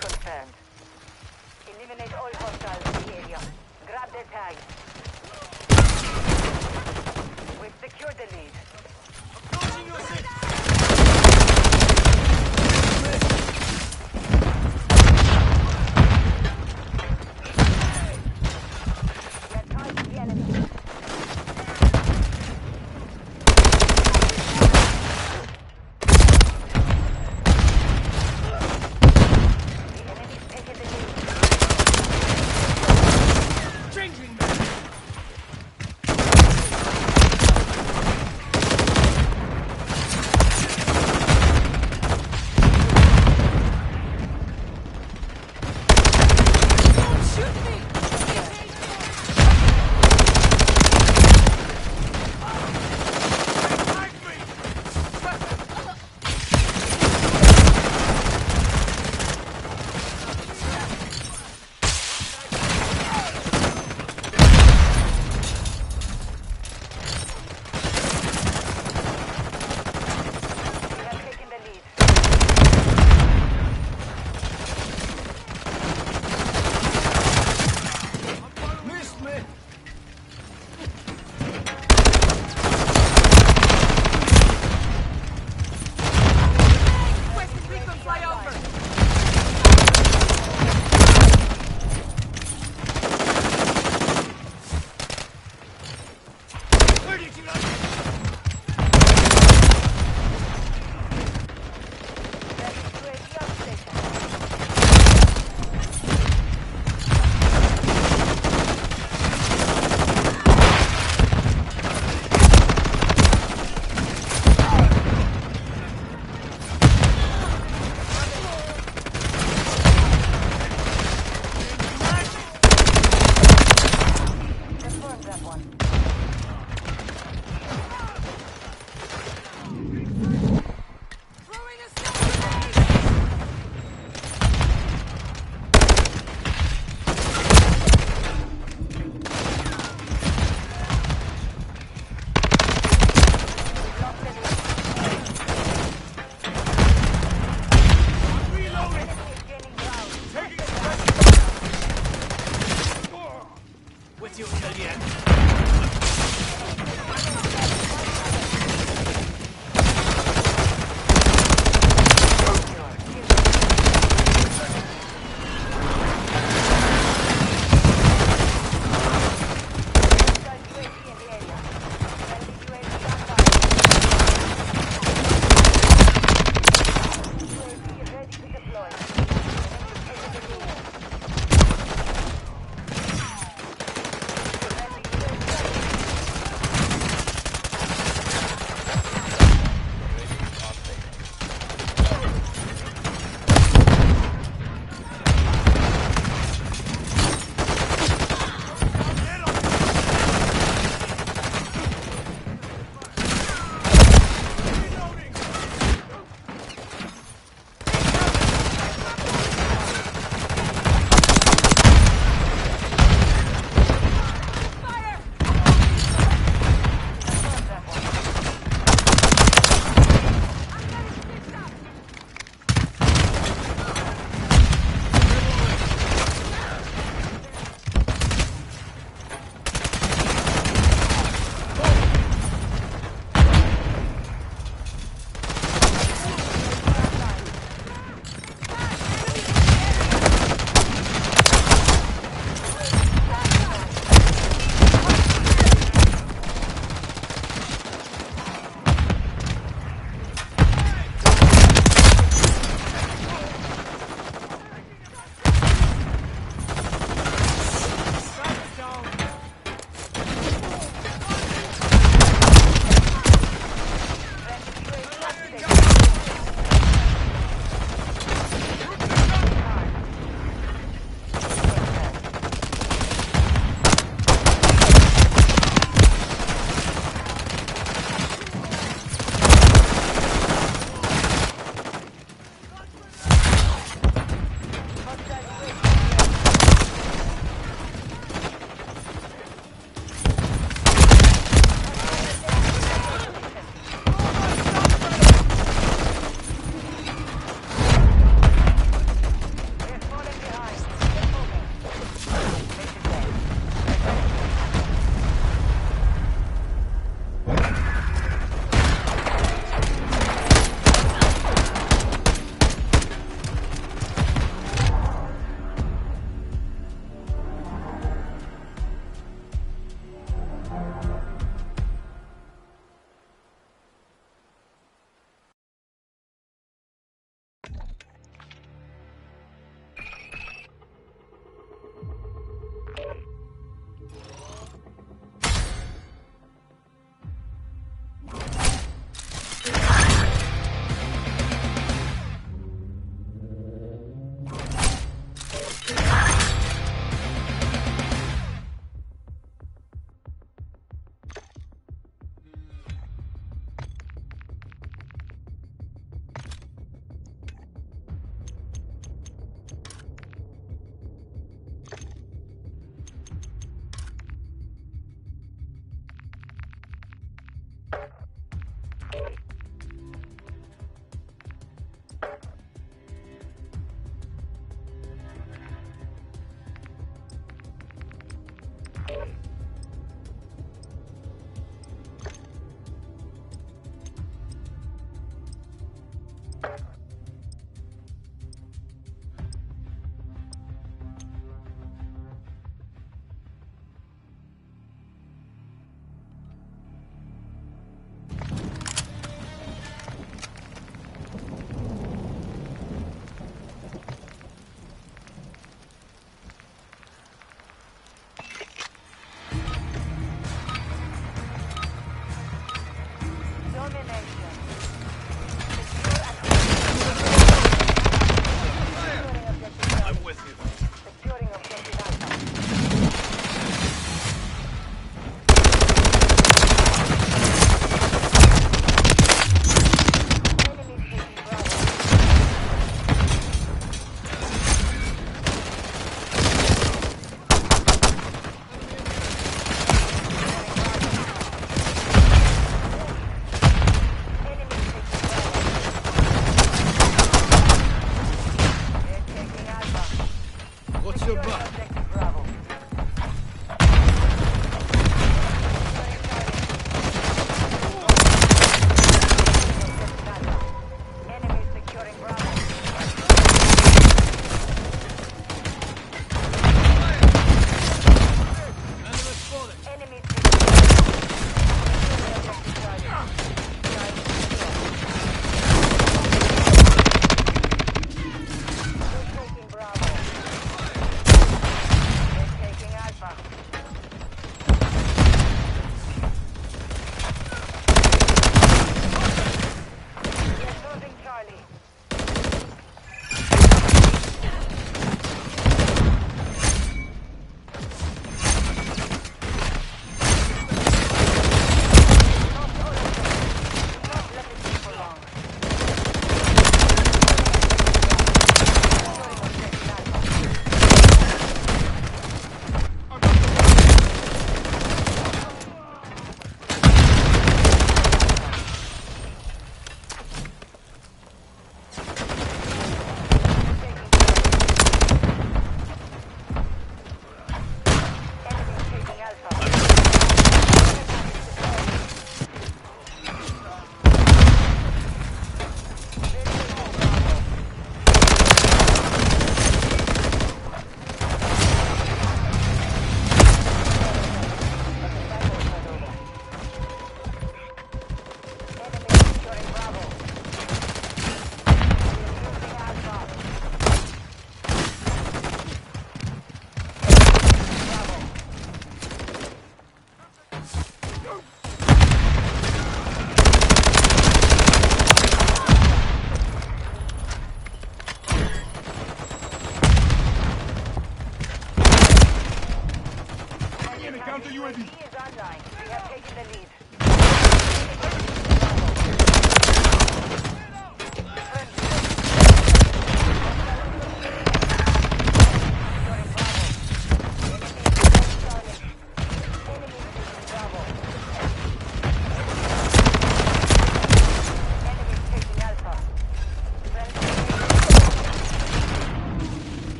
confirmed. Eliminate all hostiles in the area. Grab their tags. We've secured the lead. Approaching your six. We are targeting the enemy. I'm with you. Securing objective Alpha. Enemies taking Bravo.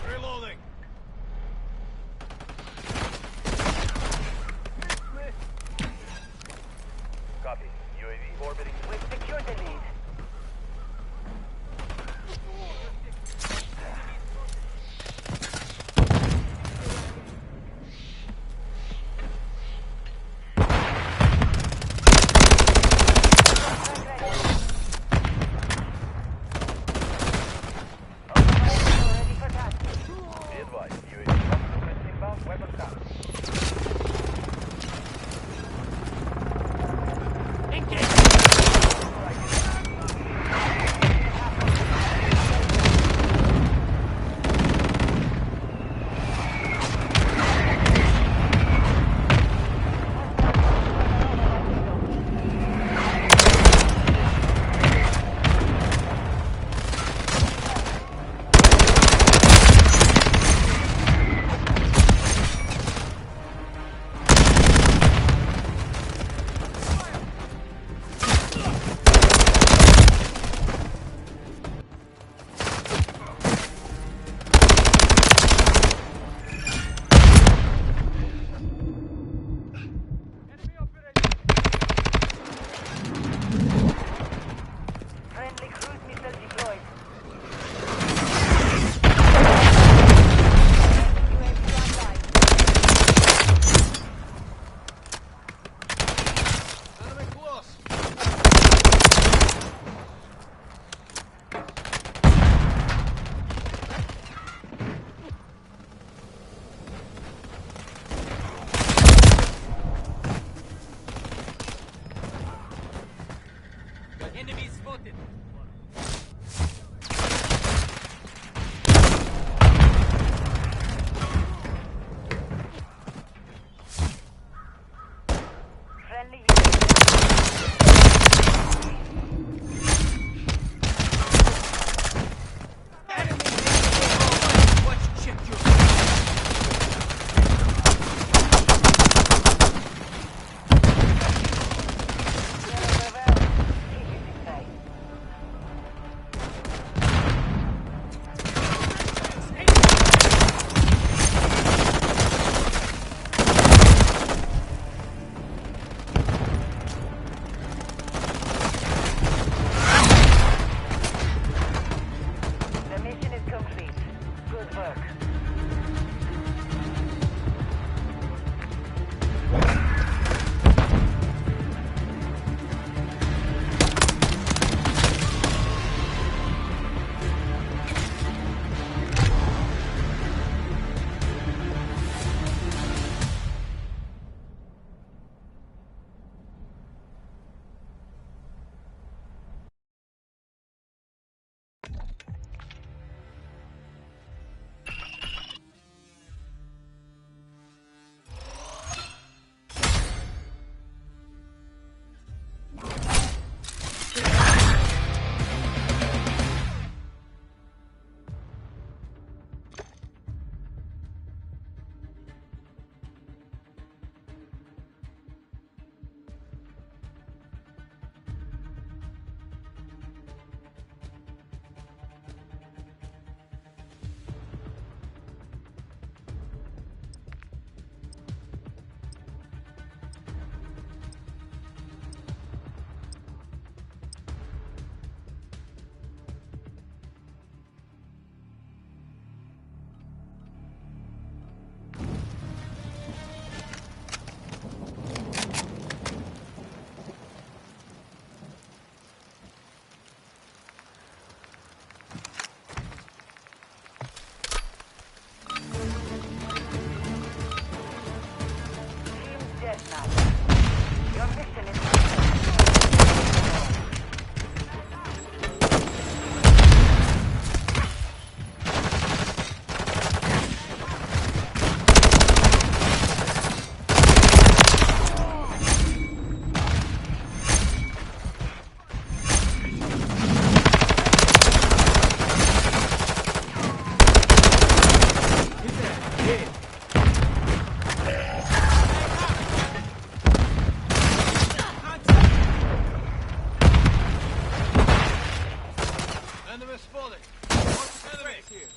Reloading. Copy. UAV orbiting. We've secured the lead. Ready for tasking. Be advised. UAV complement inbound weapon count. Friendly cruise missile deployed. UAV online. Enemy close. Got enemy spotted. Friendly Watch, check your. now. Your mission is successful. Enemy spotted. What's enemy here?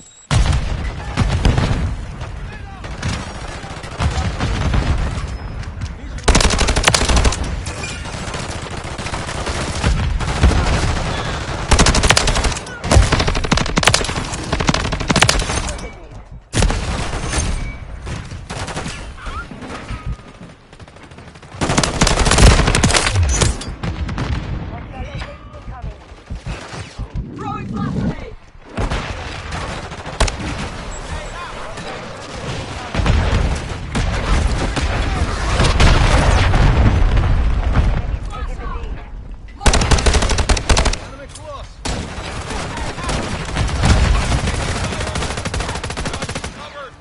Enemy close. Covered.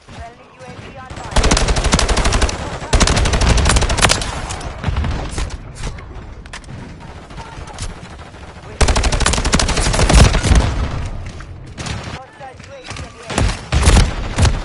Friendly UAV online. Hostile UAV in the air.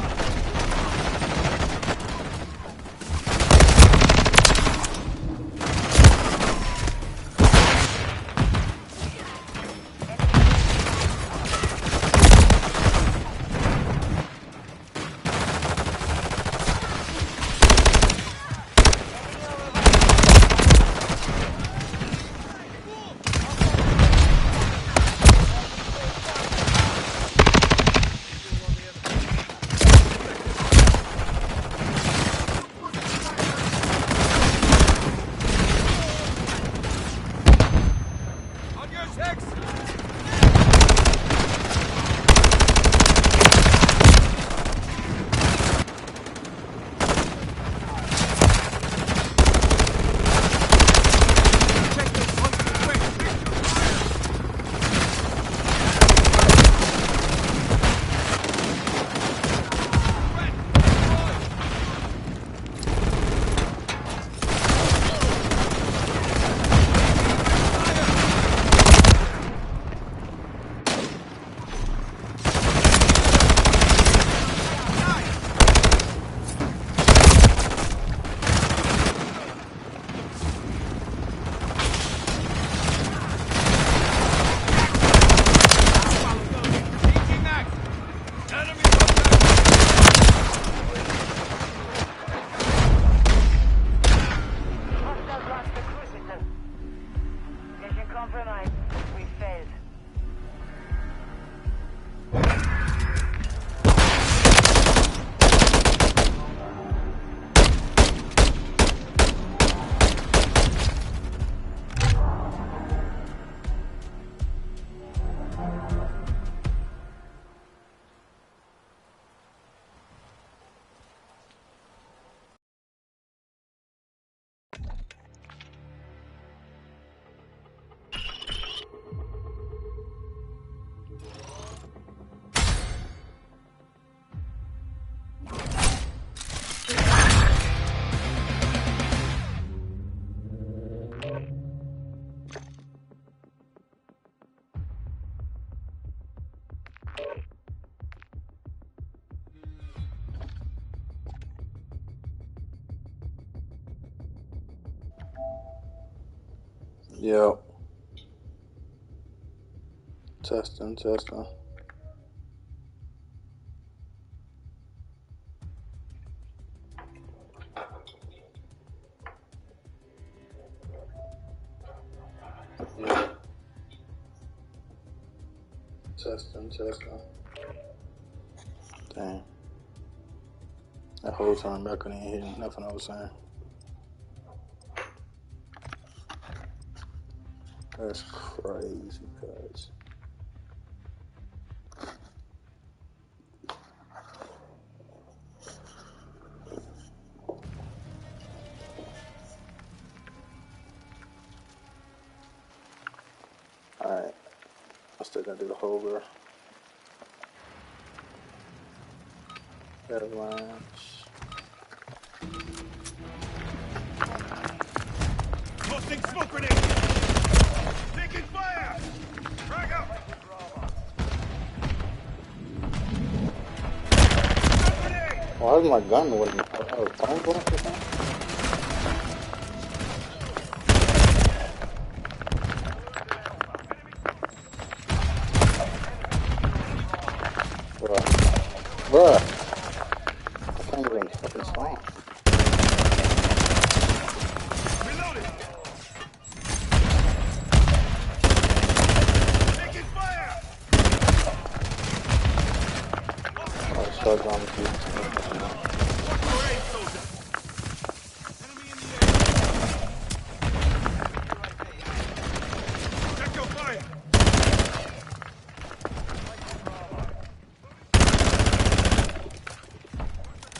On your six. Hostiles launched a cruise missile. Mission compromised. We failed. Yep. Testing. Yeah. Testing. Dang. That whole time I couldn't hear nothing I was saying. That's crazy, cuz. Alright. I still gotta do the whole girl. Airlines. Tossing smoke grenade! Taking fire! Frag up! Smoke grenade! Why is my gun working? Oh, phone going or something? Bruh. I can't even fucking spawn. Reloading! Taking fire! Oh, shotgun with you. Watch your aim, soldier! Enemy in the air! Check your fire!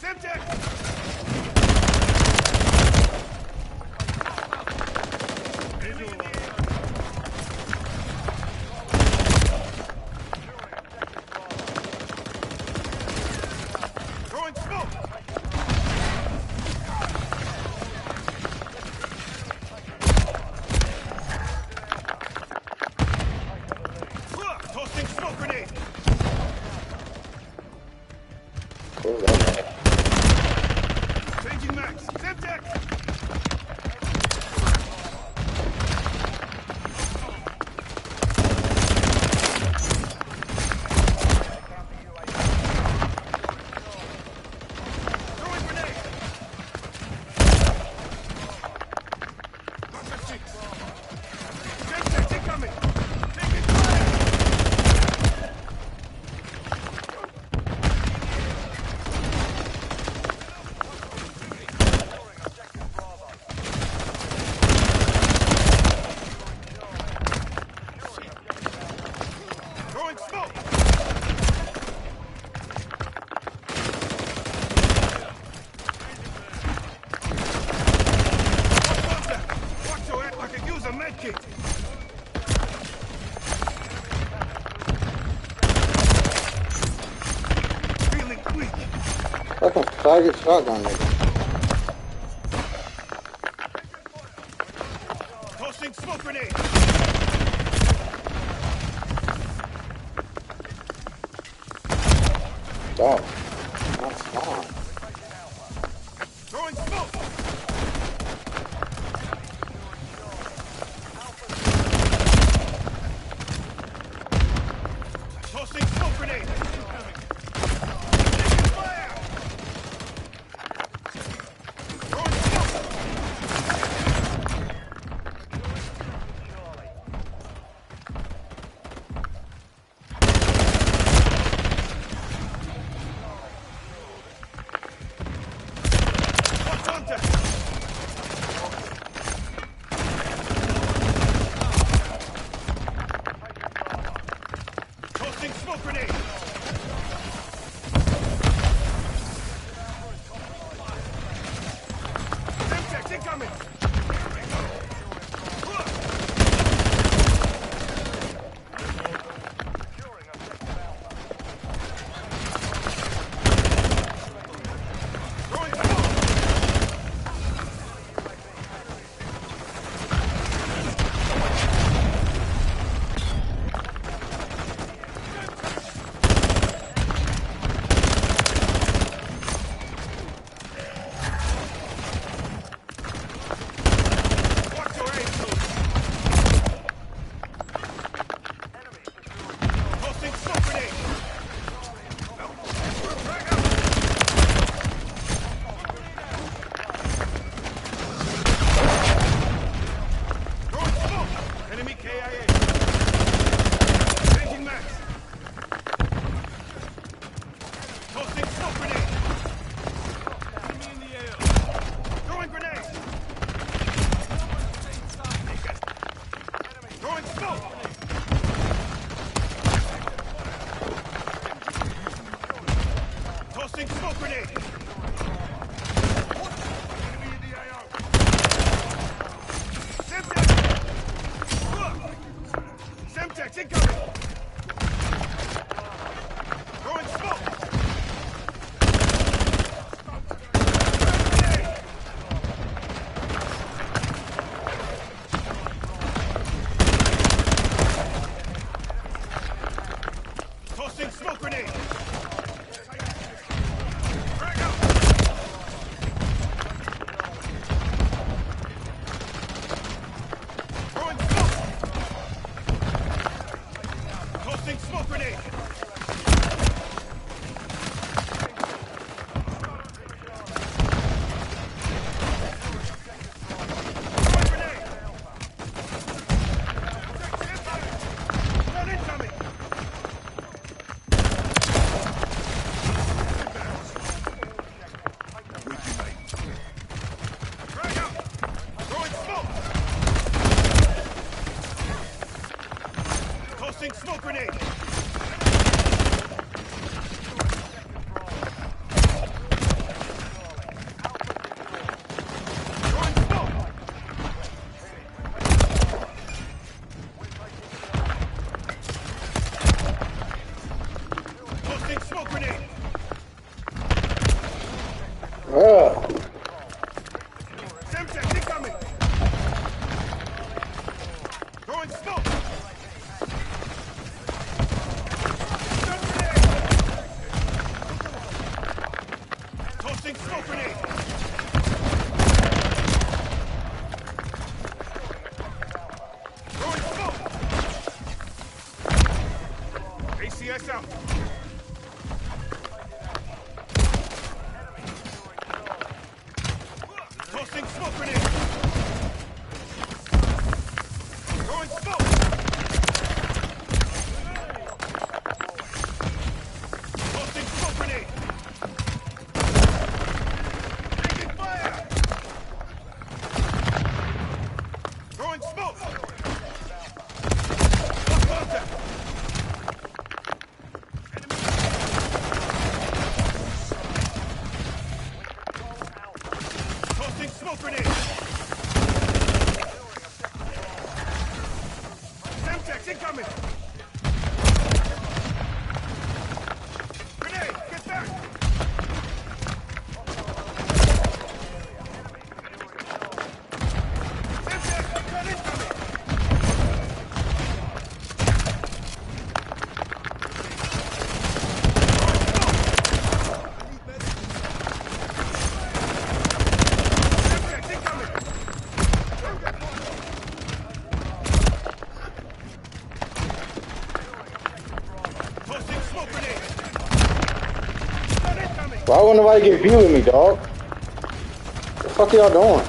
Semtex! Throwing smoke! Tossing smoke grenade! What was that? Changing max! Semtex! Throwing grenade! Contact six! Semtex incoming! Taking fire! Throwing smoke! Watch your head, I can use a medkit! Feeling weak! Fucking faggot shotgun, nigga. Tossing smoke grenade! Dog. Not spawn. Throwing smoke! Tossing smoke grenade! Taking fire! Throwing smoke! Hot contact! Tossing smoke grenade! Semtex incoming! Throwing smoke! Semtex incoming! Throwing smoke! Stun grenade! Tossing smoke grenade! Throwing smoke! ACS out! Tossing smoke grenade! Throwing smoke! Tossing smoke grenade! Taking fire! Throwing smoke! Lost contact! Tossing smoke grenade! Semtex incoming! Grenade! Get back! Semtex! Gun incoming! Semtex incoming! Tossing smoke grenade! Gun incoming! Why wouldn't nobody get view with me, dog? The fuck y'all doing?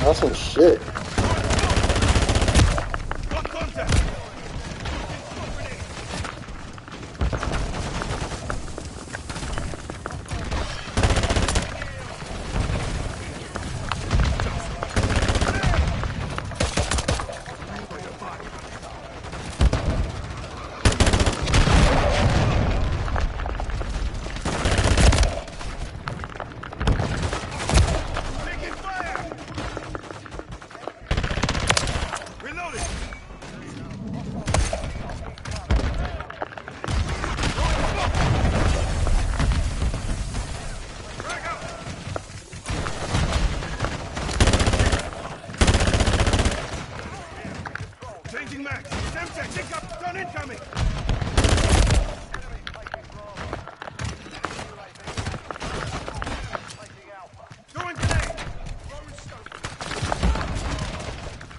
That's some shit. Lost contact! Smoke grenade! Taking fire! Reloading! Frag out! Changing max! Semtex incoming! Gun incoming! Throwing grenade!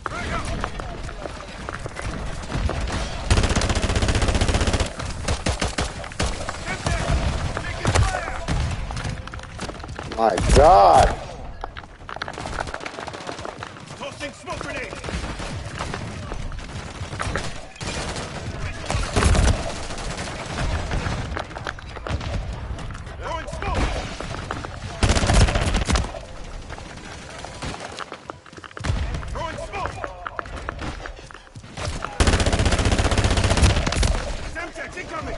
Frag out! Semtex! Taking fire! My God. Tossing smoke grenade! Throwing smoke! Throwing smoke! Semtex incoming!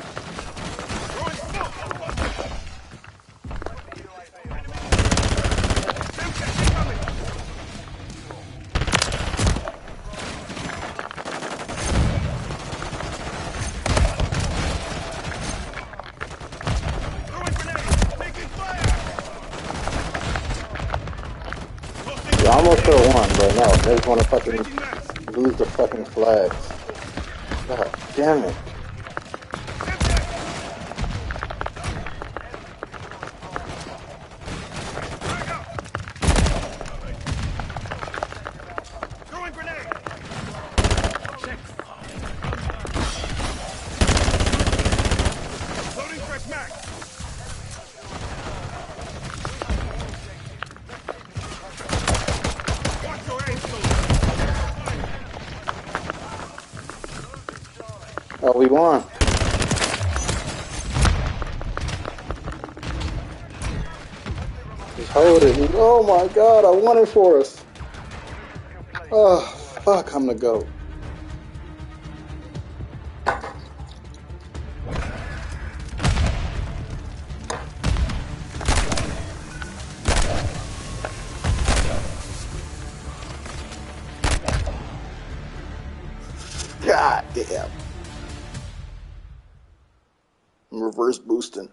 Throwing smoke! Semtex incoming! Throwing grenade! Taking fire! Tossing Yeah, I almost could have won, but no. They just want to fucking changing max! lose the fucking flags. God damn it. Semtex! Frag out! Throwing grenade! Loading fresh max! Watch your aim! Oh, we won. Just hold it. Oh my God, I won it for us. Oh, fuck, I'm the GOAT. God damn. I'm reverse boosting.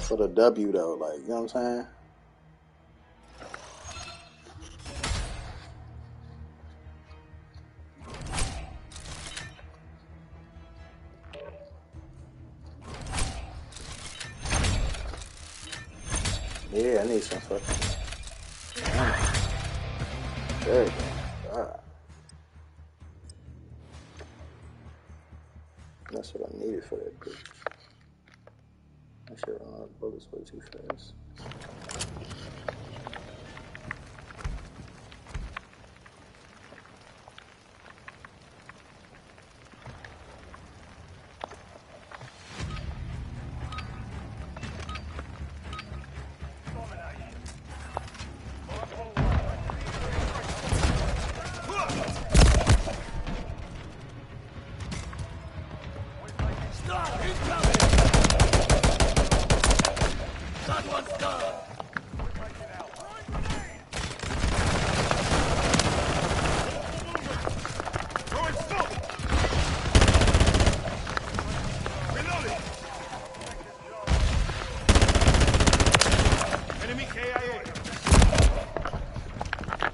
For the W though, like, you know what I'm saying? Yeah, I need some fucking. There you go. God. That's what I needed for that bitch. I should run out of bullets way too fast.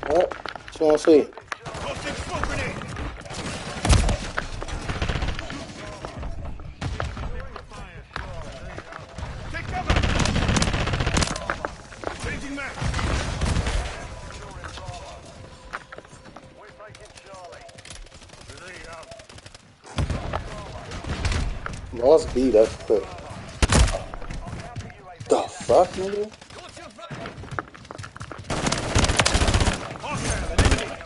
What? What you want to see? Tossing smoke grenade. Take cover. Changing map. Lost B, that's quick. The fuck, nigga? Hostile eliminated.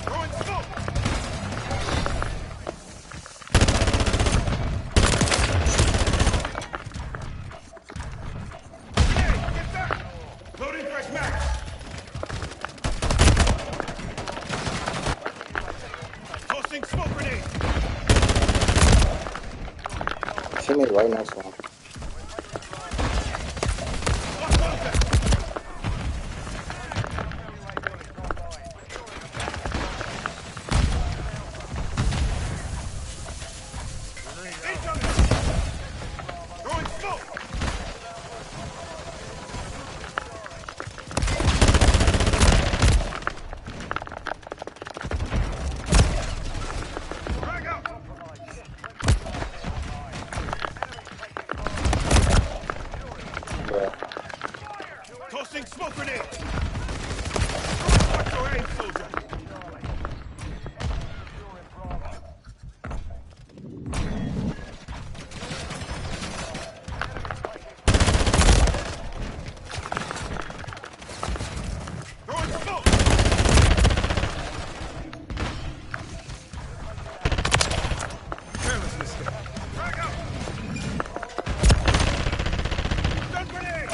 Throwing smoke. Hey, get back. Loading fresh mag. Tossing smoke grenade. Teammate right next to him. Lost contact. Incoming. Throwing smoke. Frag out. Yeah. Tossing smoke grenade. Watch your aim, soldier. Throwing smoke. Careless mistake. Frag out. Stun grenade.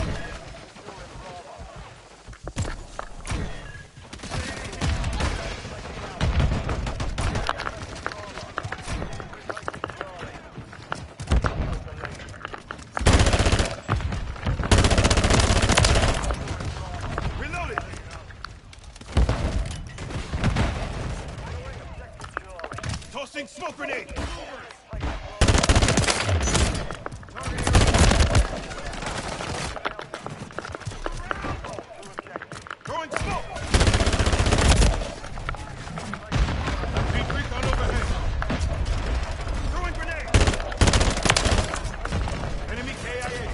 Reloading. Tossing smoke grenade. Throwing smoke. Beat recon overhead. Throwing grenade. Enemy KIA.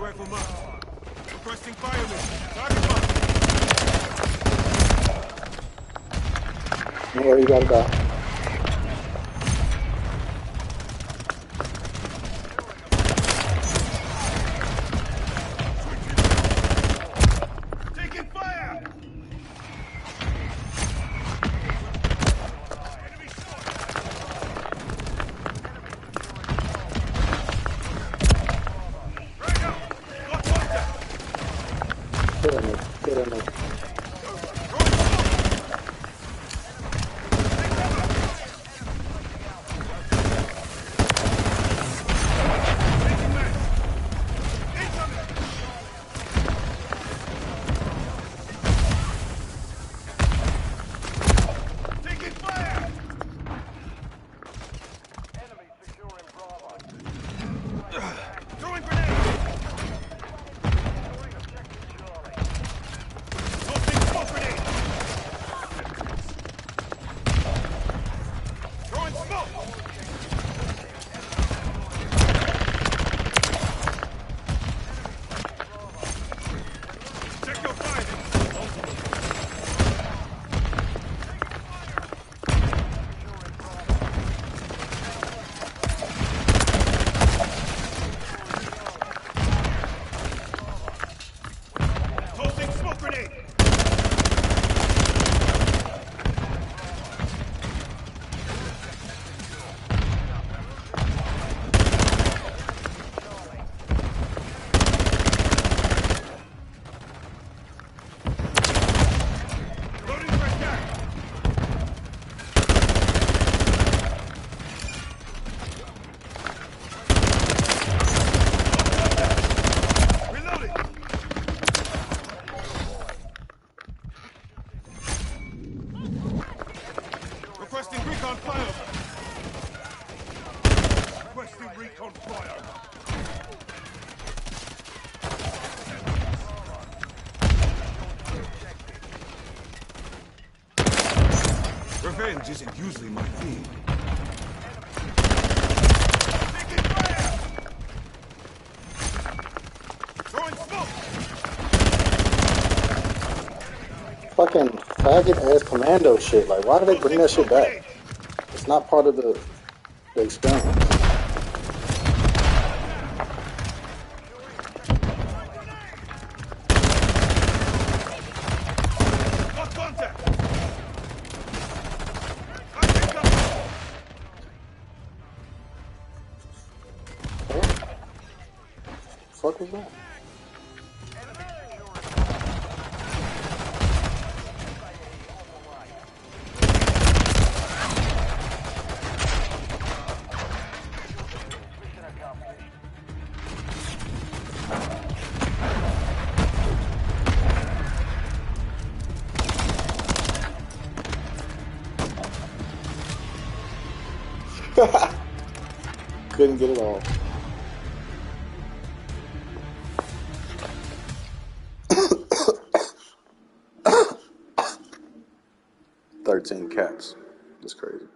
rifle marked. Requesting fire mission. Target marked. Where you gotta go? Taking fire! Get in there. Get in there. Taking fire! Throwing grenade! Tossing smoke grenade! Throwing smoke! Check your fire! Tossing smoke grenade! Loading for attack! Reloading! Requesting recon fire! Requesting recon fire! Revenge isn't usually my theme. Taking fire! Throwing smoke! Fucking faggot ass commando shit. Like, why do they bring that shit back? It's not part of the experience. Lock contact! I picked up! What the fuck was that? Couldn't get it all. $13 caps. That's crazy.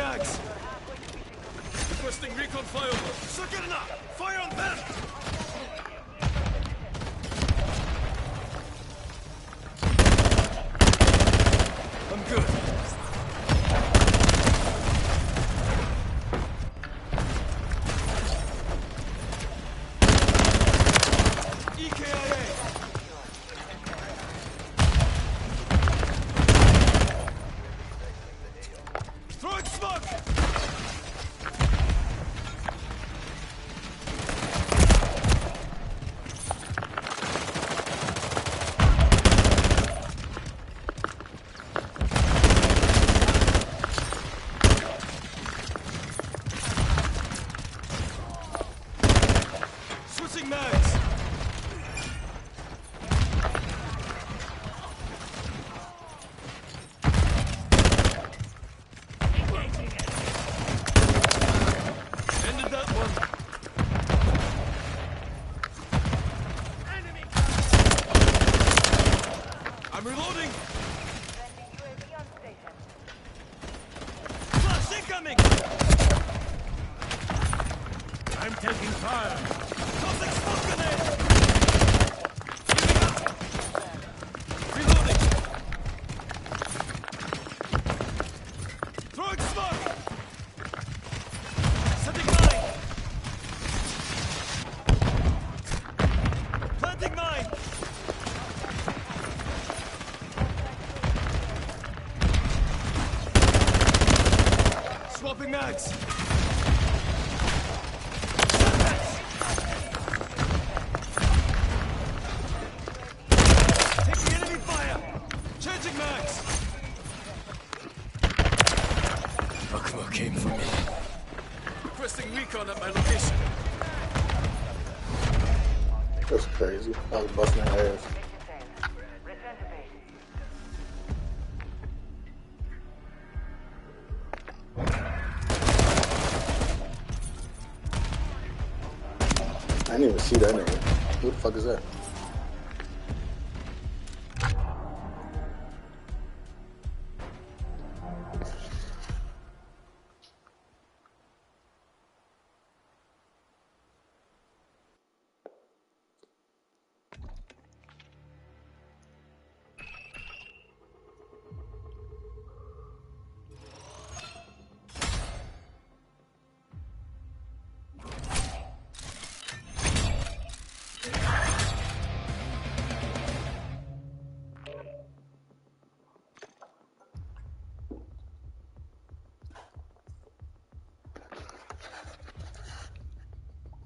mags! Requesting recon flyover! Sakirna! Fire on them! I'm good. EKIA! Throwing smoke! Switching mags! Ended that one. Enemy! I'm reloading! UAV on station. Flash incoming! I'm taking fire! Toxic smoke grenade! Reloading! Throwing smoke! Setting mine! Planting mine! Swapping mags! Taking enemy fire! Changing mags! Akma came for me. Requesting recon at my location. That's crazy. I was busting their ass. Mission failed. Return to base. I didn't even see that nigga. Who the fuck is that?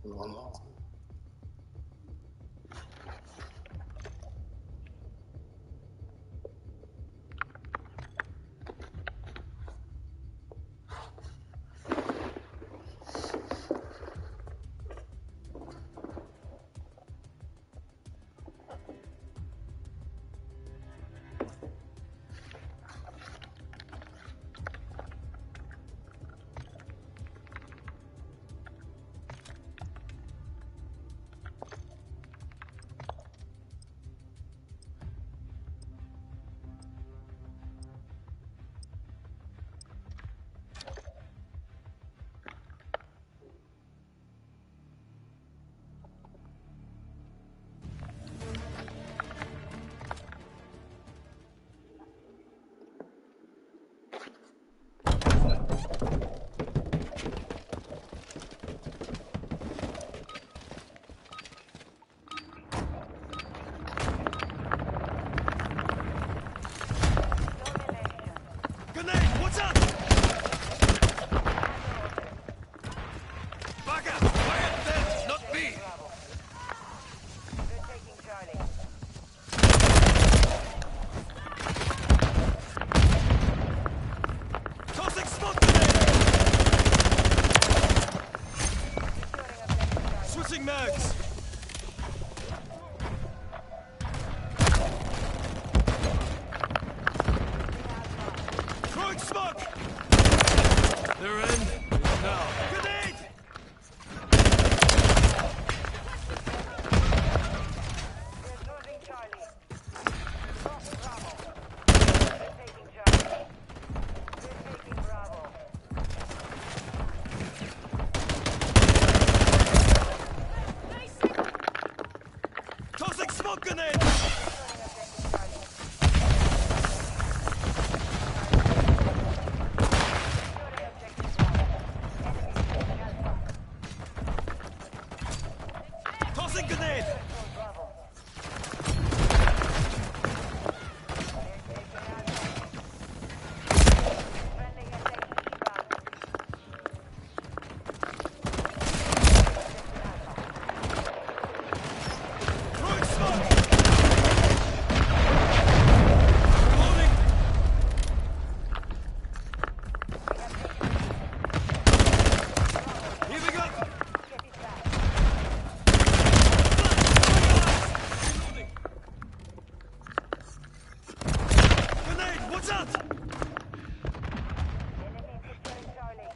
No. Grenade! What's up? Back up! Fire at them, not me! Bravo. Good taking Charlie. Tossing smoke grenade! Switching mags! Throwing smoke! Their end is now. Grenade! We're losing Charlie. Lost Bravo. We're taking Charlie. We're taking Bravo. out! Enemy securing Charlie.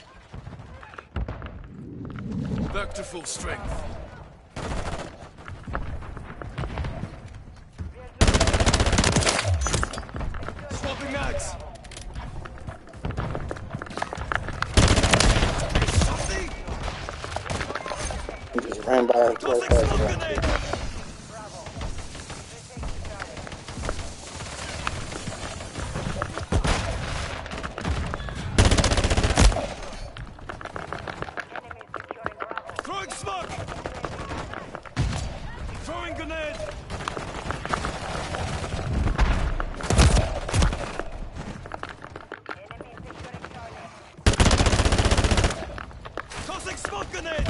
Back to full strength. Swapping mags. Something. He just ran by right Tossing past smoke that. grenade. Bravo. We're taking Charlie. Enemy securing Bravo. Throwing smoke. Throwing grenade. Enemy securing Charlie. Tossing smoke grenade.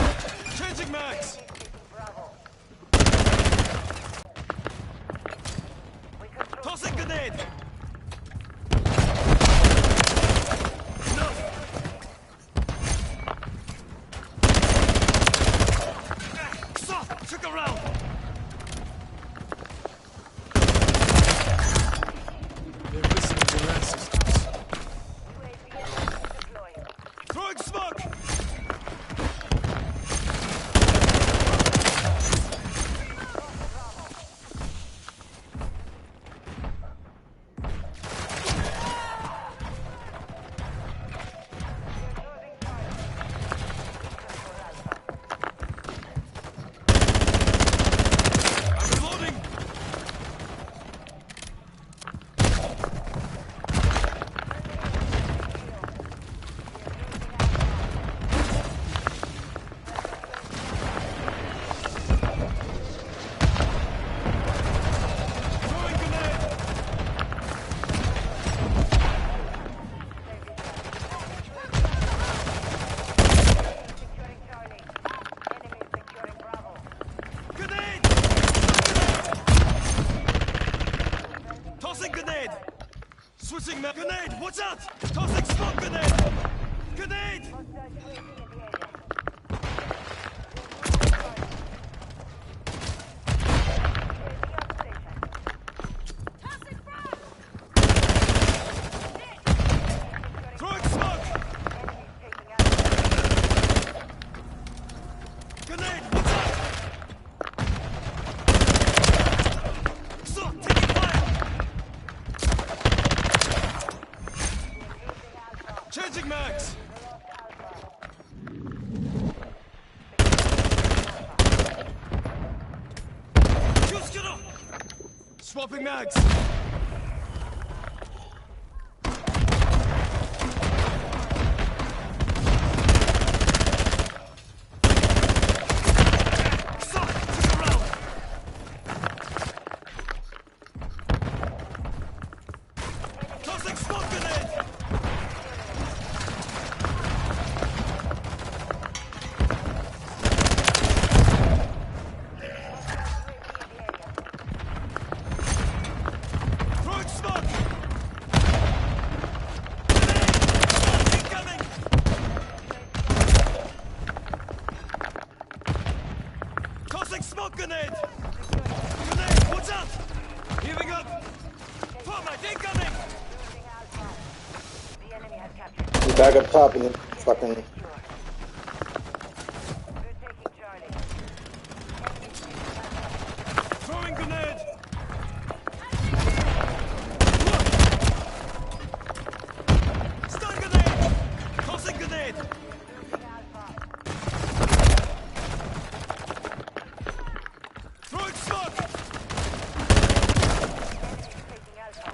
Changing mags. Taking Bravo. We control. Tossing grenade. No. Stop. Took a round. They're listening to their systems. UAV deployed. Throwing smoke. I'm reloading. Throwing grenade. Securing Charlie. Enemy securing Bravo. Grenade. Tossing grenade. Switching mag. Grenade. Watch out. Tossing smoke grenade. Grenade. Hostile UAV in the area. Throwing smoke. Grenade. Watch out. Stop. Taking fire. Changing mags. Just get up. Swapping mags. Stop. Took a round. Tossing smoke grenade. Throwing smoke. Grenade. Incoming. Tossing smoke grenade. Grenade. Watch out. Healing up. Format incoming. The enemy has captured. He's back up top and then fucking. We're taking Charlie. Enemy taking Alpha. Throwing grenade. Stun grenade. Tossing grenade. Throwing smoke. Taking Alpha.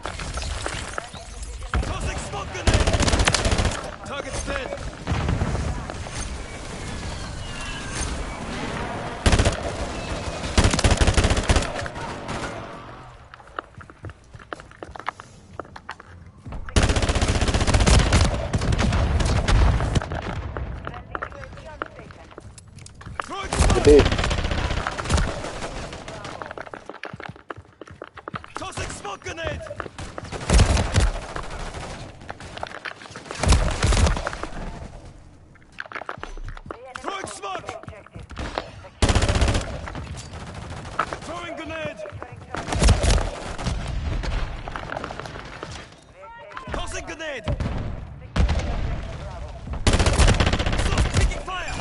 Tossing smoke grenade. Target's dead. Throwing smoke. Big. Tossing smoke grenade. Throwing smoke. Throwing grenade. grenade! Stop taking fire!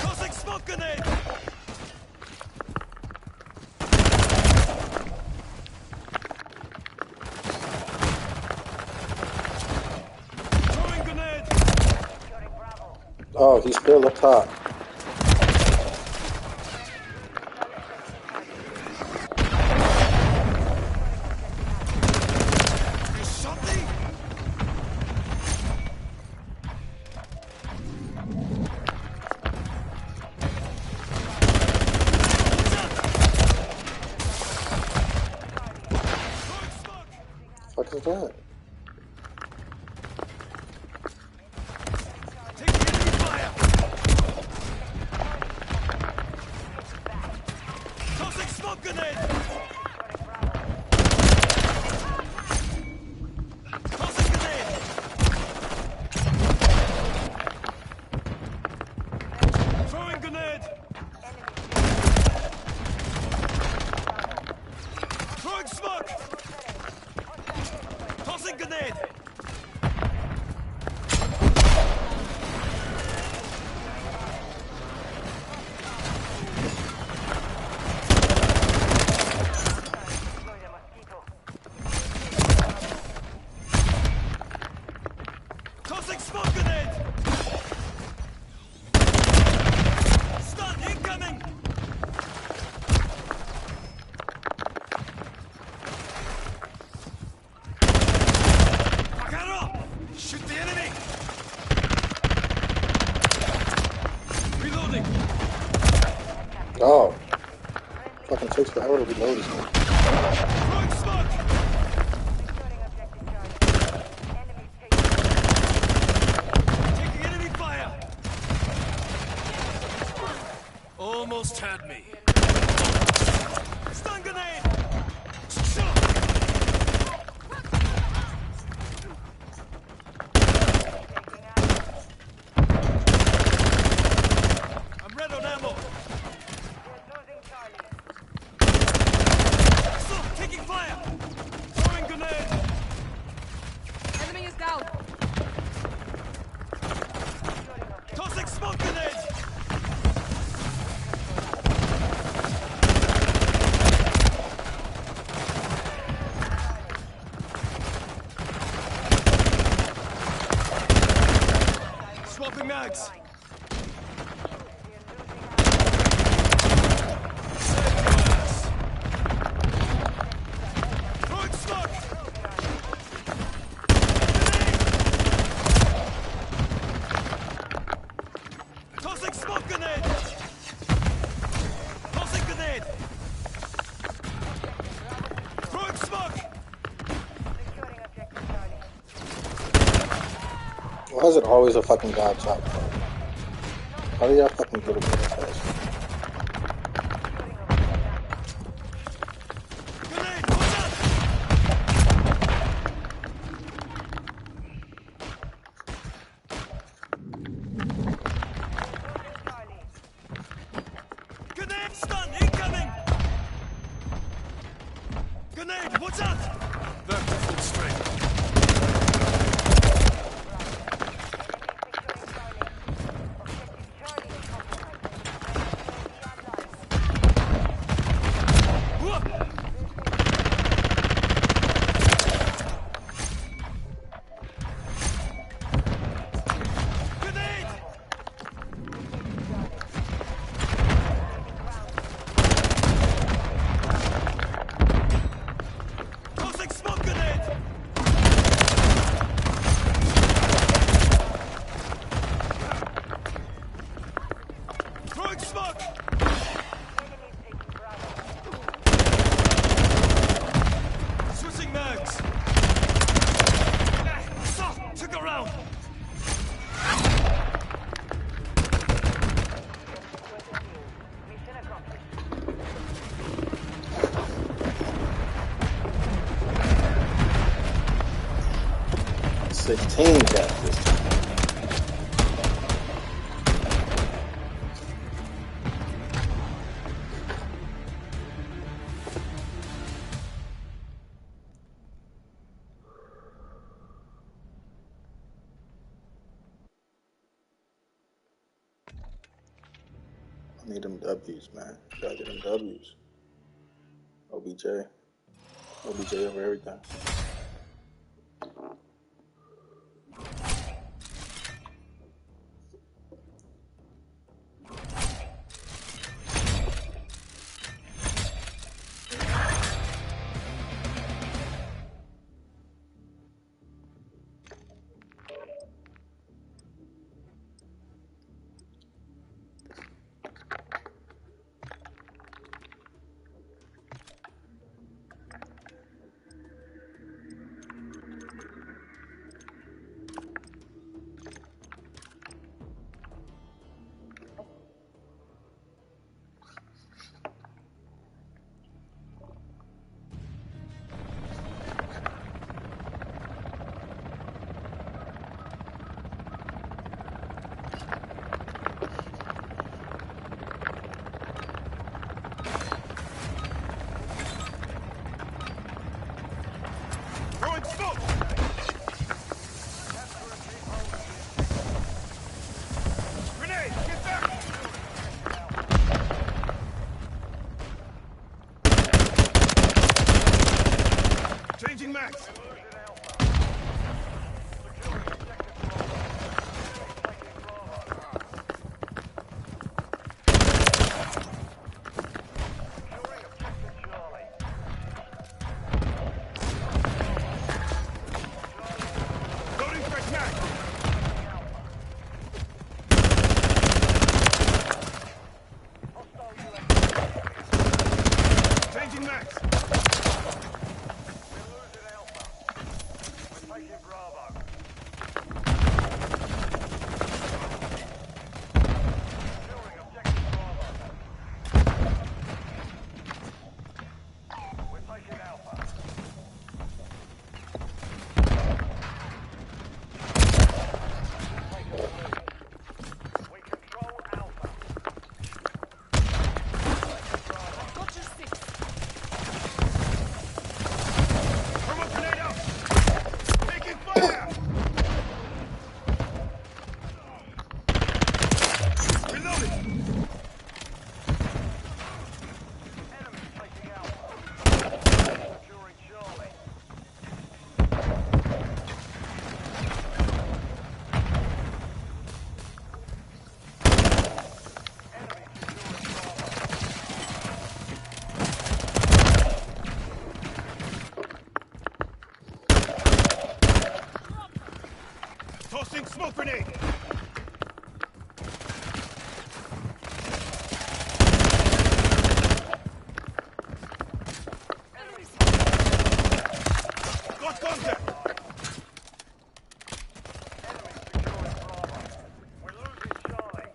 Tossing smoke grenade! Throwing grenade! Oh, he's still up top. You shot me? Fuck is that? Take the enemy fire! Tossing smoke grenade! Tossing grenade! Throwing grenade! Throwing smoke! Tossing grenade! Tossing smoke grenade! Stun incoming! Macarro! Shoot the enemy! Reloading! Oh. Fucking takes forever to reload this one. Throwing smoke! Taking enemy fire! Almost had me. Stun grenade! Shot! I'm red on ammo. Stop taking fire! Throwing grenade! Enemy is down. Tossing smoke grenade! Swapping mags! Throwing smoke! Tossing smoke grenade! Tossing grenade! Throwing smoke! Why is it always a fucking god shot, bro? How do y'all fucking get away with this? Grenade! Watch out! Grenade! Stun! Incoming! Grenade! Watch out! Back to full strength. Whoop! Grenade! Tossing smoke grenade! Throwing smoke! Switching mags! Stop! Took a round! Mission accomplished. 16 cats this time. Need them W's, man. Gotta get them W's. OBJ. OBJ over everything. Smoke grenade! Got contact! We're losing Charlie.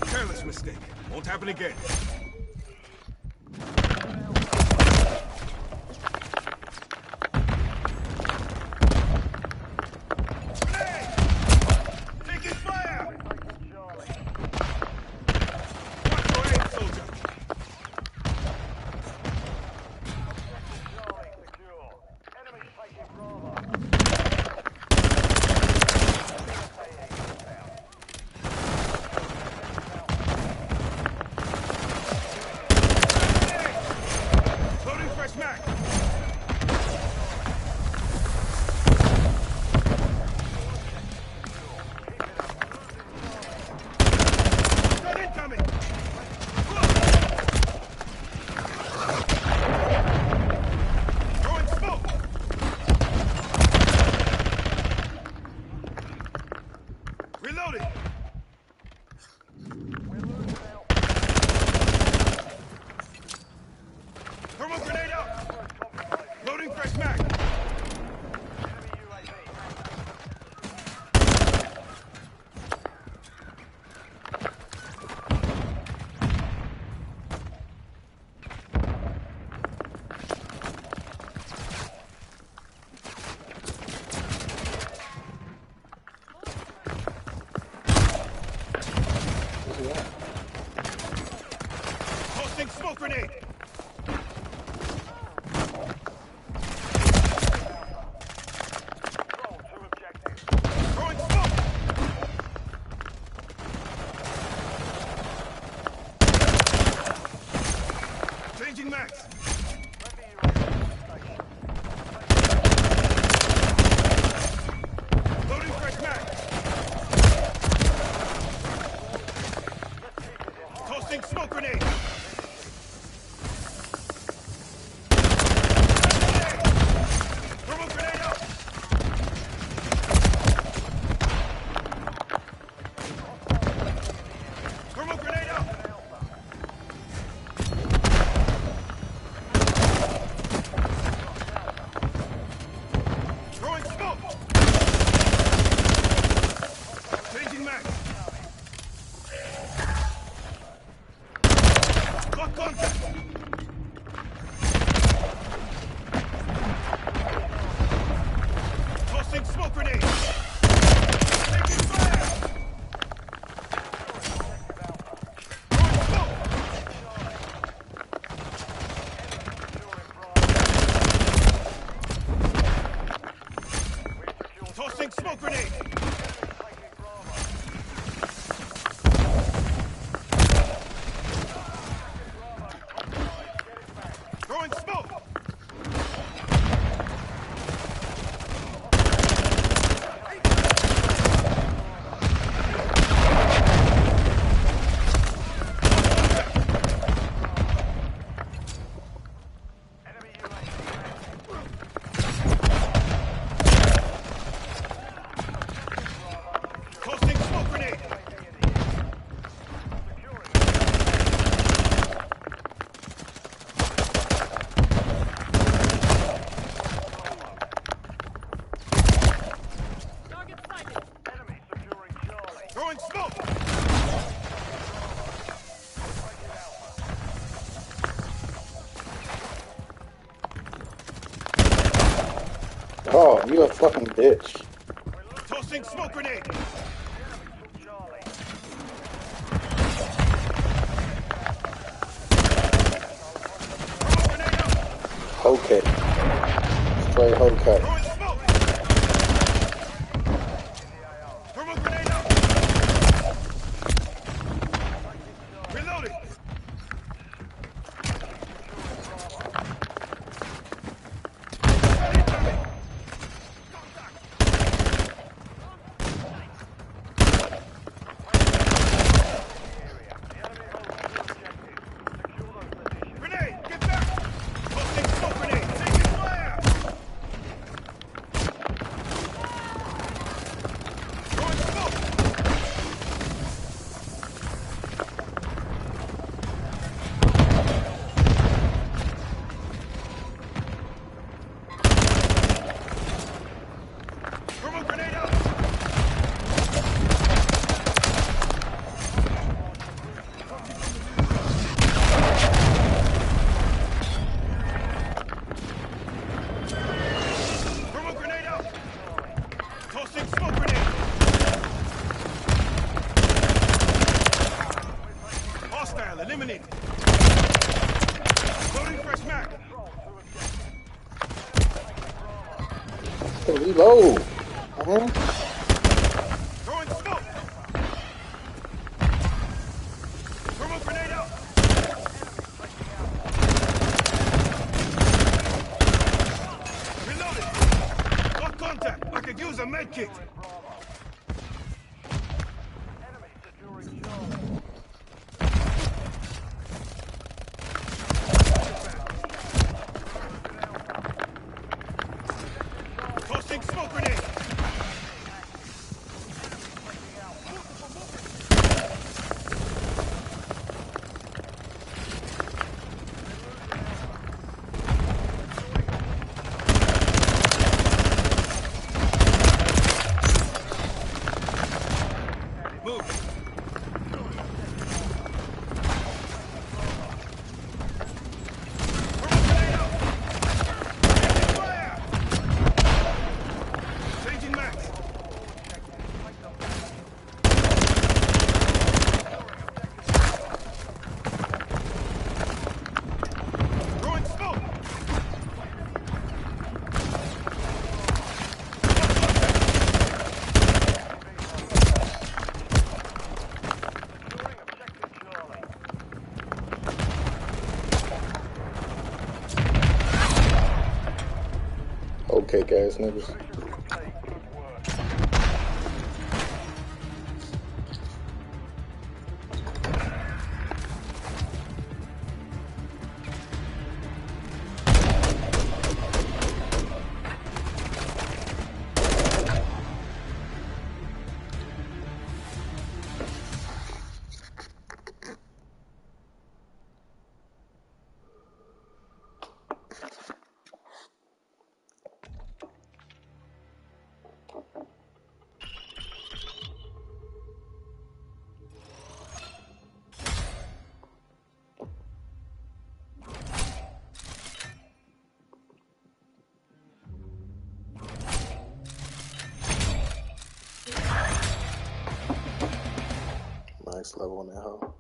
Careless mistake. Won't happen again. smoke grenade! Throwing smoke! Tossing smoke grenade! Throwing smoke! Oh, you a fucking bitch. Tossing smoke grenade! Thermal grenade out! Okay. Straight hoe cut. Throwing smoke! Thermal grenade out! Reloading! Grenade! Get back! Tossing smoke grenade! Taking fire! Throwing smoke! Thermal grenade out! Thermal grenade out! Tossing smoke grenade! Hostile eliminated! Loading fresh mag! Reload. Man. Throwing smoke! Thermal grenade out! Reloading! Got contact! I could use a med kit! Tossing smoke grenade! Move! Thermal grenade out! Taking fire! Changing max! Throwing smoke! Okay, guys, niggas. Nice level in that hoe.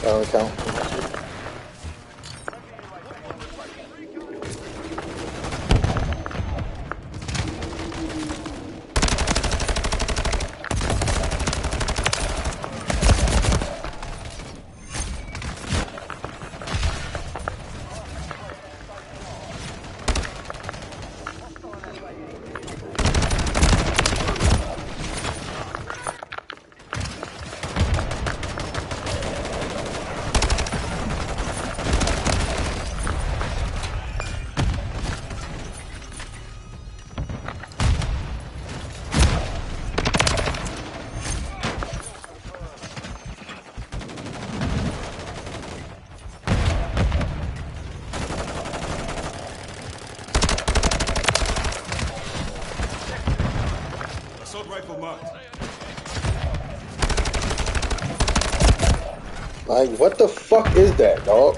That don't count. Assault rifle marked. Like, what the fuck is that, dog?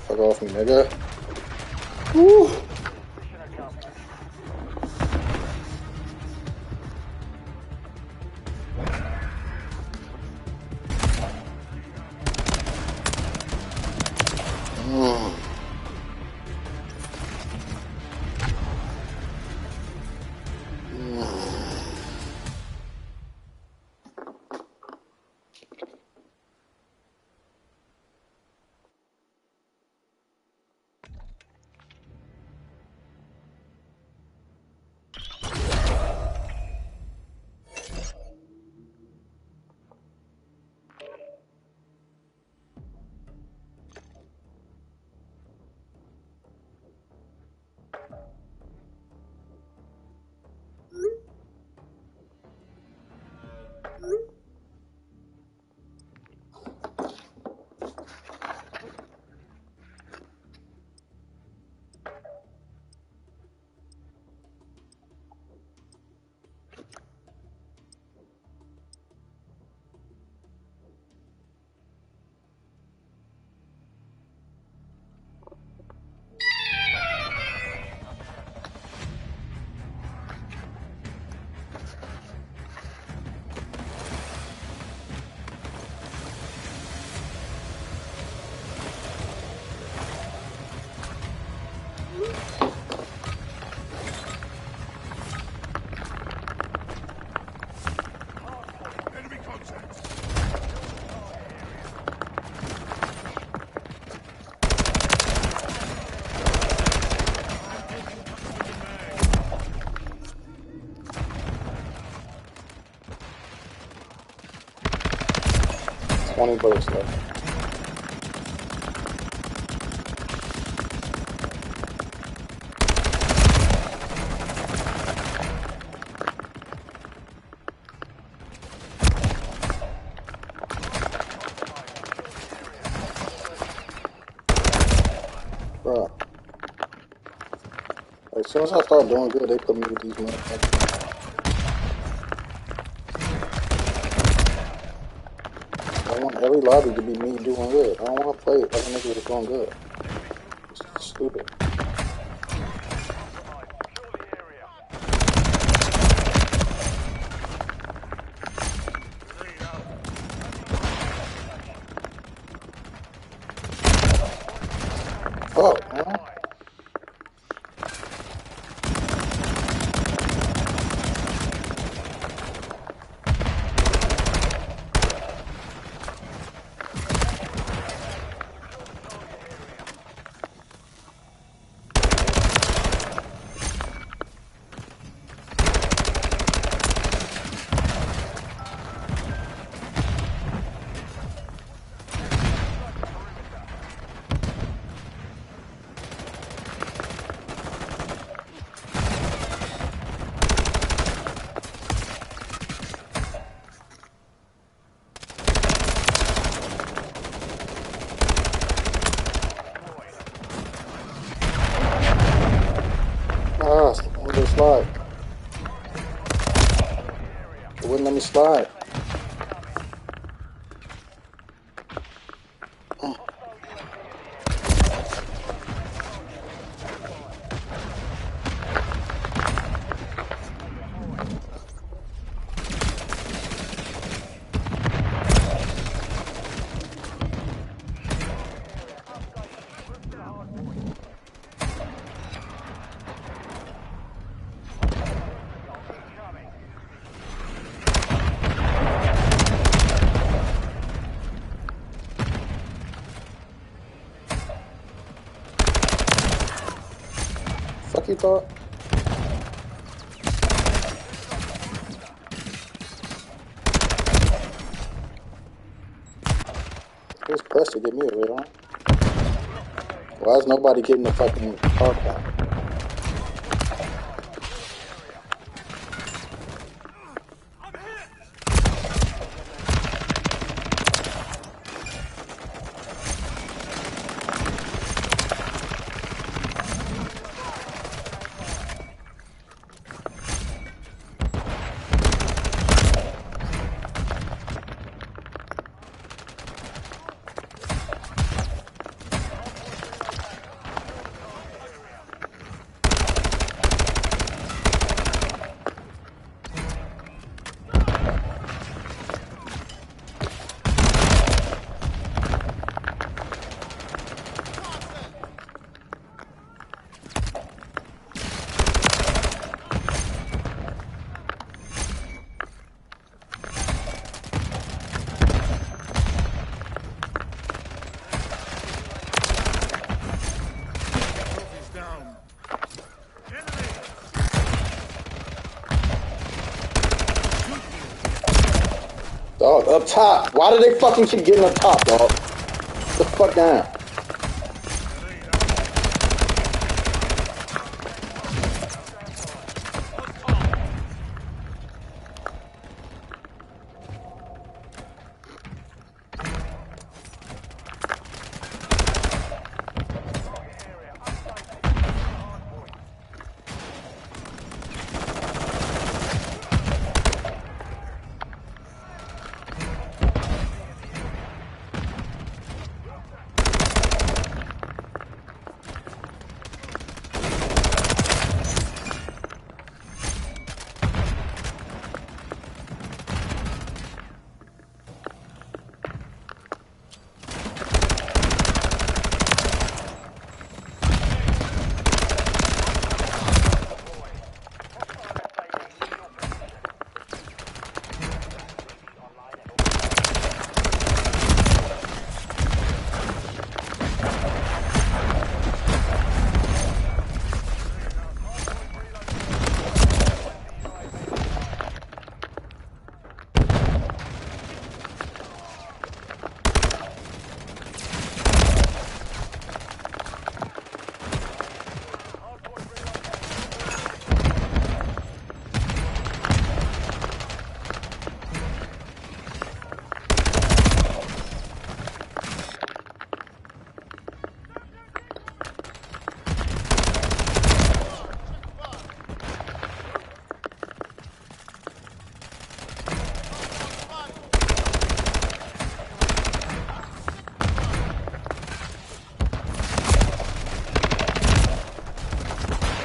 Fuck off me, nigga. Woo. Enemy contacts. $20 bullets left. Bro. Like, as soon as I start doing good, they put me with these motherfuckers. I want every lobby to be me doing good. I don't want to play other niggas that's doing good. It's stupid. Oh, man. slide. Fuck you thought? Who's pressed to get me a red on? Why is nobody getting the fucking car count? Dog, up top. Why do they fucking keep getting up top, dog? Get the fuck down.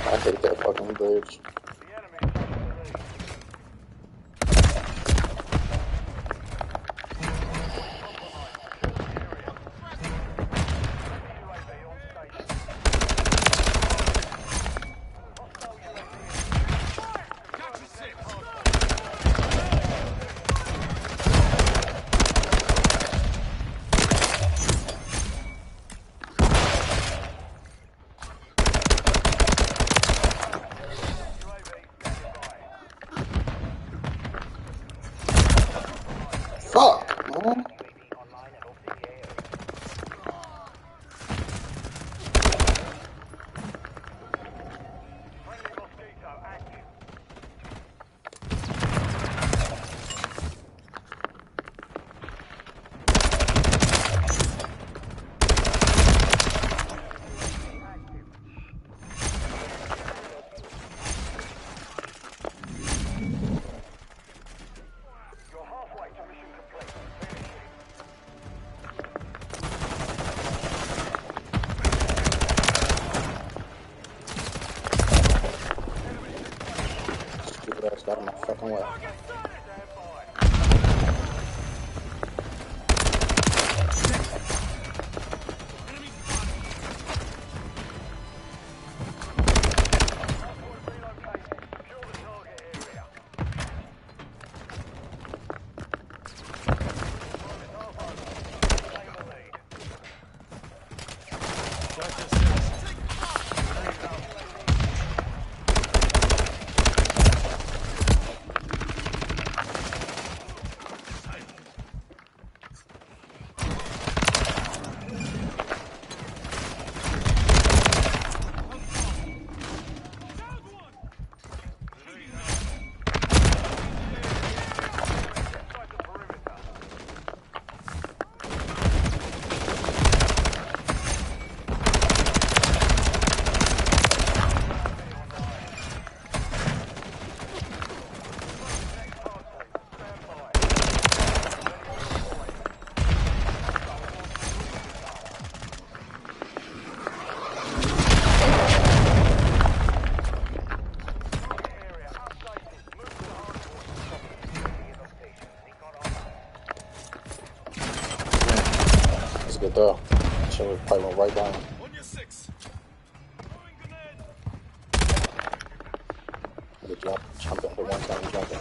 I hate that fucking bridge. Fuck, man. Good throw. Shit was probably went right down. On your 6. Good jump. Jumping the one time jumping.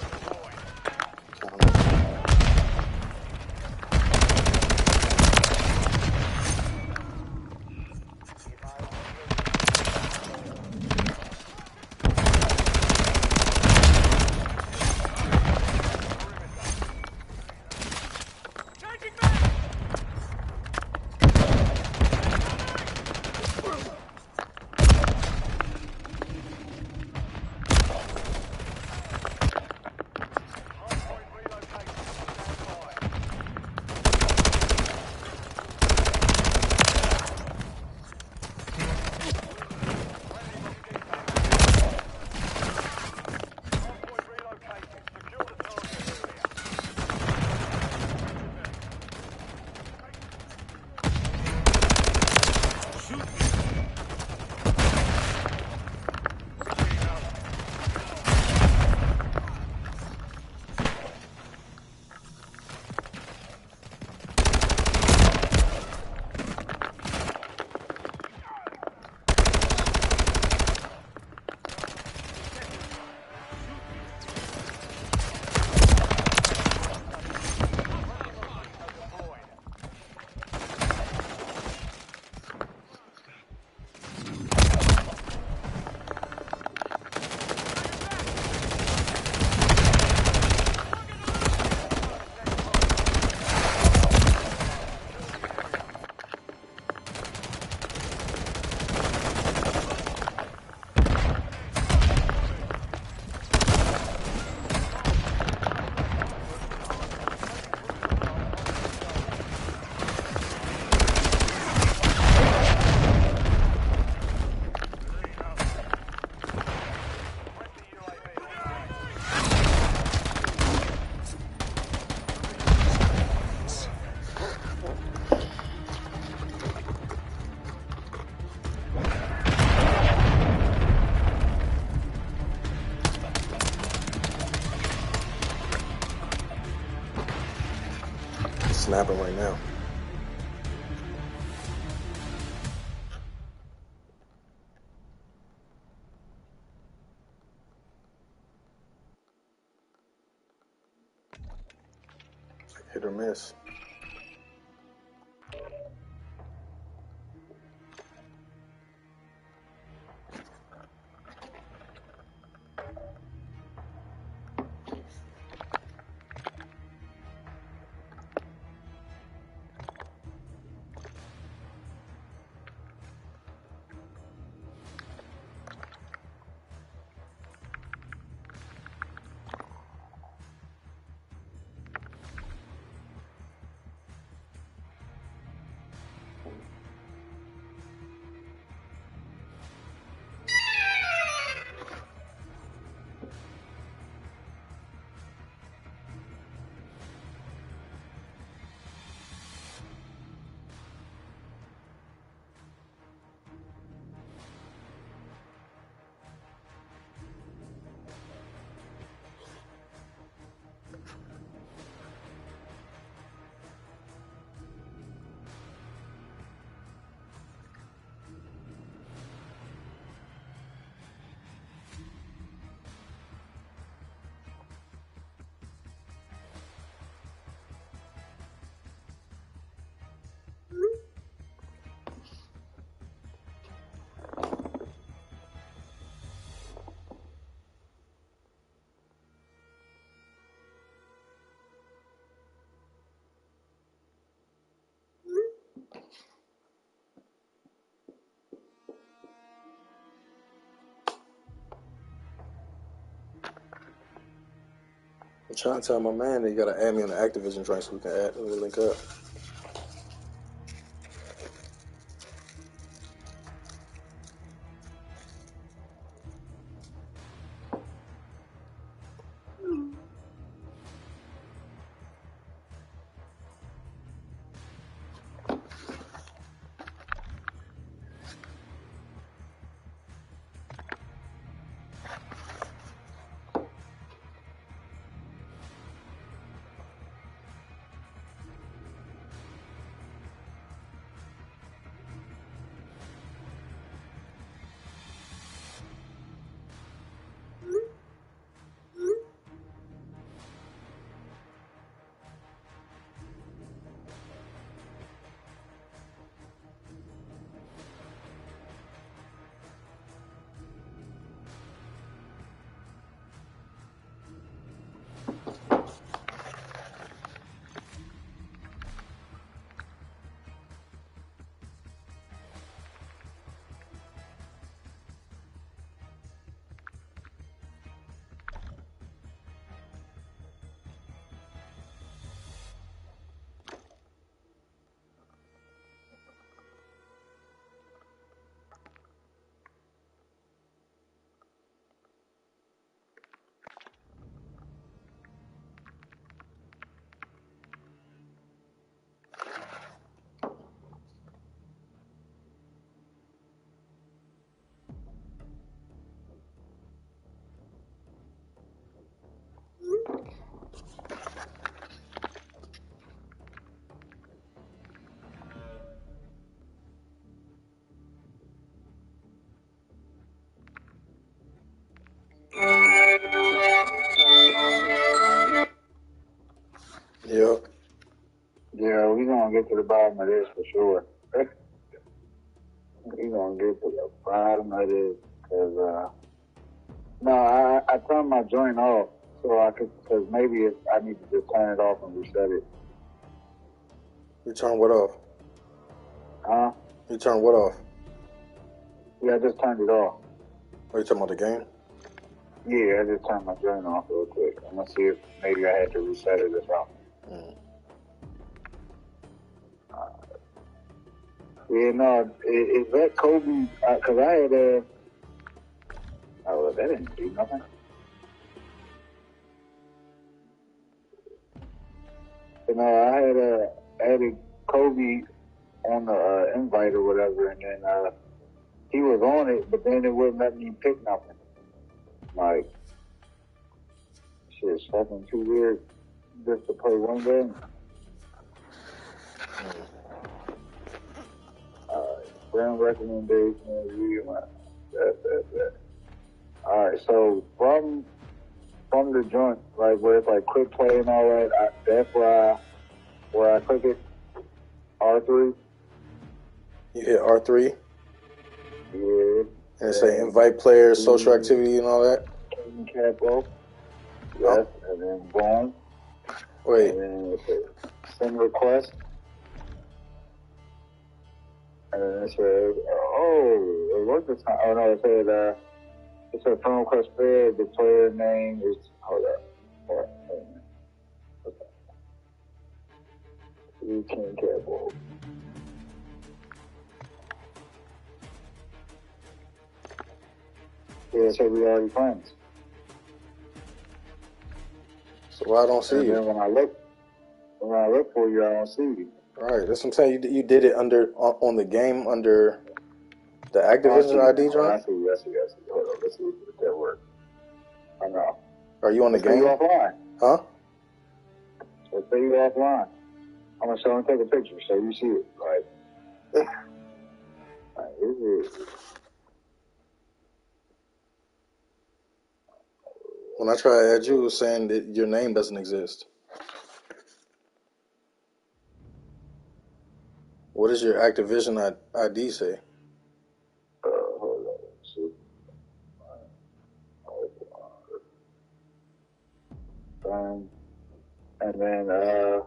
Snapping right now. Hit or miss. trying to tell my man that you gotta add me on the Activision joint so we can link up. Yep. Yeah, we gonna get to the bottom of this for sure. We gonna get to the bottom of this because no, I turned my joint off so I could, because maybe I need to just turn it off and reset it. You turn what off? Huh? You turn what off? Yeah, I just turned it off. Are you talking about the game? Yeah, I just turned my joint off real quick. I'm gonna see if maybe I had to reset it or something. Yeah, no, is that Kobe? Because I had oh, that didn't do nothing. You know, I had added Kobe on the invite or whatever, and then he was on it, but then it wouldn't let me pick nothing. Like, shit's fucking too weird just to play one game. Brand recommendation, that. Alright, so from the joint, like where it's like quick play and all that, that's where I click it, R3. You hit R3? Yeah. And say invite players, social activity and all that? Capo. Yes, and then boom. Wait. And then it says send request. And then it says, it was the time. Oh no, it said phone request failed. The player name is, hold up. Okay. You can't Capo. Yeah, so we already friends. So why I don't see you? And then when I look for you, I don't see you. Right, that's what I'm saying. You did it on the game under the Activision ID, John? I see. Hold on, let's see if that works. I know. Are you on the game? Let's say you offline. Huh? Let's say you offline. I'm gonna show and take a picture so you see it. Right. When I try to add you, it's saying that your name doesn't exist. What does your Activision ID say? Hold on. See. And then my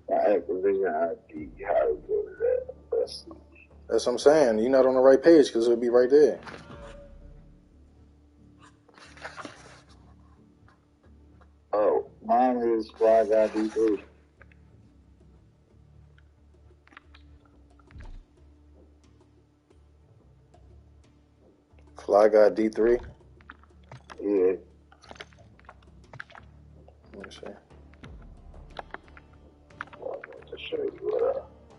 Activision ID. How to go to that? Let's see. That's what I'm saying. You're not on the right page because it'll be right there. Oh. is Fly Guy D3. Fly Guy D3. Yeah. Let me see. To show you what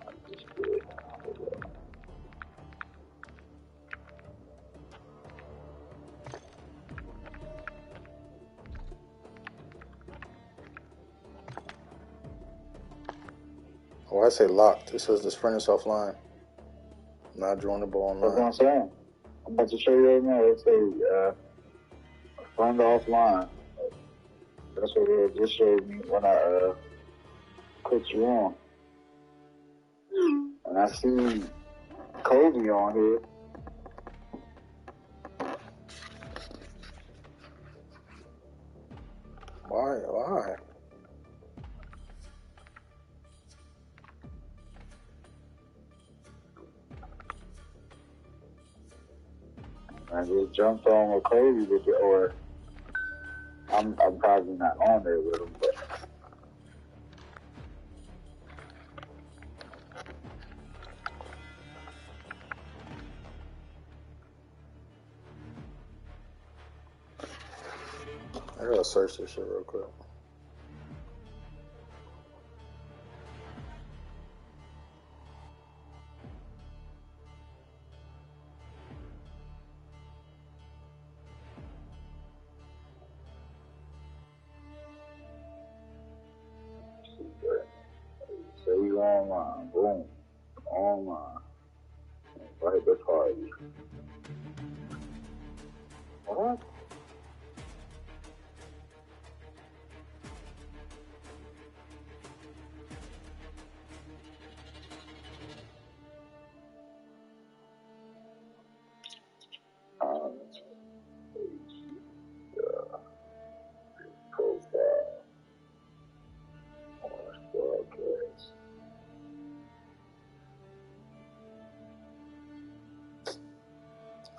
I just did. Oh, I say locked. It says this friend is offline. Not joinable That's what online. I'm saying. I'm about to show you right now. It says friend offline. That's what it just showed me when I put you on. And I see Kobe on here. Why? I just jumped on with Kobe with it, or I'm probably not on there with him, but I gotta search this shit real quick. so you online, boom, online, right the party. What? Profile. Broadcast.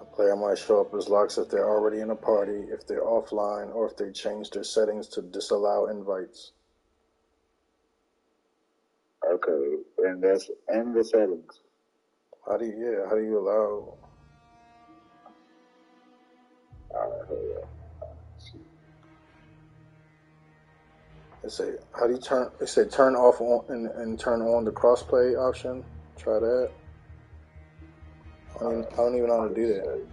A player might show up as locked if they're already in a party, if they're offline, or if they change their settings to disallow invites. Okay, and that's in the settings. How do you allow? Alright, hold on. How do you turn? It said turn off on and turn on the crossplay option. Try that. I don't even know how to do that.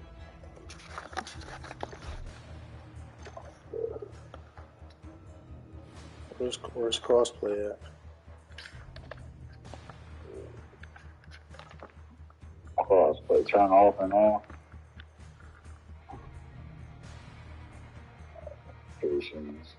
Where's crossplay at? Crossplay, turn off and on. Patience.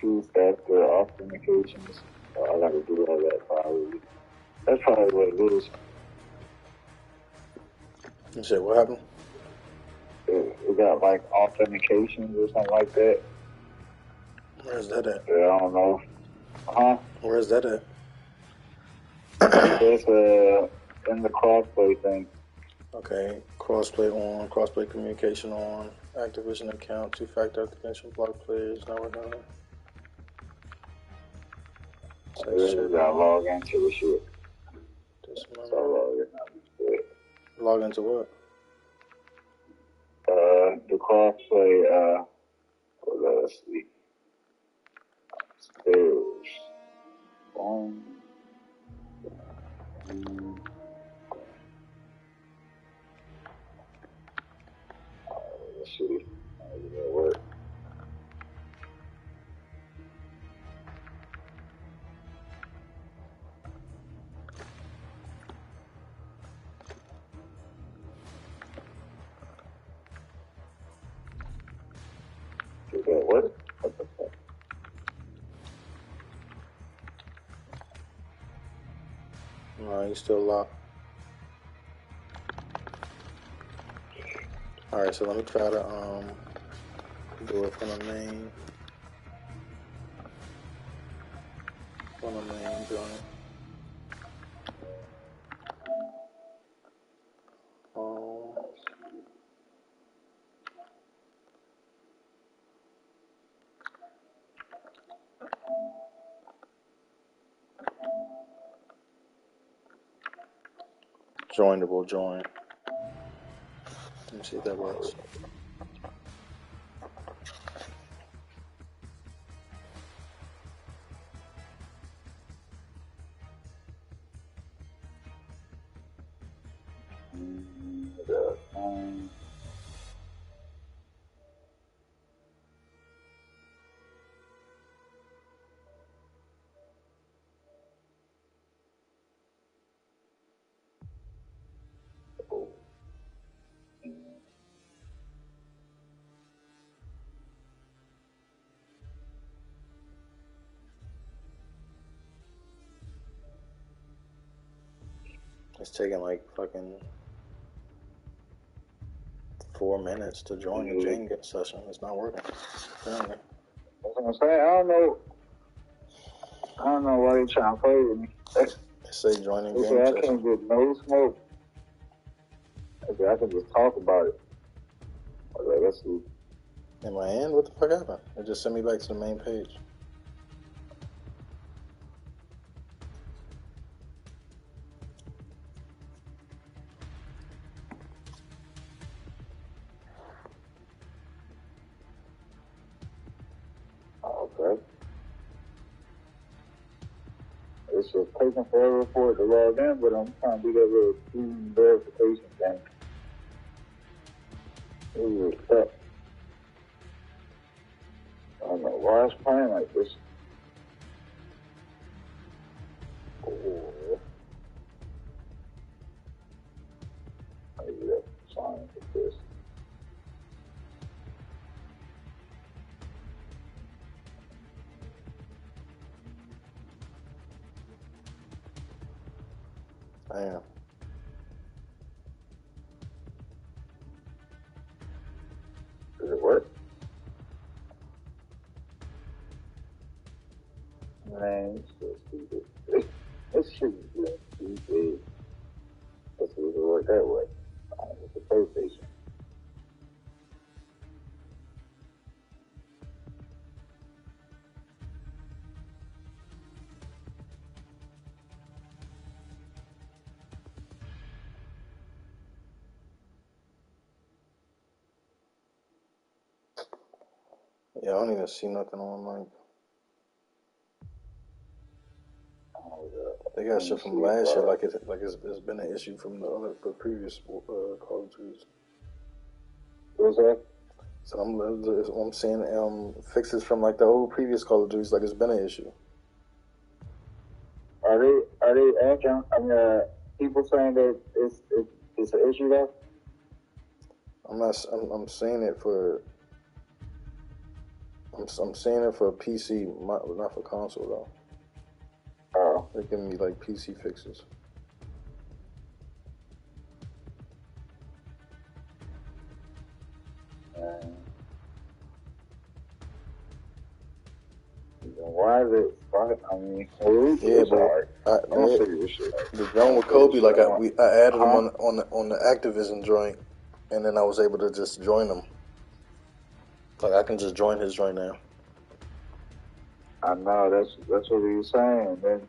Two-factor authentications. I gotta do all that probably. That's probably what it is. You said what happened? It got like authentications or something like that. Where's that at? Yeah, I don't know. Huh? Where's that at? It's in the crossplay thing. Okay, crossplay on, crossplay communication on, Activision account, two-factor authentication, block players. Now we're done. You gotta log into the shit. Log into what? The crossplay, let's see. There's phone. Let's see. How does that work? Does that work? What the fuck? No, you still locked. Alright, so let me try to do it from the main. On the main joint. Joinable join. Let me see if that works. It's taking like fucking 4 minutes to join the Jenga session. It's not working. Apparently. That's what I'm saying. I don't know why they trying to play with me. They say joining They game say I session. can't get no smoke. Okay, I can just talk about it. Okay, let's see. Am I in? What the fuck happened? It just sent me back to the main page. Okay. It's just taking forever for it to log in, but I'm trying to do that little verification thing. It was stuck. I don't know why it's playing like this. Oh. Maybe that's fine with this. Damn. Does it work? Man, it's so stupid. This shit is just stupid. Let's see if it work that way. With the PlayStation. Yeah, I don't even see nothing on like. They got shit from last year, like it's been an issue from the previous Call of Duty. What's that? So I'm seeing fixes from like the old previous Call of Duty, like it's been an issue. Are they acting? I mean, people saying that it's an issue though? I'm seeing it for. I'm seeing it for PC, not for console though. Oh. They're giving me like PC fixes. Why is it? I mean, yeah, but the joint with Kobe, like I added them on the Activision joint, and then I was able to just join them. Like I can just join his joint now. I know that's what he was saying. Then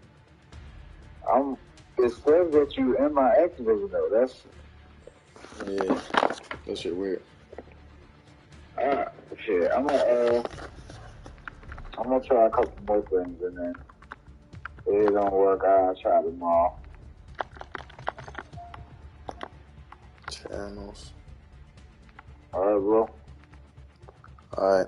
it says that you in my Activision though. That's that shit weird. Shit. I'm gonna try a couple more things and then if it don't work, I'll try them all. Channels. Alright, bro. Alright.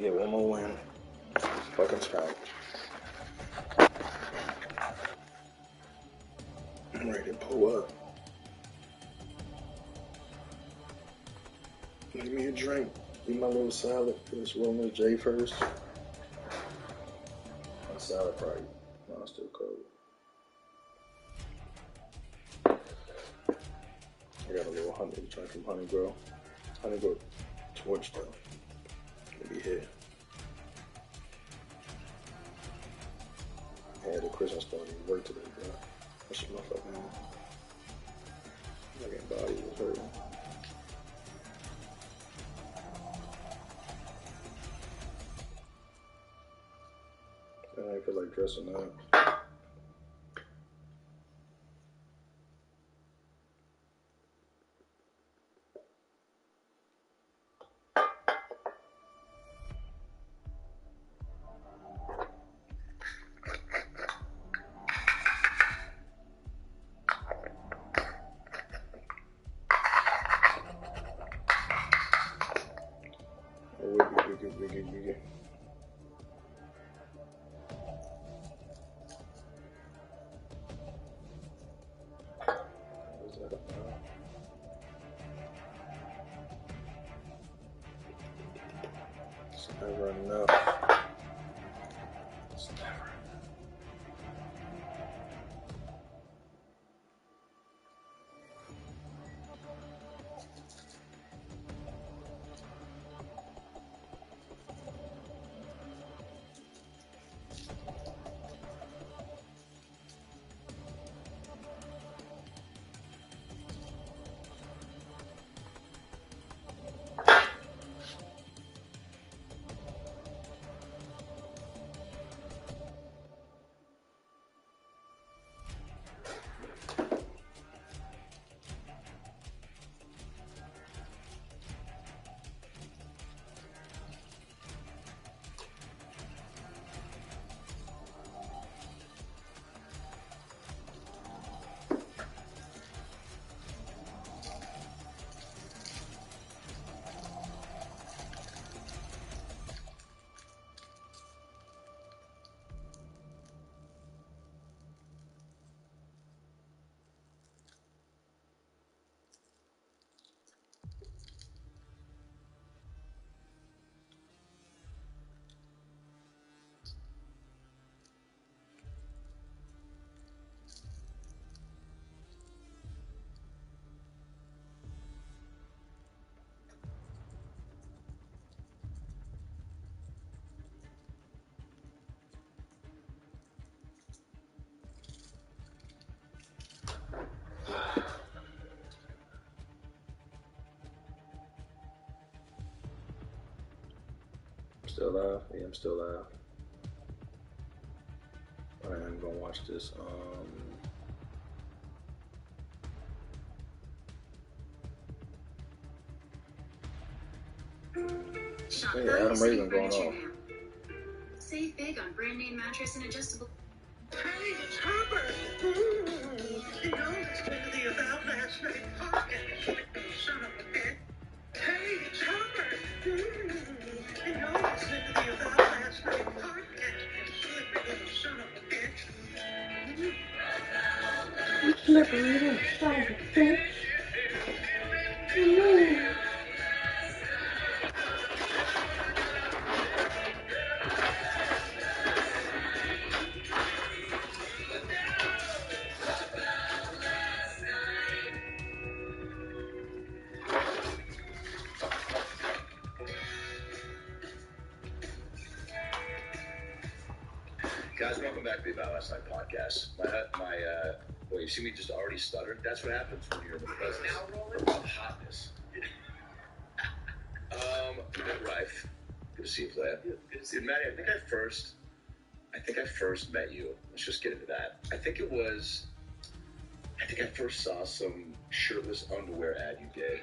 Get one more win. Fucking Scott. I'm ready to pull up. Give me a drink. Eat my little salad. Finish rolling this J first. My salad probably. No, it's still cold. I got a little honey drink from Honey Grow. Honey Grow torch though. Maybe here. I had a Christmas party at work today, bro. That's my fucking. My fucking body was hurting. I don't feel like dressing up. Wiggy. It's never enough. It's never. Still alive? Yeah, I'm still alive. Alright, I'm gonna watch this. Hey, Adam Raven going off. Save big on brand name mattress and adjustable. Hey, it's Herbert. You know, it's going to the About Last Night podcast. Son of a bitch. Hey, it's Herbert. You know, it's going to the About Last Night podcast. Slippery little son of a bitch. You slippery little son of a bitch. Guys, welcome back to the About Last Night podcast. Well, you see me just already stuttered? That's what happens when you're in the presence of hotness. Matt Rife. Good to see you, Vlad. Good to see you. Matty, I think I first met you. Let's just get into that. I think I first saw some shirtless underwear ad you did.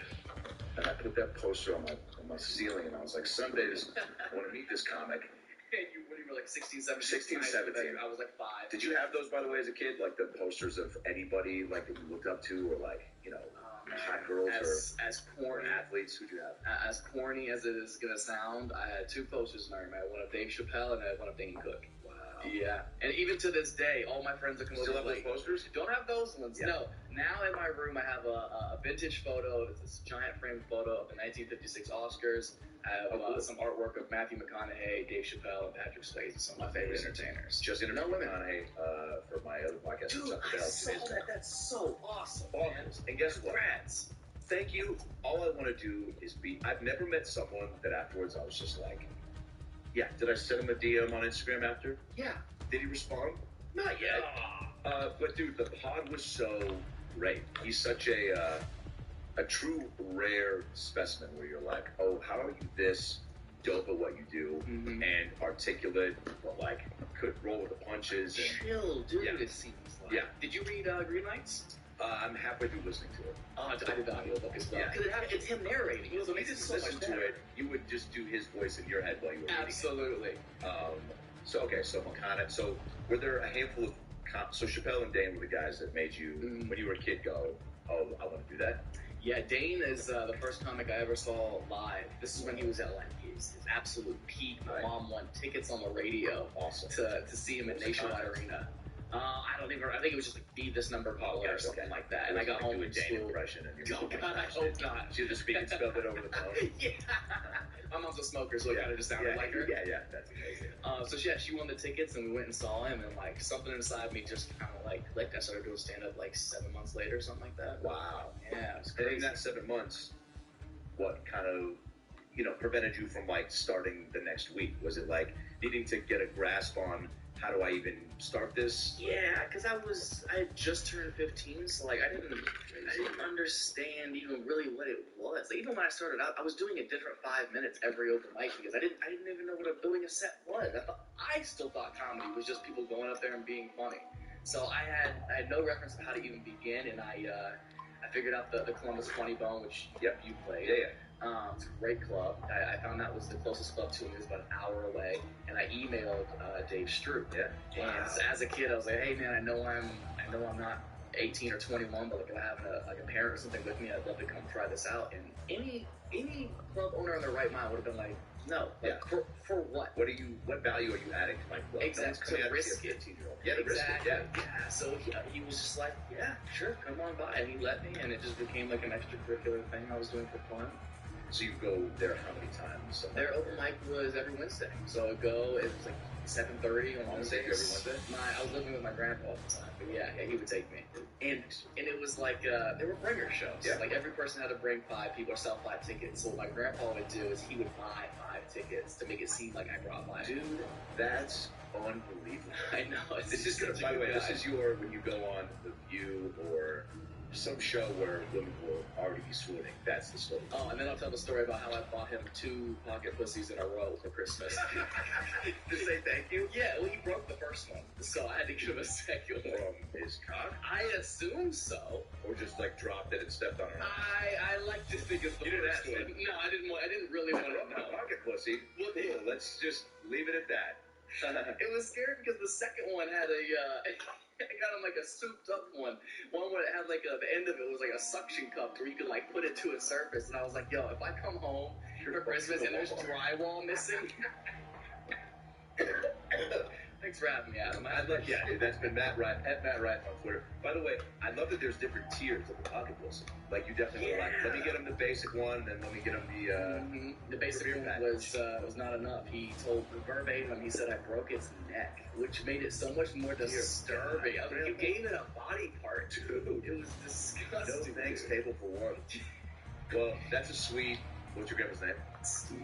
And I put that poster on my ceiling, and I was like, someday I want to meet this comic. When you were like 16, 17. 16, 17. I was like 5. Did you have those, by the way, as a kid? Like the posters of anybody like that you looked up to, or like, you know, hot girls as corny or athletes? Who'd you have? as corny as it is gonna sound, I had two posters in my room. I had one of Dave Chappelle and I had one of Dane Cook. Wow. Yeah, and even to this day, all my friends that come Still over have those posters? don't have those ones. Yeah. No. Now in my room, I have a vintage photo. It's this giant framed photo of the 1956 Oscars. I have some artwork of Matthew McConaughey, Dave Chappelle, and Patrick Swayze, some of my favorite entertainers. Just interviewed McConaughey for my other podcast. Dude, I saw that. That's so awesome. And guess what? Congrats. Thank you. All I want to do is be. I've never met someone that afterwards I was just like, yeah. Did I send him a DM on Instagram after? Yeah. Did he respond? Not yet. But dude, the pod was so great. He's such a true rare specimen where you're like, oh, how are you this dope at what you do and articulate, but like could roll with the punches and Chill, dude. Yeah. It seems like. Yeah. Did you read Green Lights? I'm halfway through listening to it. Oh, I did the audiobook as well. Yeah. Because it's him narrating. It makes it so listen much to better. it, you would just do his voice in your head while you were reading it. Absolutely. So McConaughey. So were there a handful of so Chappelle and Dane were the guys that made you when you were a kid go, oh, I want to do that. Yeah, Dane is the first comic I ever saw live. This is when he was at like his absolute peak. My mom won tickets on the radio to see him at Nationwide Arena. I think it was just like Be This Number Caller or something like that. And I got home do a from Dane school. impression and Oh God, I hope not. She just speak and spell it over the phone. Yeah. My mom's a smoker, so it kind of just sounded like her. Yeah, that's amazing. She won the tickets and we went and saw him, and like something inside me just kind of like clicked. I started doing stand up like 7 months later, something like that. Wow. Yeah, it was And crazy. in that 7 months, what kind of prevented you from like starting the next week? Was it like needing to get a grasp on how do I even start this? Yeah, because I had just turned 15, so like I didn't understand even really what it was. Like even when I started out, I was doing a different 5 minutes every open mic because I didn't even know what building a set was. I still thought comedy was just people going up there and being funny. So I had no reference to how to even begin, and I figured out the Columbus Funny Bone, which you played. Yeah. It's a great club. I found that was the closest club to me. It was about an hour away, and I emailed Dave Stroop. Yeah. And as a kid, I was like, "Hey man, I know I'm not 18 or 21, but like if I have a parent or something with me, I'd love to come try this out." And any club owner in their right mind would have been like, "No, like, for what? What value are you adding to my club?" Exactly. To risk it. Yeah, exactly. Risk it. Yeah. So he was just like, "Yeah, sure, come on by," and he let me, and it just became like an extracurricular thing I was doing for fun. So you go there how many times? Their open mic was every Wednesday. So it was like 7:30 on Wednesdays. Every Wednesday? I was living with my grandpa at the time, but yeah, he would take me. And it was like they were bringer shows. Yeah. Like every person had to bring 5 people or sell 5 tickets. So what my grandpa would do is he would buy 5 tickets to make it seem like I brought 5. Dude, that's unbelievable. I know. This is good. By the way, this is when you go on The View or some show where women will already be swooning. That's the story. Oh, and then I'll tell the story about how I bought him 2 pocket pussies in a row for Christmas. To say thank you? Yeah, well, he broke the first one, so I had to give him a second one. From his cock? I assume so. Or just like dropped it and stepped on it? I like to think it's the first one. No, I didn't really want to know. Pocket pussy? Well, cool. Let's just leave it at that. It was scary because the second one had I got him like a souped up one where it had like the end of it was like a suction cup where you could like put it to a surface, and I was like, yo, if I come home for Christmas and there's drywall missing. Thanks for having me, Adam. That's been Matt Wright on Twitter. By the way, I love that there's different tiers of the pocket pussy. Like you definitely were like, let me get him the basic one, then let me get him the basic one was not enough. He told verbatim, he said I broke its neck, which made it so much more disturbing. I mean, you gave it a body part, dude. It was disgusting. No thanks, table for one. Well, that's a sweet. What's your grandpa's name? Steve.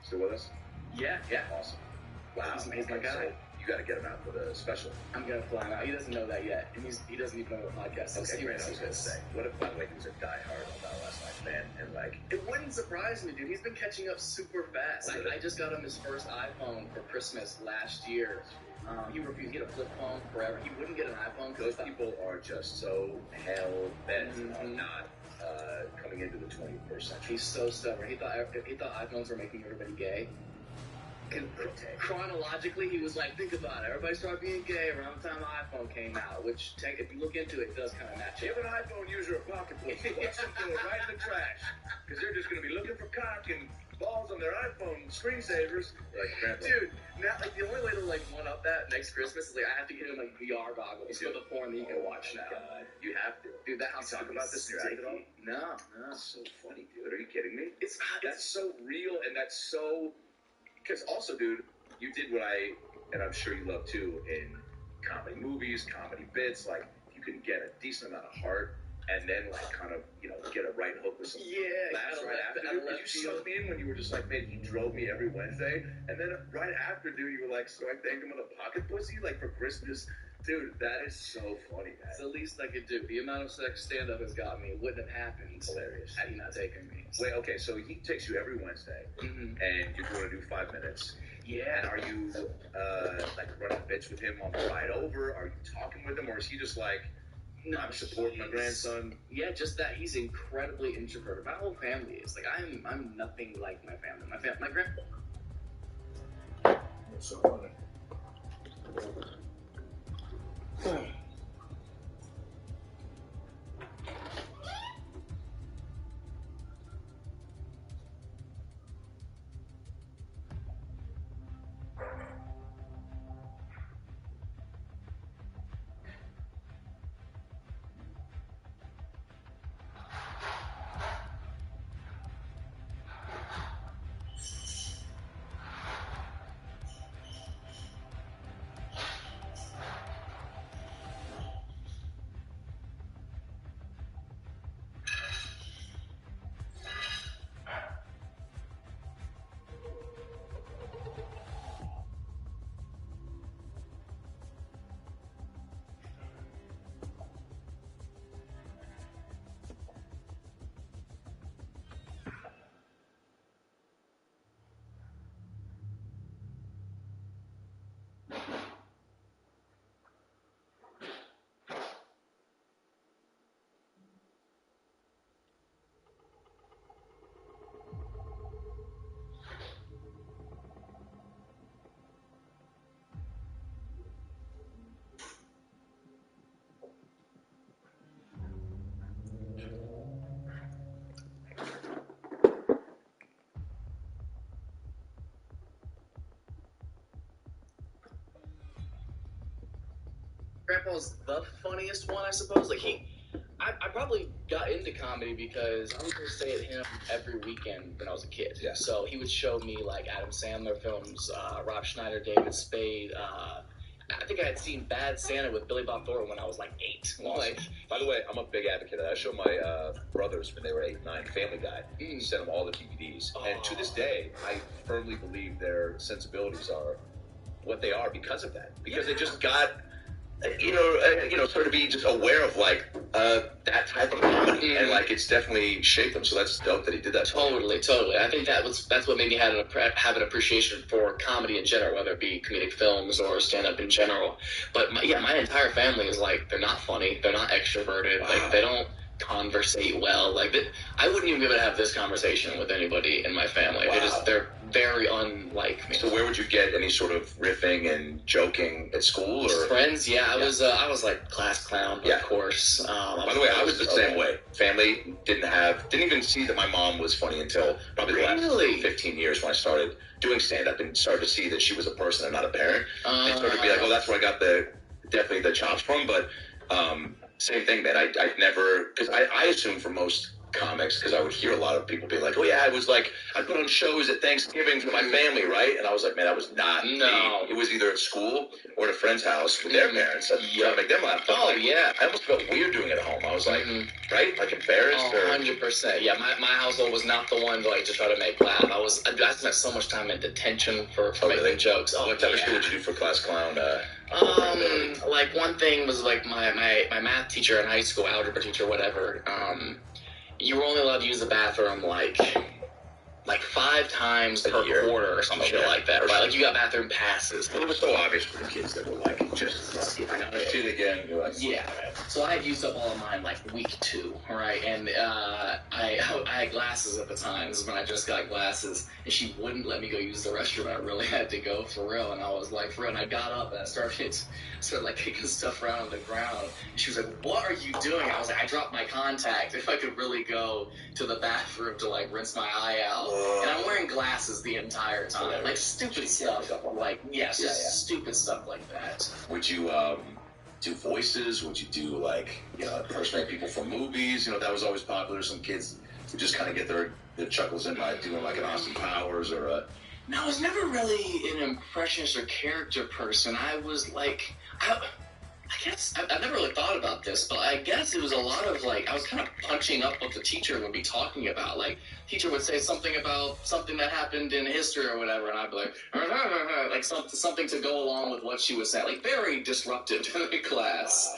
Still with us? Yeah. Awesome. Wow. He's my guy. So you got to get him out for the special. I'm gonna fly him out. He doesn't know that yet, and he doesn't even know the podcast. Okay, great. I was gonna say, what if by the way he was a diehard About Last Night's fan, and like it wouldn't surprise me, dude. He's been catching up super fast. I just got him his first iPhone for Christmas last year. He refused to get a flip phone forever. He wouldn't get an iPhone. Those people are just so hell bent on not coming into the 21st century. He's so stubborn. He thought iPhones were making everybody gay. chronologically, he was like, think about it. Everybody started being gay around the time the iPhone came out, which, if you look into it, does kind of match Give up. an iPhone user a pocket book. Watch them throw it right in the trash. Because they're just going to be looking for cock and balls on their iPhone screensavers. Like, grandpa. Dude, now, like, the only way to, like, one up that next Christmas is, like, I have to get him, like, VR goggles for the porn that you can watch now. God, you have to. Dude, that house You talk about this in your act at all? No. That's so funny, dude. Are you kidding me? It's That's so real, and that's so... Because also, dude, you did what and I'm sure you love too, in comedy movies, comedy bits, like, you can get a decent amount of heart, and then, like, kind of, get a right hook with some laughs right after, dude. Did you suck me in when you were just like, man, he drove me every Wednesday, and then right after, dude, you were like, so I thanked him with a pocket pussy, like, for Christmas? Dude, that is so funny, man. It's the least I could do. The amount of sex stand-up has got me. It wouldn't have happened. Hilarious. Had he not taken me. Wait, okay, so he takes you every Wednesday, Mm-hmm. and you're going to do 5 minutes. Yeah. And are you, like, running bits with him on the ride over? Are you talking with him, or is he just like, No, I'm supporting my grandson? Yeah, just that he's incredibly introverted. My whole family is. Like, I'm nothing like my family. My grandpa. That's so funny. Grandpa's the funniest one, I suppose. Like, I probably got into comedy because I was going to stay at him every weekend when I was a kid. Yeah. So he would show me, like, Adam Sandler films, Rob Schneider, David Spade. I think I had seen Bad Santa with Billy Bob Thornton when I was, like, 8. Awesome. Like, by the way, I'm a big advocate of that. I showed my brothers when they were 8, 9, Family Guy. Sent them all the DVDs. And to this day, I firmly believe their sensibilities are what they are because of that. Because they just got... sort of be just aware of, like, that type of comedy. And, like, it's definitely shaped them. So that's dope that he did that. Totally. I think that's what made me have an appreciation for comedy in general, whether it be comedic films or stand-up in general. But, my entire family is, like, they're not funny. They're not extroverted. Wow. Like, they don't conversate well. Like, I wouldn't even be able to have this conversation with anybody in my family. Wow. They're very unlike me. So where would you get any sort of riffing and joking at school? Or friends? Yeah, I was like class clown, of course. By the way, I was the same way. Family didn't even see that my mom was funny until probably the last 15 years when I started doing stand-up and started to see that she was a person and not a parent. And started to be like, oh, that's where I got definitely the chops from. But same thing, man. I never, because I assume for most comics, because I would hear a lot of people be like, oh yeah, I put on shows at Thanksgiving for my family, right? And I was like, man, that was not me. It was either at school or at a friend's house with their parents. Trying to make them laugh. I almost felt weird doing it at home. I was like, right? Like embarrassed? 100%. Yeah, my household was not the one to try to make laugh. I spent so much time in detention for making jokes. What type of school did you do for class clown? Like one thing was like my math teacher in high school, algebra teacher, whatever. You were only allowed to use the bathroom like like 5 times per quarter or some shit like that, right? Like you got bathroom passes. It was so obvious for the kids that were like, just if I got shit again, you're like, yeah. So I had used up all of mine like week 2, right? And I had glasses at the time. This is when I just got glasses, and she wouldn't let me go use the restroom. I really had to go for real, and I was like, for real. And I got up and I started like kicking stuff around on the ground. And she was like, "What are you doing?" I was like, "I dropped my contact. If I could really go to the bathroom to like rinse my eye out." And I'm wearing glasses the entire time, like stupid stuff, like stupid stuff like that. Would you do voices? Would you do like impersonate people from movies? You know, that was always popular. Some kids would just kind of get their chuckles in by doing like an Austin Powers or a. No, I was never really an impressionist or character person. I was like, I guess I've never really thought about this, but I guess it was a lot of like I was kind of punching up what the teacher would be talking about. Like, teacher would say something about something that happened in history or whatever, and I'd be like something to go along with what she was saying. Like, very disruptive to the class.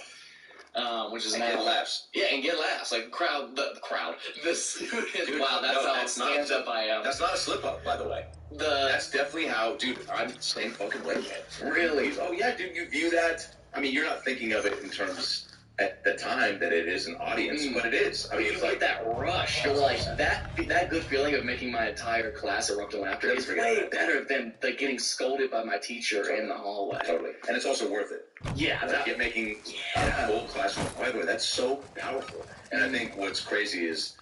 Which is get laughs. Yeah, and get laughs. Like the crowd, the student. Dude, wow, that's how stand up I am. That's not a slip up, by the way. That's definitely how, dude. I'm the same fucking way, man. Really? Oh yeah, dude. You view that. I mean, you're not thinking of it in terms at the time that it is an audience, but it is. I mean, you get that rush. You're like that good feeling of making my entire class erupt in laughter is way better than like getting scolded by my teacher in the hallway. Totally, and it's also worth it. Yeah, like making a whole classroom. By the way, that's so powerful. And I think what's crazy is,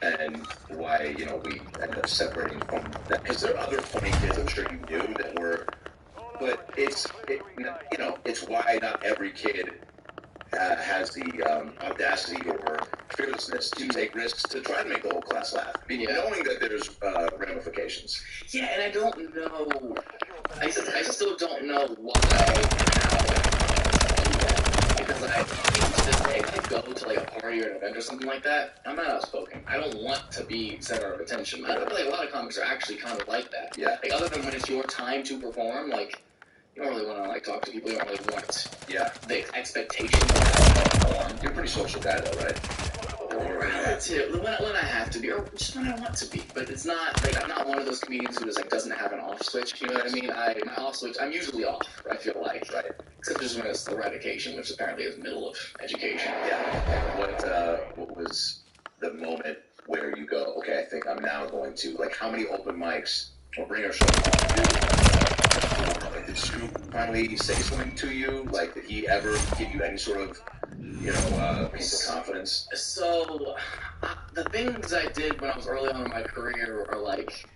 and why we end up separating from that, because there are other funny kids I'm sure you knew that were, but it's why not every kid has the audacity or fearlessness to take risks to try to make the whole class laugh. I mean, knowing that there's ramifications. Yeah, and I don't know. I just still don't know why. Because if I go to like a party or an event or something like that, I'm not outspoken. I don't want to be center of attention. I feel like a lot of comics are actually kind of like that. Yeah. Like, other than when it's your time to perform, like, you don't really want to like talk to people. You don't really want the expectation of perform. You're a pretty social guy though, right? Relative. When I have to be, or just when I want to be. But it's not like I'm not one of those comedians who just like doesn't have an off switch. You know what I mean? My off switch. I'm usually off. I feel like, right? Except just when it's the education, which apparently is middle of education. Yeah. What was the moment where you go, okay, I think I'm now going to like how many open mics or bring our show on? Like, did Scoop finally say something to you? Like, did he ever give you any sort of piece of confidence? So, the things I did when I was early on in my career are like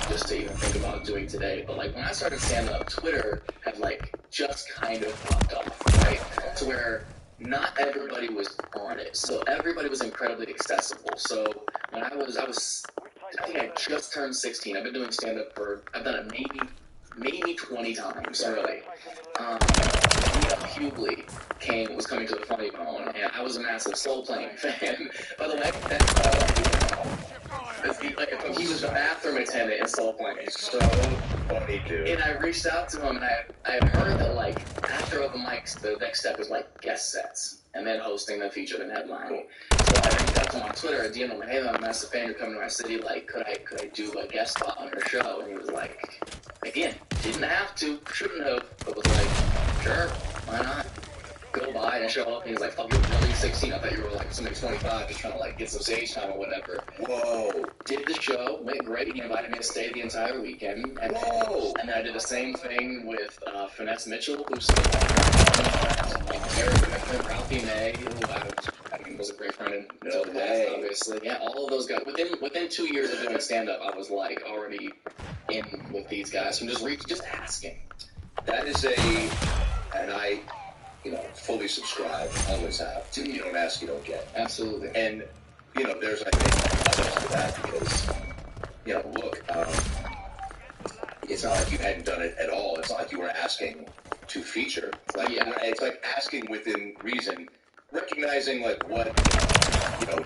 just to even think about doing today. But like when I started stand up, Twitter had like just kind of popped off, right? To where not everybody was on it, so everybody was incredibly accessible. So when I think I just turned 16. I've been doing stand up I've done it maybe 20 times, really. Hughley was coming to the Funny Bone, and I was a massive Soul Plane fan. By the way, he was a bathroom attendant in Soul Plane. He's so funny, dude. And I reached out to him, and I had heard that like after open mics, the next step was like guest sets, and then hosting, then featured, and headlining. So I reached out to him on Twitter, I DM'd him, hey, I'm a massive fan. You're coming to my city. Like, could I do a guest spot on your show? And he was like, again, didn't have to, shouldn't have, but was like, sure, why not? Go by and show up, and he's like, fuck, you're only 16. I thought you were like something 25, just trying to like get some stage time or whatever. Whoa. Did the show, went great. He invited me to stay the entire weekend. And then I did the same thing with Finesse Mitchell, who's Eric Ralphie May, who I was a great friend until the past, obviously. Yeah, all of those guys. Within 2 years of doing stand-up, I was like already in with these guys from just asking. That is and I fully subscribe, always have, to you don't ask, you don't get. Absolutely. And, there's, I think, others to that because, look, it's not like you hadn't done it at all. It's not like you were asking to feature. It's like asking within reason, recognizing, like, what,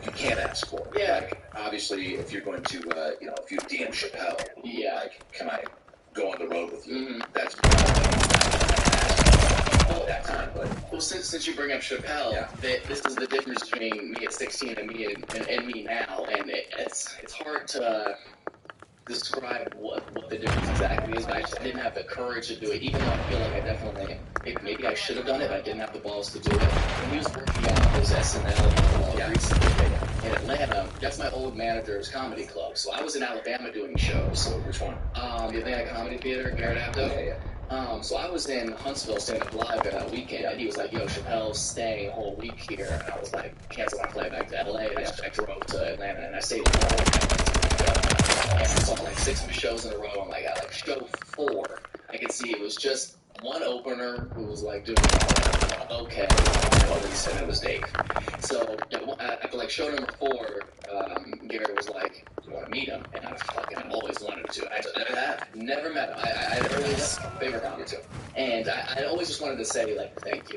you can't ask for. Yeah. Like, obviously, if you're going to, if you DM Chappelle, like, can I go on the road with you? Mm-hmm. That's at that time, but Well, since you bring up Chappelle, this is the difference between me at 16 and me and me now, and it's hard to describe what the difference exactly is, but I didn't have the courage to do it, even though I feel like I definitely, maybe I should have done it, but I didn't have the balls to do it. When he was working on his SNL recently in Atlanta, that's my old manager's comedy club, so I was in Alabama doing shows. So which one? The Atlanta Comedy Theater, Garrett Abdo. So I was in Huntsville stand up live that weekend, and he was like, yo, Chappelle's staying a whole week here, and I was like, cancel my flight back to LA, and I drove to Atlanta, and I stayed the whole weekend. And I saw like 6 shows in a row. I'm like, at like show 4, I could see it was just one opener who was like doing okay, and he said it was Dave. So after like show number 4, Gary was like, "Do you want to meet him?" And I've always wanted to. I never met him. I had early favorite comedy too, and I always just wanted to say like, thank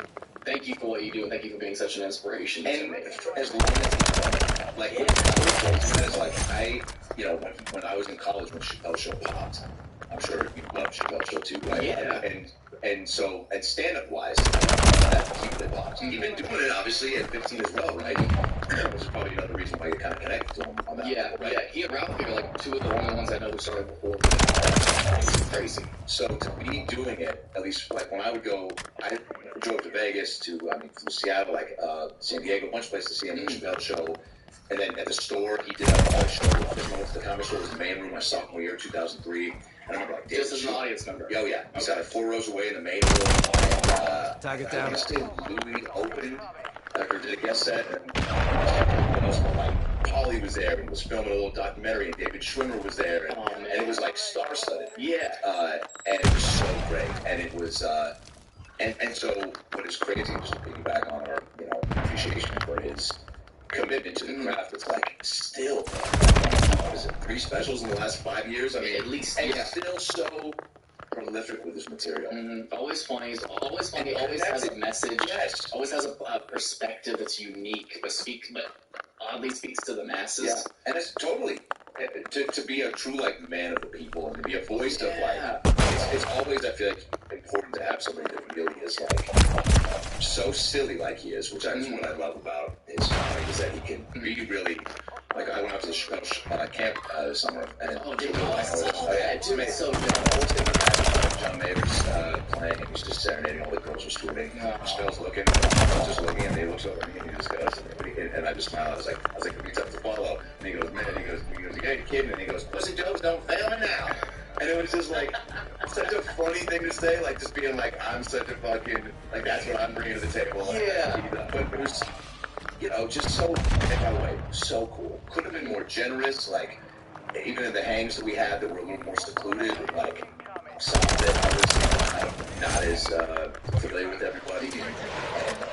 you for what you do, and thank you for being such an inspiration to me. As long as like, it's like when I was in college when Chappelle Show popped, I'm sure you love Chappelle Show too, right? Yeah. And stand up wise, that keep it popped. You've been doing it obviously at 15 as well, right? Which is probably another reason why you kind of connect to him on that level, right? Yeah. He and Ralphie are like 2 of the only ones I know who started before. It's crazy. So to be doing it, at least like when I would go, I drove to Vegas from Seattle, like San Diego, a bunch of places to see him, Chappelle Show. And then at the store, he did a show. The comedy store was the main room my sophomore year, 2003. And I remember like, just as an audience member. Oh yeah, he sat 4 rows away in the main room. Tag it down. I say Louis opened, or did a guest set, and like Paulie was there and was filming a little documentary, and David Schwimmer was there, and it was like star-studded. Yeah. And it was so great, and it was. And so what is crazy, just to piggyback on our appreciation for his commitment to the craft, it's like still, what is it, 3 specials in the last 5 years? I mean, at least, and he's still so prolific with his material. Always funny. He's always funny. Always has a message. Yes. Always has a perspective that's unique, but oddly speaks to the masses. Yeah, and it's totally to be a true like man of the people and to be a voice of like. It's always, I feel like, important to have somebody that really is like so silly like he is, which is what I love about his comedy, is that he can be really. Like I went out to the Chappelle camp this summer, and it's so good. John Maver's playing, and he's just serenading all the girls who are screaming. Chappelle's looking, I was just looking, and he looks over at me, and he just goes, and I just smile. I was like, it'd be tough to follow. And he goes, man, he goes, you ain't kidding, and he goes, pussy jokes don't fail me now. And it was just like such a funny thing to say, like just being like, I'm such a fucking, like that's what I'm bringing to the table. Yeah. But it was, just so, and by the way, so cool. Could have been more generous, like even in the hangs that we had that were a little more secluded, like some of it I was not as familiar with everybody, and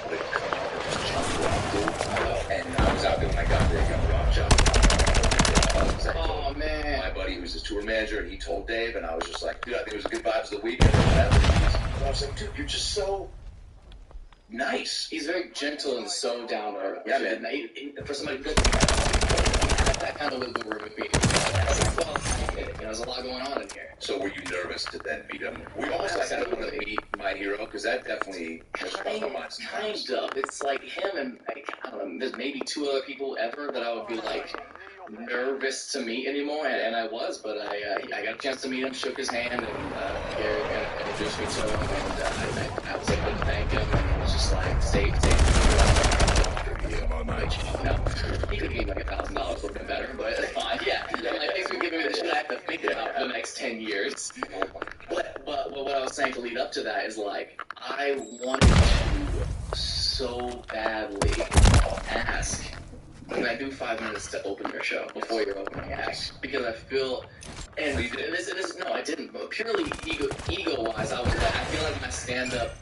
would come up and just jump around cool. And I was out there when I got there, got the rock shop. Oh man. My buddy who's his tour manager, and he told Dave, and I was just like, dude, I think it was a good vibes of the weekend. And I was like, dude, you're just so nice. He's very gentle and so down to earth. Yeah, man. For somebody good, that kind of wiggle room with me. Well, there's a lot going on in here. So were you nervous to then meet him? We almost like I want to meet my hero, because that definitely has crossed my mind sometimes. Kind of. It's like him and I don't know. There's maybe 2 other people ever that I would be like nervous to meet anymore, and I was, but I got a chance to meet him, shook his hand, and Gary introduced me to him, and I was able to thank him, and it was just like, stay. No, he could give me like $1,000, would have been better, but it's fine. Yeah, like, thanks for giving me the shit I have to think about for the next 10 years. But what I was saying to lead up to that is like, I wanted to so badly ask, can I do 5 minutes to open your show before your opening act? Because I feel, and this, no, I didn't. But purely ego-wise, I feel like my stand-up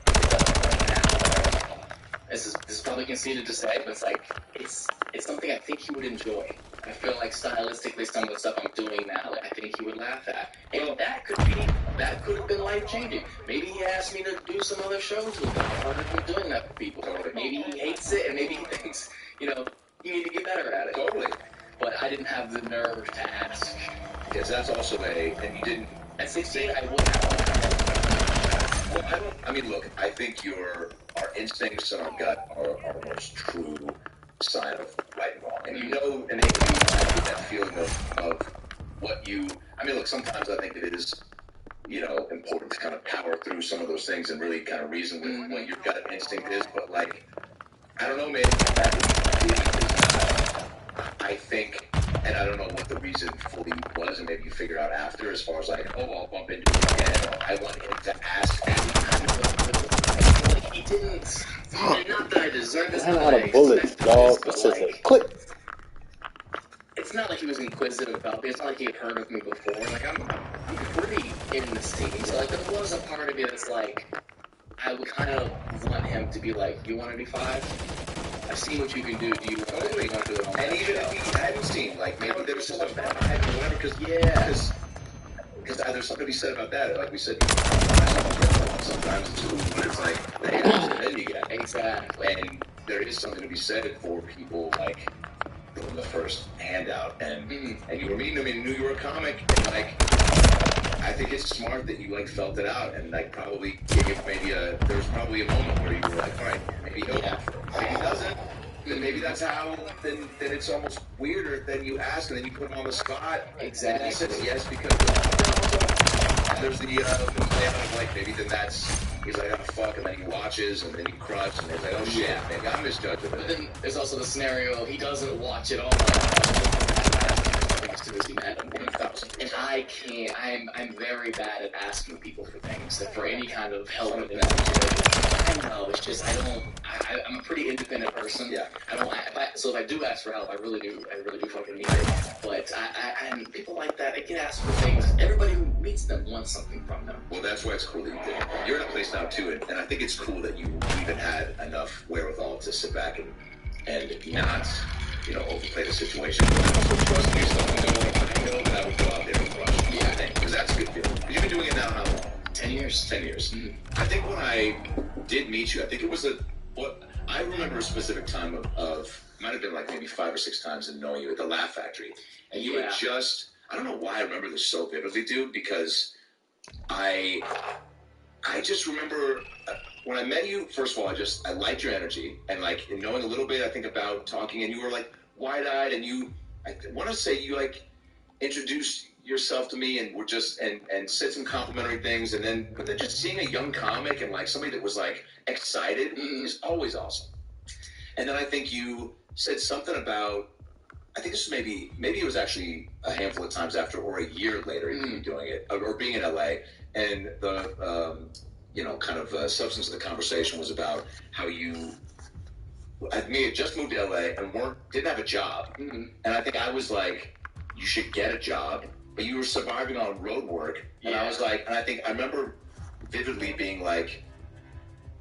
is this is probably conceited to say, but it's like it's something I think he would enjoy. I feel like stylistically, some of the stuff I'm doing now, I think he would laugh at, and that could have been life-changing. Maybe he asked me to do some other shows with him. I've already been doing that for people. Maybe he hates it, and maybe he thinks, you need to get better at it. Totally. But I didn't have the nerve to ask. Because that's also and you didn't. At 16, I would have. Well, I mean, look, I think our instincts and our gut are the most true sign of right and wrong. And you know, innately, that feeling of what you, I mean, look, sometimes I think it is, important to kind of power through some of those things and really kind of reason with what your gut instinct is. But, like, I don't know, man. I think, and I don't know what the reason fully was, and maybe you figure out after, as far as like, I'll bump into him again, or I want him to ask me. Like, he didn't. And not that I deserve this. I know how to bullets, dog. It's just a click. It's not like he was inquisitive about me. It's not like he had heard of me before. Like, I'm pretty in the scene. So, like, there was a part of me that's like, I would kind of want him to be like, you want to be 5? I've seen what you can do. Do you want to do it on And even if he hadn't seen, like, maybe there was so much bad vibe or whatever, because there's something to be said about that. Like we said, sometimes it's like, the haters and then you get. Exactly. And there is something to be said for people, like, doing the first handout, and you were meeting them and knew you were a comic, and, like, I think it's smart that you, like, felt it out, and, like, probably gave there was probably a moment where you were like, all right, maybe he'll offer. If he doesn't, then maybe that's how, then it's almost weirder than you ask, and then you put him on the spot. Exactly. And he says yes because there's the play out of, like, maybe then he's like, oh, fuck, and then he watches, and then he crush, and he's like, oh, shit, maybe I misjudged it. But then there's also the scenario, he doesn't watch it all. And I can't, I'm very bad at asking people for things, for any kind of help. I know, it's just, I'm a pretty independent person. Yeah. So if I do ask for help, I really do fucking need it. But and people like that, they can ask for things. Everybody who meets them wants something from them. Well, that's why it's cool that you did. You're in a place now, too, and I think it's cool that you even had enough wherewithal to sit back and not, overplay the situation. But also trust yourself and go, I know that I would go out there and crush. Yeah, because that's a good feeling. Because you've been doing it now how long? 10 years. 10 years. Mm-hmm. I think when I did meet you, I think it was I remember a specific time of might have been like maybe 5 or 6 times in knowing you at the Laugh Factory. And you had just, I don't know why I remember this so vividly, dude, because I just remember when I met you, first of all, I liked your energy, and, like, knowing a little bit, I think, about talking, and you were, like, wide-eyed, and I want to say you, like, introduced yourself to me and were just, and said some complimentary things, but then just seeing a young comic and, like, somebody that was, like, excited is always awesome. And then I think you said something about, I think this was maybe it was actually a handful of times after, or a year later, you doing it, or being in LA, and the, kind of substance of the conversation was about how you had just moved to LA and didn't have a job. And I think I was like, you should get a job, but you were surviving on road work. And I was like, and I remember vividly being like,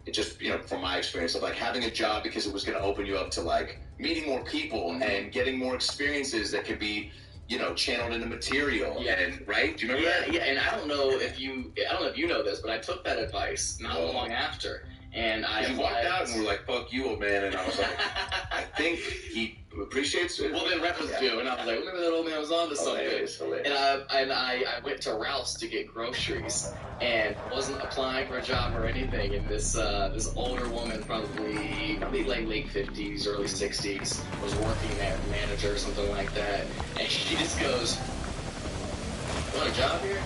it just, from my experience of, like, having a job because it was going to open you up to, like, meeting more people and getting more experiences that could be, channeled into material. Yeah. And, right? Do you remember that? Yeah, and I don't know if you know this, but I took that advice not long after. And you walked out and were like, fuck you, old man. And I was like, I think he appreciates it. Well, then reference to, and I was like, remember that old man was on to something. Hilarious. And I went to Ralph's to get groceries and wasn't applying for a job or anything. And this older woman, probably like late 50s, early 60s, was working there, manager or something like that. And she just goes, "You want a job here?"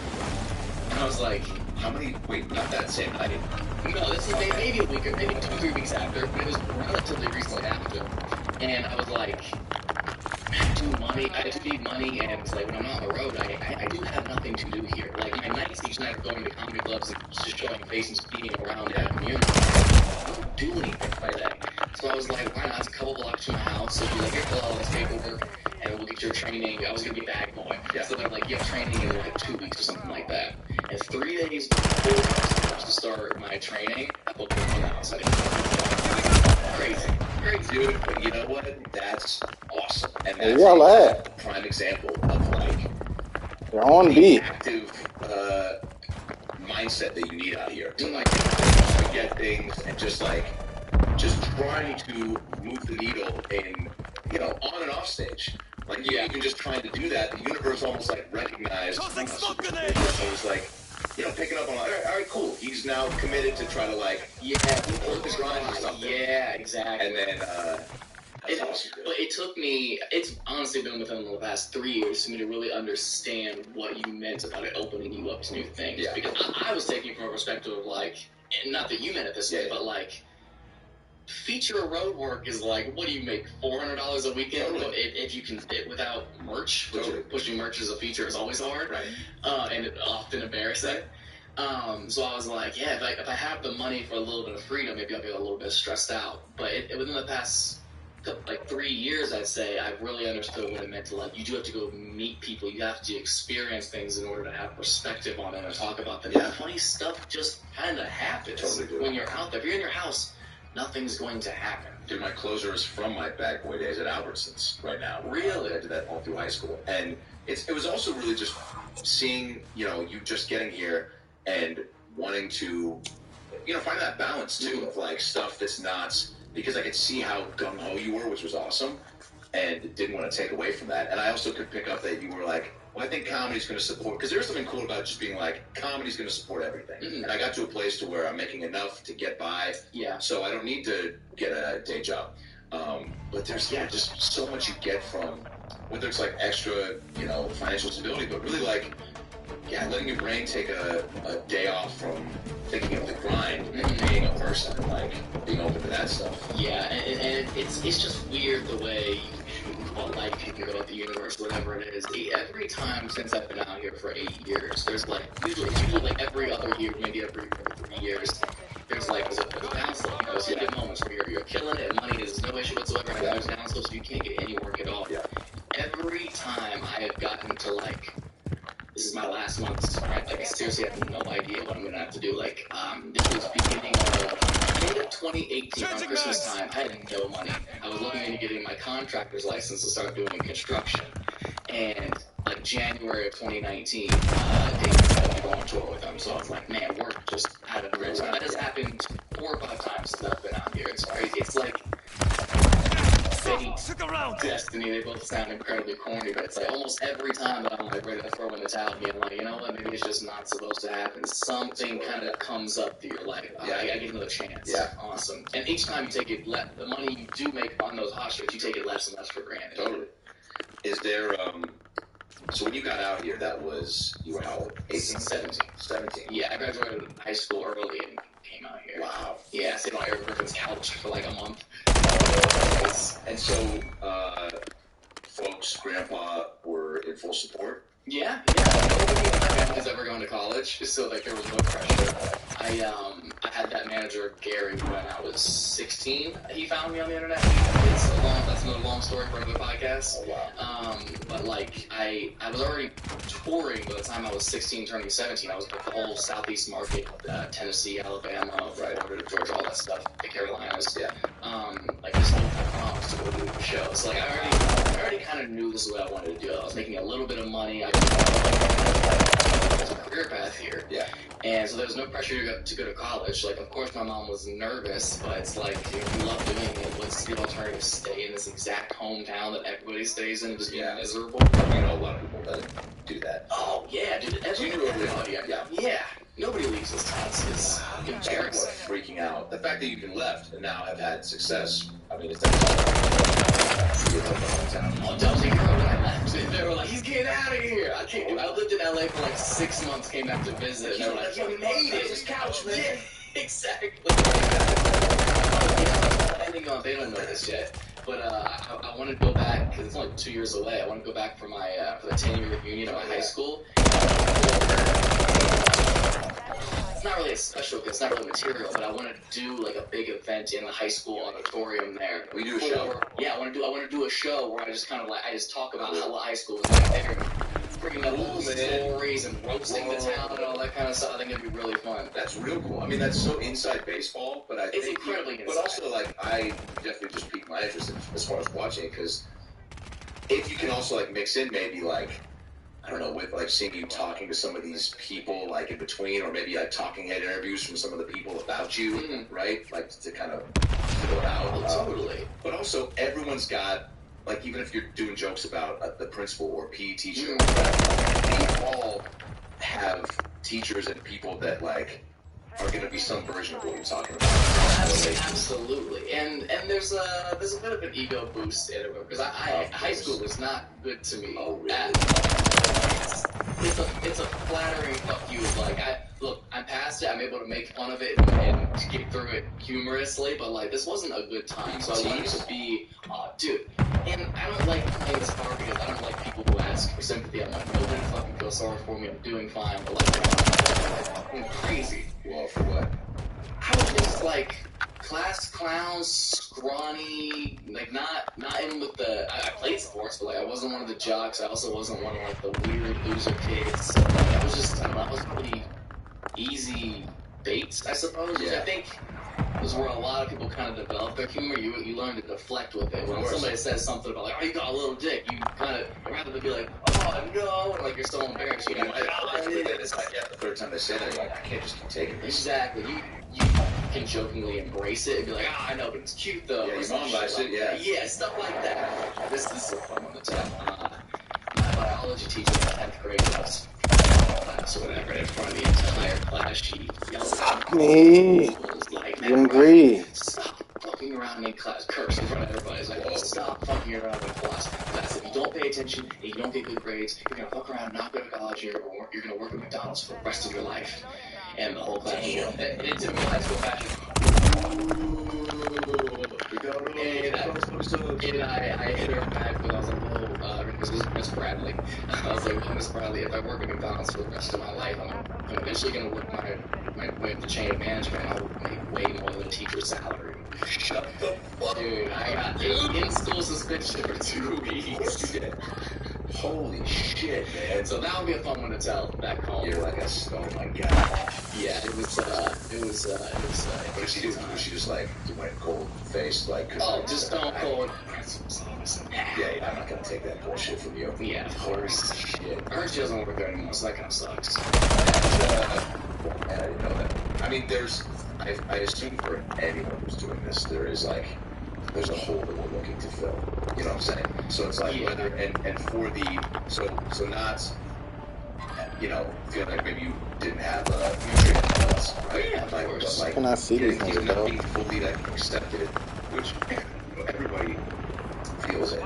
And I was like, wait, not that same night. No, this is maybe a week or maybe 2 or 3 weeks after. It was relatively recently after. And I was like, I do need money, and it's like, when I'm on the road, I do have nothing to do here. Like, my nights each night are going to comedy clubs and just showing face and speaking around that community. I don't do anything by that. So I was like, why not? It's a couple blocks from my house, so be like, here, fill out all this paperwork, and we'll get your training. I was going to be a bag boy. Yeah. So they're like, you have training in like 2 weeks or something like that. And 3 days before I was supposed to start my training, I booked it from the house. Crazy, dude. But you know what? That's awesome, and that's a prime example of, like, you're on beat. Active mindset that you need out here to, like, forget things and just trying to move the needle in, on and off stage. Like, even just trying to do that, the universe almost, like, recognized. It was like, picking up on, all right, cool. He's now committed to try to, like, hold his grind or something. Yeah, exactly. And then, that's awesome. But it took me, it's honestly been within the past 3 years for me to really understand what you meant about it opening you up to new things. Yeah. Because I was taking it from a perspective of, like, and not that you meant it this way, but, like, feature road work is like, what do you make, $400 a weekend? Totally. If you can, without merch, which Totally. pushing merch as a feature is always hard, Right. and often embarrassing. So I was like, yeah, if I have the money for a little bit of freedom, maybe I'll be a little bit stressed out. But within the past, like 3 years, I'd say, I've really understood what it meant to, like, you do have to go meet people. You have to experience things in order to have perspective on them and talk about them. Yeah. And funny stuff just kind of happens Totally. when you're out there. If you're in your house, nothing's going to happen. Dude, my closer is from my bad boy days at Albertsons right now. Really? I did that all through high school. And it was also really just seeing, you just getting here and wanting to, find that balance, too, of, like, stuff that's not, because I could see how gung-ho you were, which was awesome, and didn't want to take away from that. And I also could pick up that you were like, well, I think comedy's going to support, because there's something cool about just being like, comedy's going to support everything. Mm-hmm. And I got to a place to where I'm making enough to get by, so I don't need to get a day job. But there's, just so much you get from, whether it's like extra, financial stability, but really like, letting your brain take a day off from thinking of the grind and being a person and, like, being open to that stuff. Yeah, and it's just weird the way life you can go at the universe, whatever it is. Every time since I've been out here for 8 years, there's like usually like every other year, maybe every 3 years, there's like a downslope. There's good moments where you're killing it, and money is no issue whatsoever, and there's downslope, so you can't get any work at all. Yeah. Every time I have gotten to, like, this is my last month, right? Like, I seriously have no idea what I'm gonna have to do. Like, this was beginning of 2018 on Christmas time. I had no money. I was looking into getting my contractor's license to start doing construction. And, like, January of 2019, David had me go on tour with them. So I was like, man, work just out of the red. That has happened 4 or 5 times since I've been out here. It's crazy. It's like Stick around. destiny. They both sound incredibly corny, but it's like almost every time that I'm like ready to throw in the towel, being like, you know what, maybe it's just not supposed to happen. Something kind of comes up to your life. I get another chance. Yeah. Awesome. And each time you take it, the money you do make on those hot streets, you take it less and less for granted. Totally. Is there, so when you got out here, that was, you were how old? 18? 17. Yeah, I graduated high school early and came out here. Wow. Yeah, I stayed on Eric Griffin's couch for like a month. And so, folks, Grandpa were in full support? Yeah. Nobody in my family is ever going to college, so like there was no pressure. I had that manager, Gary, when I was 16. He found me on the internet. That's another long story for another podcast. Oh, wow. But like, I was already touring by the time I was 16, turning 17. I was with the whole Southeast market, Tennessee, Alabama, Florida, Georgia, all that stuff, the Carolinas. Yeah. Like this whole promise to go do shows. So like, I already kind of knew this is what I wanted to do. I was making a little bit of money. There's a career path here. Yeah. And so there was no pressure to go to college. Like, of course, my mom was nervous, but it's like, if you love doing it, what's the alternative? Stay in this exact hometown that everybody stays in and just be miserable? You know a lot of people that do that. Oh, yeah, dude. Yeah. Nobody leaves this town. It's embarrassing. Freaking out. The fact that you can left and now have had success, I mean, it's Oh, Dubsy Crow when I left. They were like, he's getting out of here. I can't do it. I lived in LA for like 6 months, came back to visit, and they were like, you made it. This couch, man. Yeah, exactly. They don't know this yet. But I want to go back, because it's only 2 years away. I want to go back for my for the 10-year reunion of my high school. It's not really a special, because it's not really material, but I want to do like a big event in the high school auditorium there. We do a show. Yeah, I want to do a show where I just kind of like, I just talk about how high school was like there, bringing up old stories and roasting the town and all that kind of stuff. I think it'd be really fun. That's real cool. I mean, that's so inside baseball, but It's incredibly inside. But also, like, I definitely just piqued my interest as far as watching it, because if you can also, like, mix in maybe, like, I don't know, with, like, seeing you talking to some of these people, like, in between, or maybe, like, talking head interviews from some of the people about you, right? Like, to kind of fill it out. Totally. But also, everyone's got, like, even if you're doing jokes about the principal or PE teacher, they all have teachers and people that like are going to be some version of what you're talking about. Absolutely, and there's a bit of an ego boost in it because high school was not good to me. Oh, really? It's a flattering fuck you. Like I'm past it. I'm able to make fun of it and get through it humorously, but like this wasn't a good time. So I wanted to be, dude. And I don't like playing this card because I don't like people who ask for sympathy. I'm like, nobody fucking feels sorry for me. I'm doing fine, but like, I'm crazy. Well, for what? I was just like class clowns, scrawny, like not even with the. I played sports, but like I wasn't one of the jocks. I also wasn't one of like the weird loser kids. So, like, I was just, I don't know, I was pretty easy baits, I suppose. Yeah. I think is where a lot of people kind of develop their humor. You learn to deflect with it. When somebody says something about like, oh, you got a little dick, you kind of rather than be like, oh no, like you're so embarrassed. You know, it's like, yeah, the third time they say that, you're like, I can't just keep taking this. Exactly. You can jokingly embrace it and be like, I know, but it's cute though. Yeah, your mom likes it, yeah. Yeah, stuff like that. This is a fun one to tell. My biology teacher in 10th grade was class or whatever, in front of the entire class, she yelled Fuck me. like, Agree. stop fucking around in class. Curse in front of everybody. It's like, stop fucking around in class. That's if you don't pay attention and you don't get good grades, you're gonna fuck around, not go to college, and you're gonna work at McDonald's for the rest of your life. And the whole class, and it took me high school fashion. And I hit her back when I was like, whoa, this was Miss Bradley. I was like, well, Miss Bradley, if I work at McDonald's for the rest of my life, I'm eventually going to work my way up the chain of management. I'll make way more than a teacher's salary. Shut the fuck. Dude, I got in-school suspension for 2 weeks. Holy shit, man. So that would be a fun one to tell back home. You're like, oh my god. Yeah, it was. What did she do? Was she just like, went cold faced, like? Oh, just stone cold. Yeah, I'm not gonna take that bullshit from you. Yeah, of course. Shit. I heard she doesn't work there anymore, so that kind of sucks. I didn't know that. I mean, I assume for anyone who's doing this, there's a hole that we're looking to fill. You know what I'm saying? So it's like whether and for the so not, you know, feeling like maybe you didn't have nutrient levels, right? Yeah, like Can I see these things, not though? being fully like accepted, which everybody feels it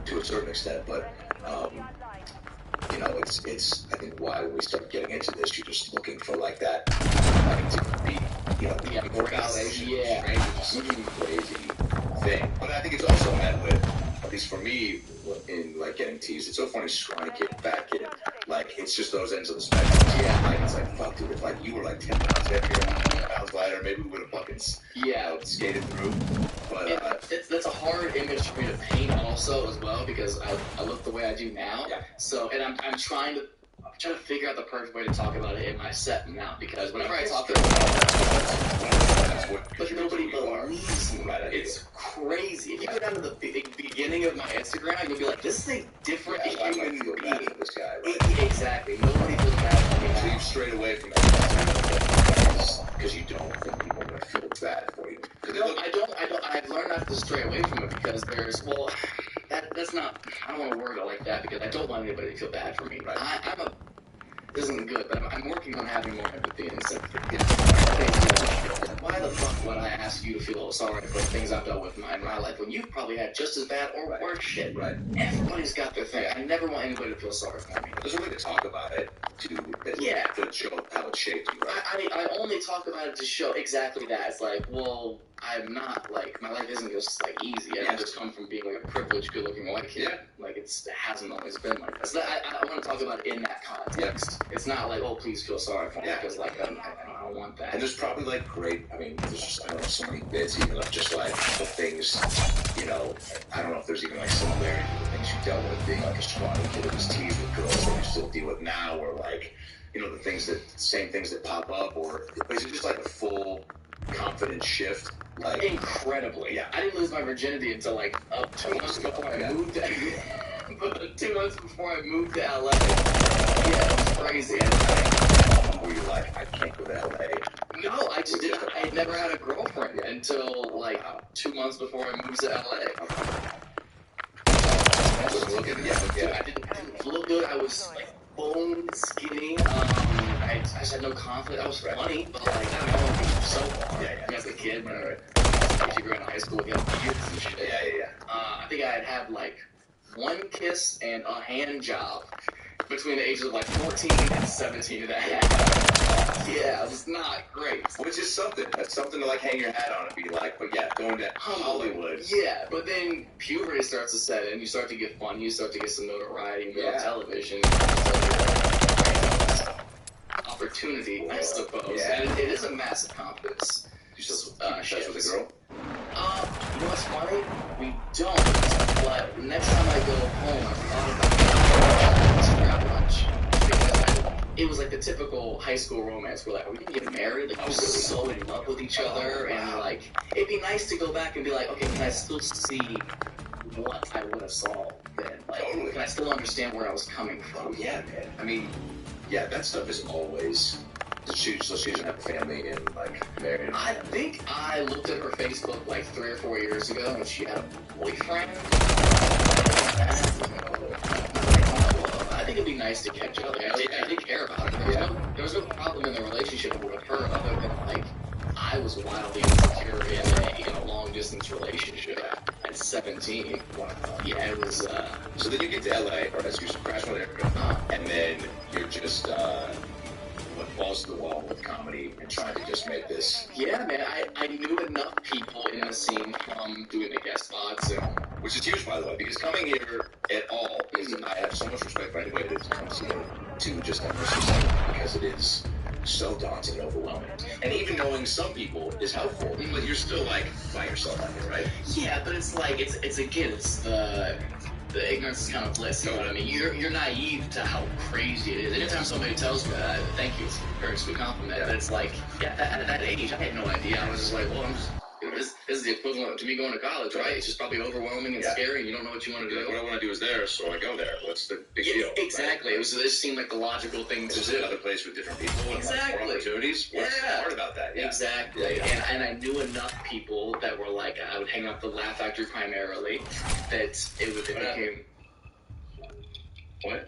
to a certain extent, but you know, it's I think why when we start getting into this, you're just looking for like that, like to be, you know, the validation, strange, crazy thing. But I think it's also met with, at least for me, in like getting teased. It's so funny, scrawny kid, fat kid. Like it's just those ends of the spectrum. Yeah, like it's like fuck, dude. If like you were like 10 pounds heavier, 10 pounds lighter, maybe we would have fucking skated through. But that's a hard image for me to paint also as well because I look the way I do now. Yeah. So and I'm trying to figure out the perfect way to talk about it in my set now because whenever I talk about it, but nobody believes me. It's crazy. If you go down to the beginning of my Instagram, you'll be like, this is a different human being. This guy, right? Exactly. Nobody feels bad for me. So you've strayed away from because you don't think people are going to feel bad for you. No, I don't. I've learned not to stray away from it because that's not. I don't want to word it like that because I don't want anybody to feel bad for me. Right. This isn't good, but I'm working on having more empathy and sympathy. Why the fuck would I ask you to feel sorry for things I've dealt with in my life when you've probably had just as bad or worse shit? Right. Everybody's got their thing. I never want anybody to feel sorry for me. There's a way to talk about it to show how it shaped you, right? I only talk about it to show exactly that. It's like, well, I'm not like my life isn't just like easy. I don't just come from being like a privileged, good-looking white kid. Yeah. Like it hasn't always been like that. So I want to talk about it in that context. Yeah. It's not like, oh, please feel sorry for me because like I don't want that. And there's probably like great. I mean, there's just I don't know so many bits even of just like the things. You know, I don't know if there's even like similarities with the things you dealt with being like a scrawny kid who was teased with girls that you still deal with now, or like, you know, the same things that pop up, or is it just like a full confidence shift? Like incredibly, yeah. I didn't lose my virginity until like 2 months before I moved. 2 months before I moved to LA. Yeah, it was crazy. Were you like, I can't go to LA? No, I just didn't. I had never had a girlfriend until like 2 months before I moved to LA. I didn't feel good. I was like bone skinny. I just had no confidence. I was funny, but like, I don't know, so far. Yeah. As a kid, when you were in high school, you had beards and shit. Yeah. I think I had like one kiss and a hand job between the ages of like 14 and 17 and a half. Yeah, it was not great. Which is something. That's something to like hang your hat on and be like, but yeah, going to Hollywood. Yeah, but then puberty starts to set in. You start to get fun. You start to get some notoriety and on television. Opportunity, I suppose. Yeah. And it is a massive confidence. You still keep in touch with a girl? You know what's funny? We don't. But next time I go home, I thought about grab lunch. Because it was like the typical high school romance. We're like, are we gonna get married? Like, we're really so in love with each other. And like, it'd be nice to go back and be like, okay, can I still see what I would have saw then? Like, can I still understand where I was coming from? Oh, yeah, man. I mean, yeah, that stuff is always. So she doesn't have a family and like married. I think I looked at her Facebook like 3 or 4 years ago, and she had a boyfriend. I think it'd be nice to catch up. Like, I did care about her. There was no problem in the relationship with her, other than like I was wildly insecure in a long distance relationship at 17. Yeah, it was. So then you get to LA, or excuse me, crash one there, and then you're just. Balls to the wall with comedy and trying to just make this. Yeah, man, I knew enough people in the scene from doing the guest spots, which is huge, by the way, because coming here at all is, I have so much respect for anybody that comes here to just immerse yourself, because it is so daunting and overwhelming. And even knowing some people is helpful, but you're still like by yourself out here, right? Yeah, but it's like, it's the ignorance is kind of bliss, you know what I mean? You're naive to how crazy it is. Anytime somebody tells me that, thank you, it's a very sweet compliment, but it's like, at that age, I had no idea. I was just like, well, this is the equivalent to me going to college, right? It's just probably overwhelming and scary, and you don't know what you want to do. What I want to do is there, so I go there. What's the big deal? Exactly. Right? It just seemed like the logical thing to do. Another place with different people and more opportunities. What's hard about that? Yeah. Exactly. Yeah. And I knew enough people that were like, I would hang out the Laugh Factory primarily, that it became... What?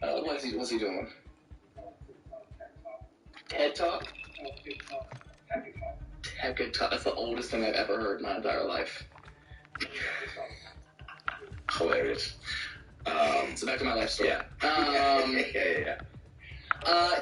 What's he doing? TED Talk? TED Talk. That's the oldest thing I've ever heard in my entire life. Hilarious. So back to my life story. Yeah.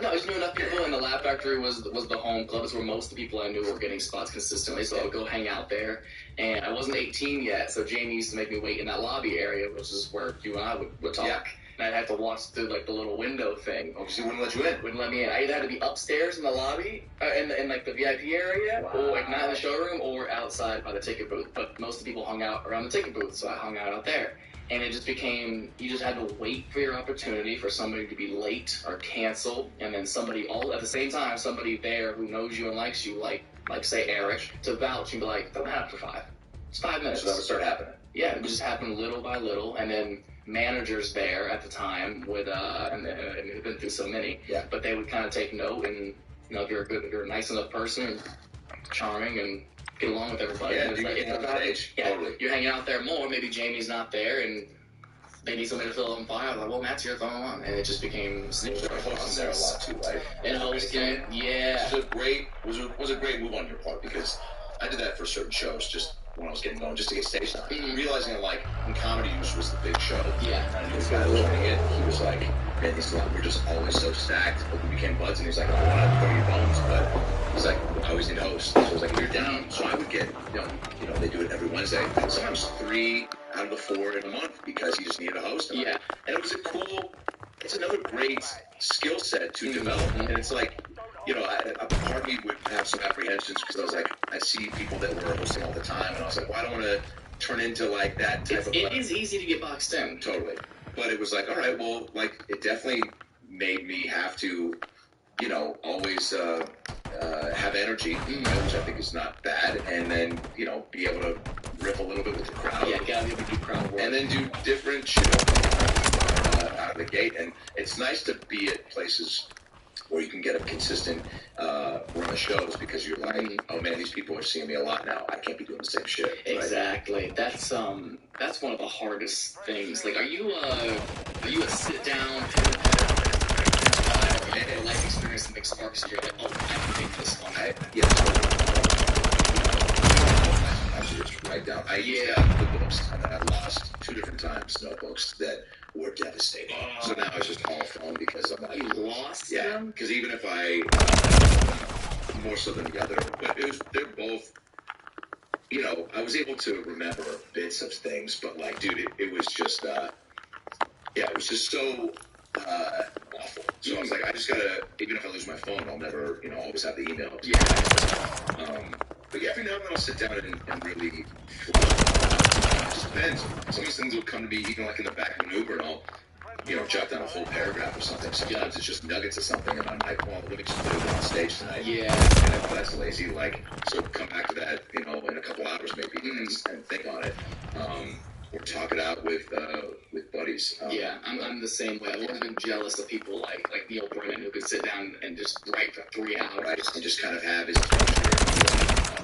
No, I just knew enough people, and the Laugh Factory was the home club. It's where most of the people I knew were getting spots consistently, so I would go hang out there. And I wasn't 18 yet, so Jamie used to make me wait in that lobby area, which is where you and I would talk. Yeah. And I'd have to watch through like the little window thing. Oh, she wouldn't let you in? Wouldn't let me in. I either had to be upstairs in the lobby, in like the VIP area, or like not in the showroom, or outside by the ticket booth. But most of the people hung out around the ticket booth, so I hung out there. And it just became, you just had to wait for your opportunity for somebody to be late or cancel, and then somebody all at the same time, somebody there who knows you and likes you, like say Eric, to vouch and be like, don't have for 5. It's 5 minutes. So that would start happening. Yeah, it would just happen little by little, and then managers there at the time would, and we've been through so many, but they would kind of take note, and if you're a nice enough person, and charming, and get along with everybody. Yeah, and totally. You're hanging out there more. Maybe Jamie's not there, and they need somebody to fill on fire. I'm like, well, Matt's here, throw him on, and it just became hosting there a lot too, right? And hosting, yeah. It was a great move on your part, because I did that for certain shows, just when I was getting going, just to get stage time. Realizing that, like, when Comedy Use was the big show, and I knew the guy running it, he was like, man, we're just always so stacked. But we became buds, and he's like, I don't want to throw your bones, but he's like, I always need to host. So I was like, if you're down, so I would get, they do it every Wednesday, sometimes 3 out of the 4 in a month, because he just needed a host. And it was it's another great skill set to develop, and it's like, a part of me would have some apprehensions, because I was like, I see people that were hosting all the time, and I was like, well, I don't want to turn into like that type of. It is easy to get boxed in. Totally. But it was like, all right, well, like, it definitely made me have to, always have energy, which I think is not bad, and then, be able to riff a little bit with the crowd. Yeah, gotta be able to do crowd work. And then do different shit out of the gate. And it's nice to be at places or you can get a consistent run of shows because you're like, oh man, these people are seeing me a lot now. I can't be doing the same shit. Right? Exactly. That's one of the hardest things. Like, are you a sit down life experience that makes sparks? You're like, oh, I can make this one. I just write down. I the books. I lost 2 different times notebooks that were devastating. So now it's just all phone because I'm like, you lost them? Because even if I more so than the other, but they're both. You know, I was able to remember bits of things, but like, dude, it was just, it was just so awful. So I was like, I just gotta, even if I lose my phone, I'll never, always have the email. But yeah, every now and then I'll sit down and really, it just depends. Some of these things will come to me even like in the back of an Uber, and I'll, jot down a whole paragraph or something. Sometimes it's just nuggets of something, and I'm like, well, let me just put it on stage tonight. Yeah. And if that's lazy, so come back to that, in a couple hours maybe, and think on it. Or talk it out with buddies. I'm the same way. I've always been jealous of people like Neil Brennan, who could sit down and just write for 3 hours. Right, and just kind of have his structure.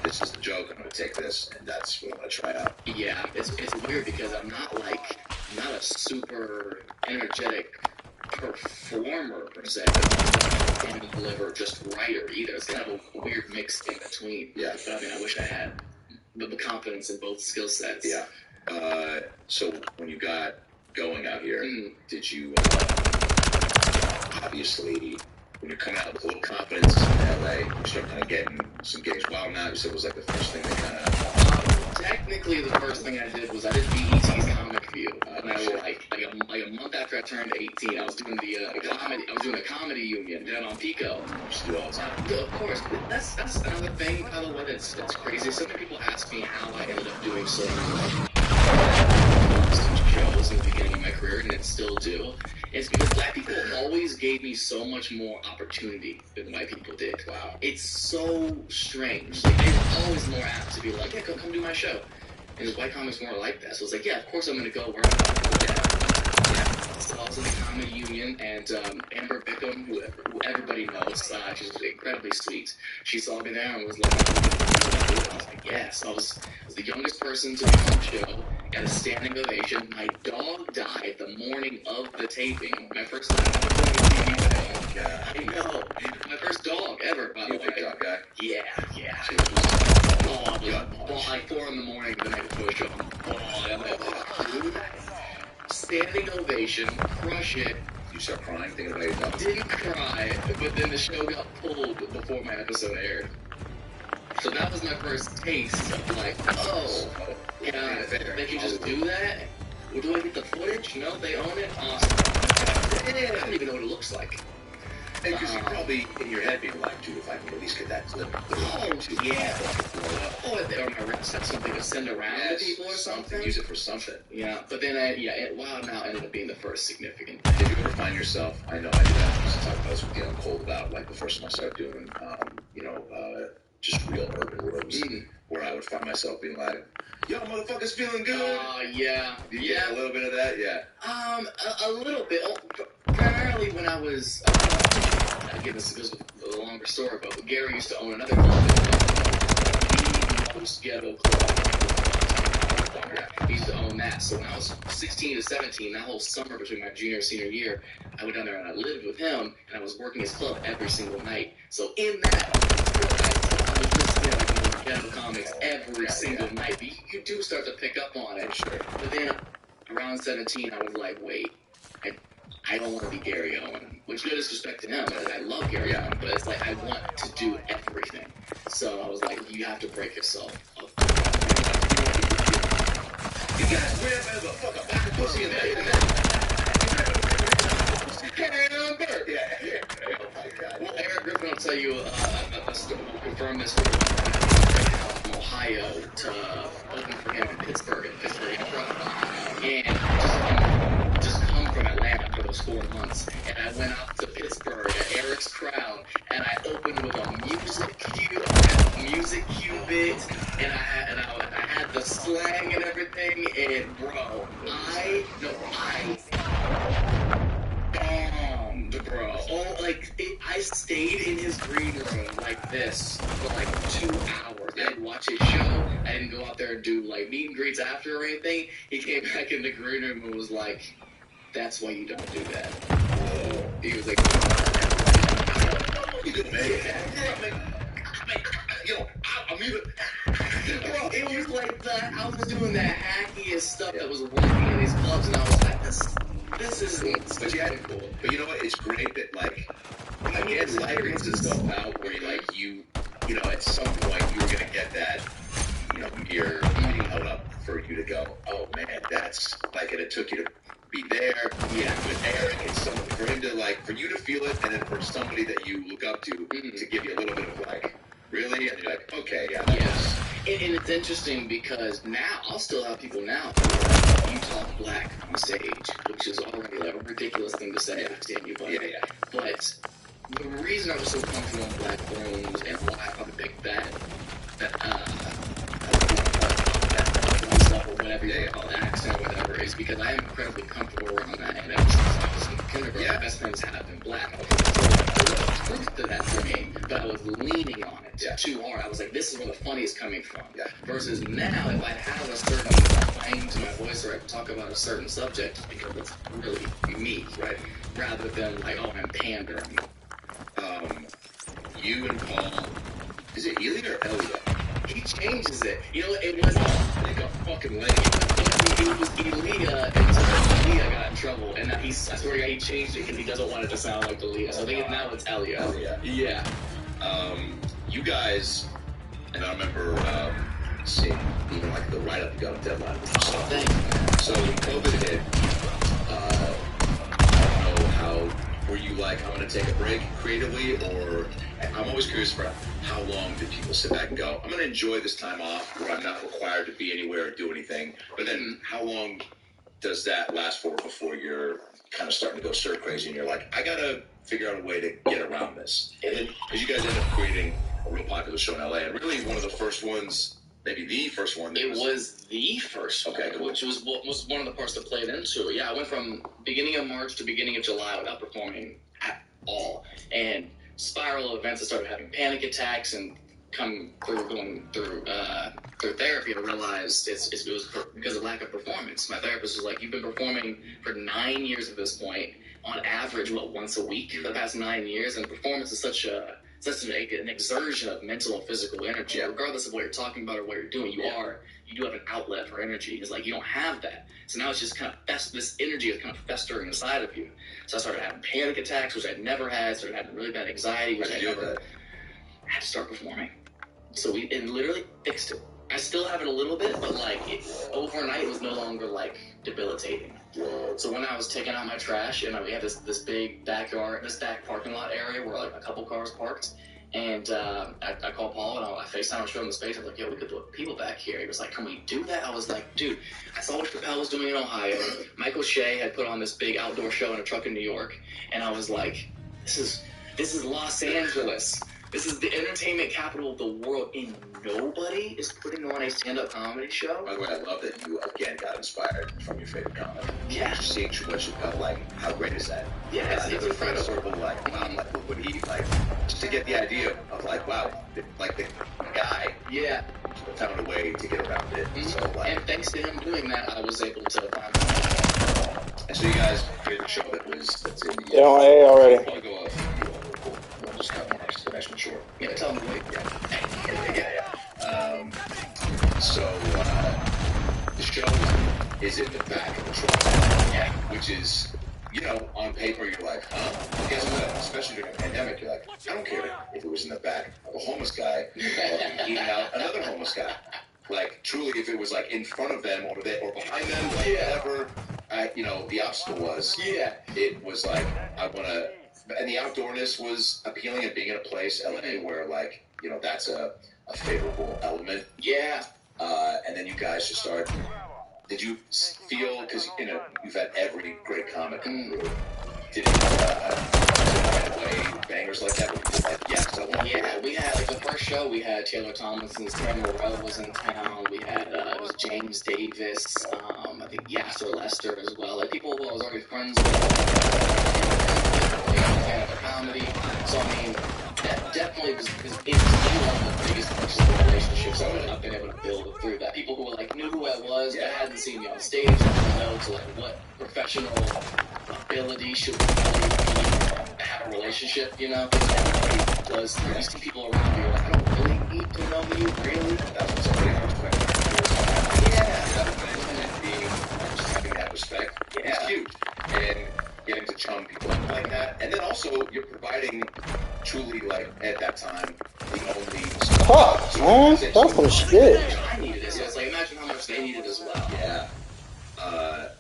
This is the joke, I'm going to take this, and that's what I'm going to try out. Yeah, it's weird because I'm not a super energetic performer per se, and deliver just writer either. It's kind of a weird mix in between. Yeah. But I mean, I wish I had the confidence in both skill sets. Yeah. So when you got going out here, did you obviously when you're coming out with a little confidence in LA, you start kind of getting some gigs? Wow, now you said it was like the first thing that kind of. Technically, the first thing I did was I did BET's Comic View, and I was like a month after I turned 18. I was doing the comedy. I was doing a comedy union down on Pico. Just do all the time. Yeah, of course. That's another thing, by the way. That's crazy. So many people ask me how I ended up doing so many shows in the beginning of my career, and it still do. It's because black people always gave me so much more opportunity than white people did. Wow. It's so strange. Like, they were always more apt to be like, yeah, come do my show. And the white comics more like that. So it's like, yeah, of course I'm going to go where I'm So I was in the comedy union, and Amber Bickham, who everybody knows, she's incredibly sweet. She saw me there and was like, I was like, yes. I was the youngest person to be on the show, got a standing ovation. My dog died the morning of the taping. My first time ever doing a TV show. I know. My first dog ever, by the way. Big dog guy? Yeah. Like 4 in the morning the night before the show. I'm like, dude. Standing ovation, crush it. You start crying thinking about your dog? Didn't cry, but then the show got pulled before my episode aired. So that was my first taste of like, they can just do that? Well, do I get the footage? No, they own it? Awesome. I don't even know what it looks like. Because you're probably in your head being like, dude, if I can at least get that clip. Yeah. Or my reps have something to send around to people or something. Use it for something. Yeah, but then Wild Now ended up being the first significant. Did you ever find yourself, I know I did that, I used to talk about this with Galen Cole about, like, the first time I started doing, just real urban rooms, where I would find myself being like, yo, motherfuckers feeling good? Yeah. Did you get a little bit of that? Yeah. A little bit. Primarily when I was, again, this is a longer story, but Gary used to own another club, the most ghetto club. He used to own that. So when I was 16 to 17, that whole summer between my junior and senior year, I went down there and I lived with him, and I was working his club every single night. So in that, I was listening to ghetto comics every single night. But you do start to pick up on it. Sure. But then around 17, I was like, wait, I don't want to be Gary Owen, which no disrespect to him. I love Gary Owen, but it's like I want to do everything. So I was like, you have to break yourself up. You guys wear the fuck up back pussy in that. Yeah. Oh my God. Well, Eric Griffin will tell you a story. We'll confirm this. From Ohio to open for him in Pittsburgh Improv, and just come from Atlanta for those 4 months. And I went out to Pittsburgh at Eric's Crown, and I opened with a music cue bit, and I had the slang and everything, and bro, I bombed, bro. I stayed in his green room like this for like 2 hours. I didn't watch his show. I didn't go out there and do like meet and greets after or anything. He came back in the green room and was like, "That's why you don't do that." He was like, "You good, man?" I'm even. Bro, it was like that. I was doing that hackiest stuff that was working in these clubs, and I was like, this is but yeah, cool. But you know what? It's great that like again, life brings itself out where you know, at some point you were gonna get that, you know, your meeting held up for you to go, oh man, that's like, and it took you to be there, with Eric, and someone for him to like, for you to feel it, and then for somebody that you look up to give you a little bit of like, really, and you're like, okay, yeah. And it's interesting because now I'll still have people now. You talk black on stage, which is already like a ridiculous thing to say. I understand you, but But the reason I was so comfortable in black rooms and why I'm a big that stuff or whatever you call it, accent or whatever, is because I am incredibly comfortable around that. And ever since I was in kindergarten, my best friends have been black. There was truth to that for me, but I was leaning on it too hard. I was like, this is where the funny is coming from. Versus now, if I have a certain twang to my voice or I talk about a certain subject, because it's really me, right? Rather than like, oh, I'm pandering. You and Paul, is it Elia or Elia? He changes it. You know, it was like a fucking lady. It was Elia until Elia got in trouble, and now I swear to God, he changed it because he doesn't want it to sound like Elia. So I think now it's Elia. Yeah. You guys, and I remember seeing even like the write-up got a deadline. So when COVID hit, I don't know how. Were you like, I'm going to take a break creatively, or I'm always curious for how long did people sit back and go, I'm going to enjoy this time off where I'm not required to be anywhere or do anything, but then how long does that last for before you're kind of starting to go stir crazy and you're like, I got to figure out a way to get around this? And then, because you guys ended up creating a real popular show in LA, and really one of the first ones, maybe the first one. It was the first one, cool. Which was one of the parts that played into it. Yeah, I went from beginning of March to beginning of July without performing at all. And spiral events, I started having panic attacks and going through therapy, I realized it was because of lack of performance. My therapist was like, you've been performing for 9 years at this point, on average, once a week for the past 9 years, and performance is such an exertion of mental and physical energy. Regardless of what you're talking about or what you're doing, you do have an outlet for energy. It's like you don't have that. So now it's just kind of this energy is kind of festering inside of you. So I started having panic attacks, which I'd never had. Started having really bad anxiety, which I never had to start performing. So we literally fixed it. I still have it a little bit, but like overnight it was no longer like debilitating. So when I was taking out my trash, and we had this big backyard, this back parking lot area where like a couple cars parked, and I called Paul and I FaceTime, I showed him the space. I was like, yo, we could put people back here. He was like, can we do that? I was like, dude, I saw what Chappelle was doing in Ohio. Michael Shea had put on this big outdoor show in a truck in New York, and I was like, this is Los Angeles. This is the entertainment capital of the world, and nobody is putting on a stand-up comedy show. By the way, I love that you again got inspired from your favorite comic. Yeah. Just seeing what Chappelle, like, how great is that? Yeah, it's incredible. Sort of like, wow, like, what would he, like, just to get the idea of, like, wow, like, the guy. Yeah. Found a way to get around it. Mm-hmm. So, like, and thanks to him doing that, I was able to find out. And so you guys, favorite show that's in the... Yeah, on A already. I want to go we'll just cut the next one short. Yeah, tell them to wait. So, the show is in the back of the truck. Which is, you know, on paper, you're like, huh? Well, guess what? Especially during a pandemic, you're like, I don't care if it was in the back of a homeless guy or eating out another homeless guy. Like, truly, if it was, like, in front of them or behind them, like, whatever, you know, the obstacle was. Yeah. It was like, I want to... And the outdoorness was appealing, and being in a place, LA, where, like, you know, that's a favorable element. Yeah. And then you guys just start... Did you feel, because, you know, you've had every great comic come through, did you right away bangers like that? Like, yes, I want to we had, like, the first show, we had Taylor Tomlinson's Tim Morrell was in town. We had, it was James Davis, I think Yasser Lester as well. Like, people who I was already friends with. fan of the comedy. So I mean, that definitely was one of the biggest personal relationships I've been able to build through that. People who were like knew who I was, but hadn't seen me on stage, didn't know to like what professional ability should we have a relationship, you know? Everybody does. You see people around you, like, I don't really need to know you, really. That's what somebody respect. Yeah. Being just having that respect is huge. And getting to chum people up like that. And then also, you're providing truly, like, at that time, the only... Fuck, man. That's some shit. I needed it. So it's like, imagine how much they needed as well. Yeah.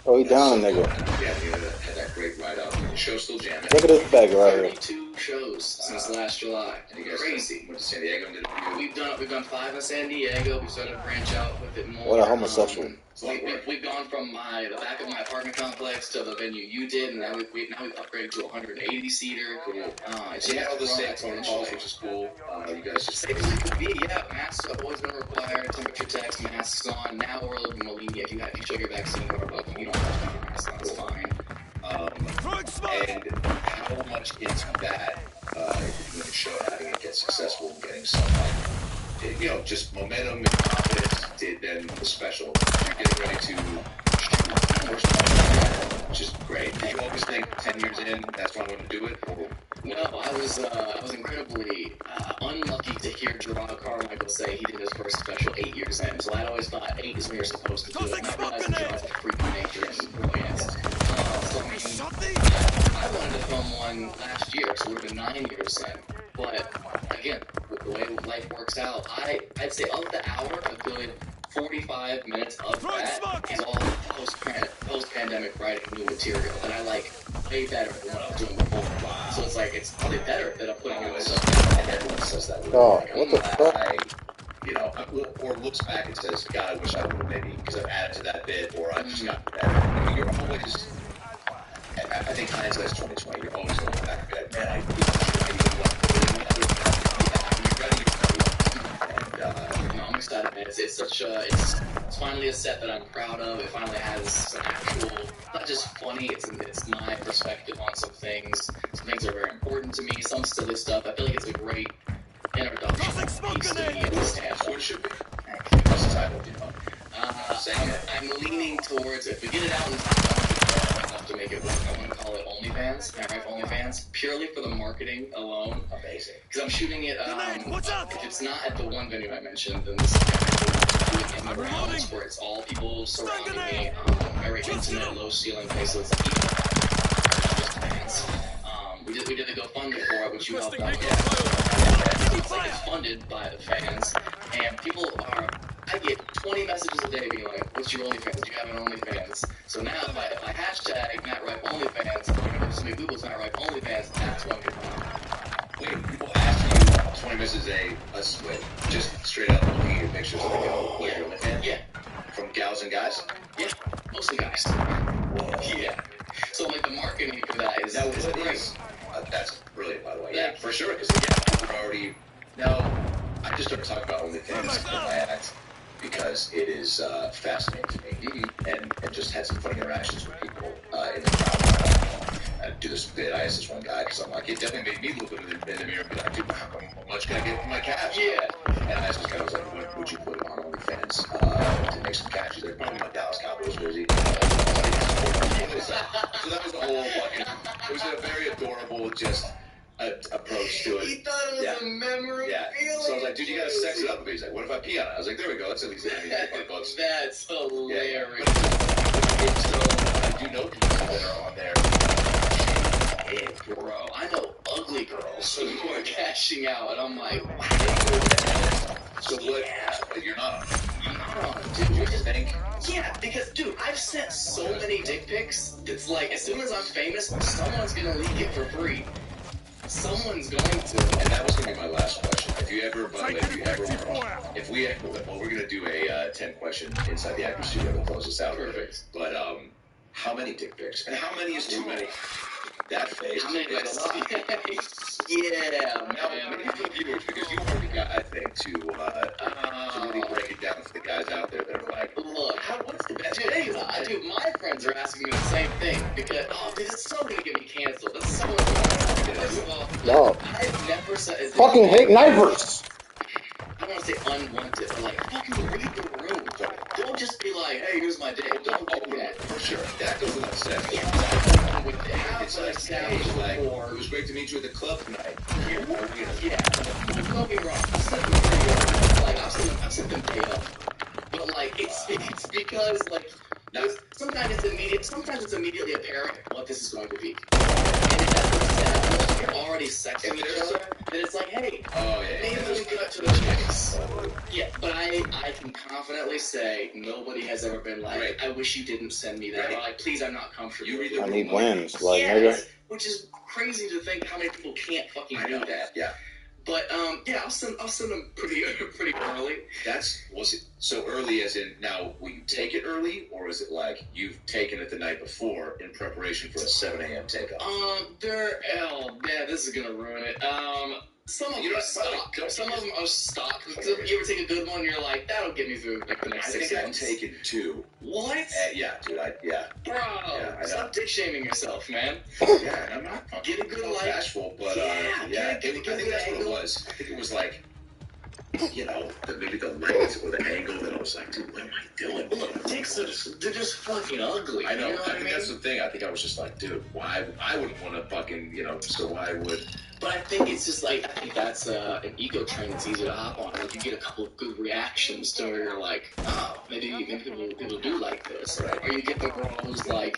Oh, he down, so nigga. Yeah, he had that great ride up. The show's still jamming. Look at this bag right here. 32 shows since last July. And you guys Crazy. went to San Diego and did a few. We've done 5 in San Diego. We started to branch out with it more. What a homosexual. We've gone from the back of my apartment complex to the venue you did, and now we've upgraded to a 180 seater. Cool. So you had all the same protocols, which is cool. You guys just safe as it could be. Yeah, masks have always been required. Temperature checks, masks on. Now we're a little more lenient. If you show your vaccine card, but you don't have to have your mask on. It's fine. And how much into that doing a show, having it get successful, and getting some just momentum and confidence did then the special. You're getting ready to shoot first time, which is great. Did you always think 10 years in that's when I'm going to do it? Or no, I was incredibly unlucky to hear Gerard Carmichael say he did his first special 8 years in. So I always thought 8 is when you're supposed to do it. Not realizing Gerard's a freak of nature and brilliance. So I wanted to film one last year, so it would have been 9 years in. But again, with the way life works out, I'd say of the hour, a good 45 minutes of that is all post-pandemic writing new material that I like way better than what I was doing before. So it's like, it's probably better that I'm putting out stuff. And everyone says that. Oh, what the fuck? Or looks back and says, God, I wish I would have maybe, because I've added to that bit, or I just got better. I mean, you're always, I think hindsight's 2020, you're always going back and be like, man, I even want to put it in I'm excited, man. It's such a, it's finally a set that I'm proud of. It finally has some actual, not just funny, it's my perspective on some things. Some things are very important to me, some silly stuff. I feel like it's a great introduction piece to me in this stand. What it should be. What's the title, you know? I'm leaning towards, if we get it out in time, enough to make it work, I want to call it OnlyFans, alright, OnlyFans, purely for the marketing alone. Amazing. Because I'm shooting it, if it's not at the one venue I mentioned, then this is actually in the grounds where it's all people surrounding me, very intimate, low ceiling place, so it's like, just fans. We did the GoFundMe for it, which you helped out with. It's like it's funded by the fans, and people are, I get 20 messages a day being like, what's your OnlyFans? Do you have an OnlyFans? So now if I hashtag Matt Rife OnlyFans, if somebody Google's Matt Rife OnlyFans, that's what I'm going to do. Wait, people ask you 20 messages a split, just straight up looking at pictures of like, oh, what's your OnlyFans? Yeah. From gals and guys? Yeah, mostly guys. Yeah. So like the marketing for that is great. That's brilliant, by the way. Yeah, for sure, because people are already... Now, I just started talking about OnlyFans in my act because it is fascinating to me, and just had some funny interactions with people in the crowd. I do this bit. I asked this one guy because I'm like, it definitely made me look in the mirror and be like, dude, how much can I get from my cash? Yeah. And I asked this guy, I was like, what would you put on OnlyFans to make some cash? He's like, probably my Dallas Cowboys jersey. So that was the whole fucking... It was a very adorable, just... approach to it. He thought it was a memorabilia. Yeah. So I was like, dude, you gotta sex it up a bit. He's like, what if I pee on it? I was like, there we go. That's at least $5. That's hilarious. Yeah. So I do know people that are on there. Hey, bro, I know ugly girls who are cashing out, and I'm like, wow. So what? You're not on it. I'm not on it, dude. You think? Yeah, because, dude, I've sent so many dick pics. It's like, as soon as I'm famous, someone's gonna leak it for free. Someone's going to. And that was going to be my last question. If you ever, by the way, we're going to do a 10 question inside the actor studio to close this out. Perfect. But how many dick pics? And how many is too many? that face. How many did I saw? Yeah, man. Maybe for the viewers, because you were the guy, I think, to really break it down for the guys out there that are like, look, what's the best thing? Dude, my friends are asking me the same thing because, dude, it's so gonna get me canceled. That's so annoying. First of all, No. I've never said. Fucking hate knifers. I don't want to say unwanted, but like, fucking read the room. Don't just be like, hey, here's my day. Don't do that. for sure. That goes without saying. It's like, It was great to meet you at the club tonight. Yeah. Don't be wrong. I've sent them video. Like, I've sent them data. But like, it's because like, sometimes it's immediately apparent what this is going to be. And if that's what's sad, if you're already sexting each other, then it's like, hey, maybe we cut to the chase. Yeah, but I can confidently say nobody has ever been like, I wish you didn't send me that. Or like, please, I'm not comfortable. I need wins, like nigga. Which is crazy to think how many people can't fucking do that. Yeah. But yeah, I'll send them pretty early. Was it so early as in now will you take it early, or is it like you've taken it the night before in preparation for a 7 a.m. takeoff? This is gonna ruin it. Some of them are stock. Some of them are stock. You ever take a good one? You're like, that'll get me through like the next 6 months. I've taken 2. What? Yeah, dude. Bro, stop dick shaming yourself, man. Yeah, and I'm not. Get a good light. Bashful, but I think that's what it was. I think it was like, maybe the light or the angle that I was like, dude, what am I doing? Look, dicks they're just fucking ugly. I know. You know I think that's the thing. I think I was just like, dude, why? I wouldn't want to fucking, so why would? But I think it's just like, I think that's an ego train that's easy to hop on. Like, you get a couple of good reactions to where you're like, maybe people do like this. Right? Or you get the girl who's like,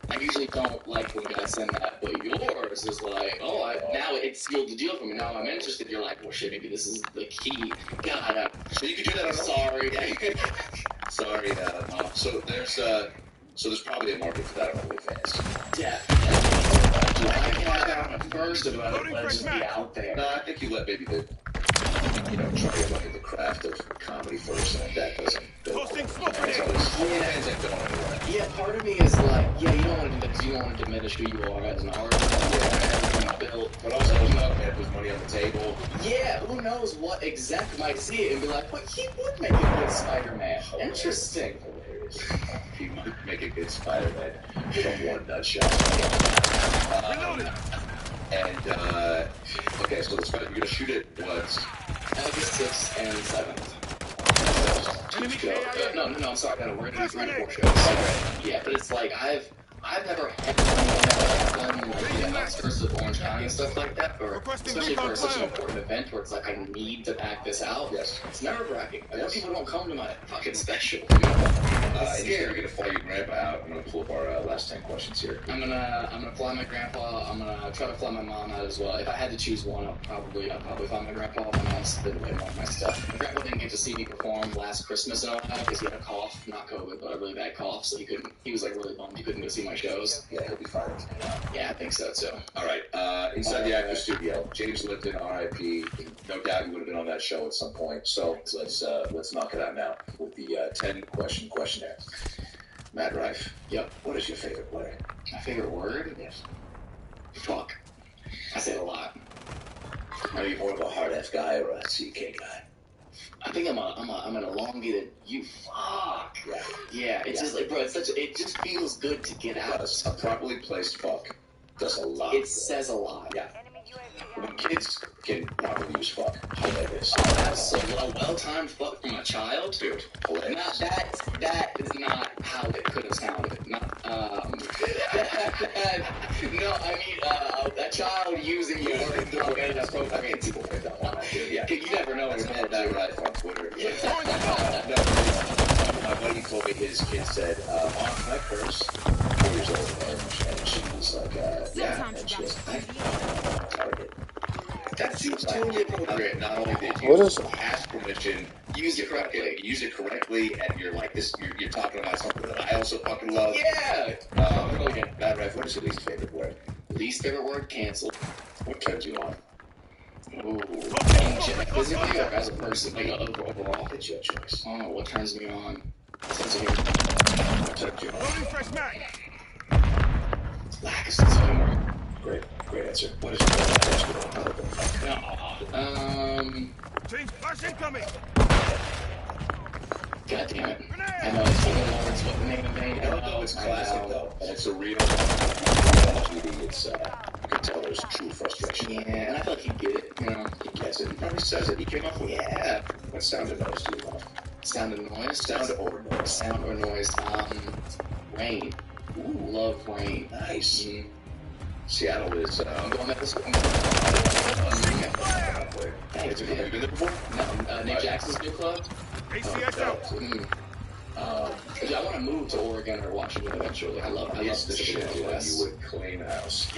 I usually don't like when guys send that, but yours is like, now it sealed the deal for me. Now I'm interested. You're like, well, shit, maybe this is the key. God, so you could do that. I'm sorry. Sorry. So there's probably a market for that on OnlyFans. Yeah. Do I have that on it first, or do I let it just be out there? No, I think you let maybe try to look at the craft of comedy first, and if that doesn't go. Yeah, part of me is like, you don't want to do that because you don't want to diminish who you are as an artist. But also, if there's money on the table. Yeah, who knows what exec might see it and be like, well, he would make a good Spider-Man. Interesting. He might make a good Spider-Man from one nut shot. Okay, so you're going to shoot it what? August 6th and 7th. No, I'm sorry. We're going to do 4 shows. Yeah, but it's like, I've never had done like outskirts of Orange County and stuff like that, or especially for such an important event where it's like I need to pack this out. Yes. It's nerve-wracking. Like, people don't come to my fucking special. It's scary. You're gonna fly your grandpa out. I'm gonna pull up our last 10 questions here. I'm gonna fly my grandpa. I'm gonna try to fly my mom out as well. If I had to choose one, I'd probably fly my grandpa. My mom's been way more of my stuff. My grandpa didn't get to see me perform last Christmas in Ohio because he had a cough, not COVID, but a really bad cough, so he was like really bummed he couldn't go see my shows. Yeah, he'll be fine. Yeah, I think so too. All right. Inside the Actors Studio, James Lipton, R.I.P. No doubt he would have been on that show at some point. So let's knock it out now with the 10-question questionnaire. Matt Rife. Yep. What is your favorite word? My favorite word? Yes. Fuck. I say it a lot. Are you more of a hard-ass guy or a CK guy? I think I'm an elongated you fuck. Yeah. It's just like, bro, it just feels good to get out. A properly placed fuck does a lot. It says a lot. Yeah. When kids can properly use fuck, hilarious. So a well-timed fuck from a child? Dude, hilarious. That is not how it could have sounded. No, I mean, a child using the word the way it's appropriate. Yeah. You never know what's going that right on Twitter. My buddy told me his kid said, my first 4 years old, and she was like, and she goes, Target. That seems totally appropriate. Not only did you ask permission, use it correctly, and you're like this. You're talking about something that I also fucking love. Yeah. Bad Ref, what is your least favorite word? Least favorite word? Canceled. What turns you on? Ooh. Physically or as a person? Like overall? It's your choice. Oh, what turns me on? What turns you on? Fresh Mac. Lack of sense of humor. Great answer. What is Change flash incoming. God damn it. I know it's one of the words, what the name of it? I don't know, it's classic though, and it's a real. It's you can tell there's true frustration. Yeah, and I feel like he get it. You know, he gets it. He probably says it. He came up with it. Yeah. What sound and noise do you love? Sound and noise. Sound or noise. Sound or noise. Rain. Ooh, love rain. Nice. Seattle is. I'm going at this one. Have you been there before? No, Nick Jackson's new club. ACS out. I want to move to Oregon or Washington eventually. I love the Pacific shit. Northwest. You would clean house. I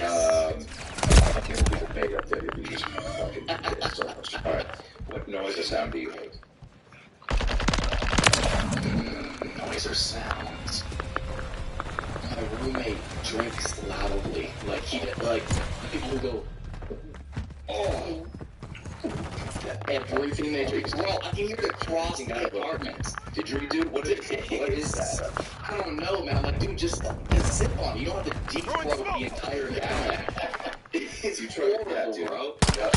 can't believe it made up there. You just fucking did it so much. All right. What noise or sound do you hate? Noise or sounds. My roommate drinks loudly. Like people who go, oh. Everything they drink. Bro, I can hear it across the apartment. Did you do? What is that? I don't know, man. Like, dude, just sip on it. You don't have to deep throat the entire gallon. You tried that, dude. Bro. Yeah.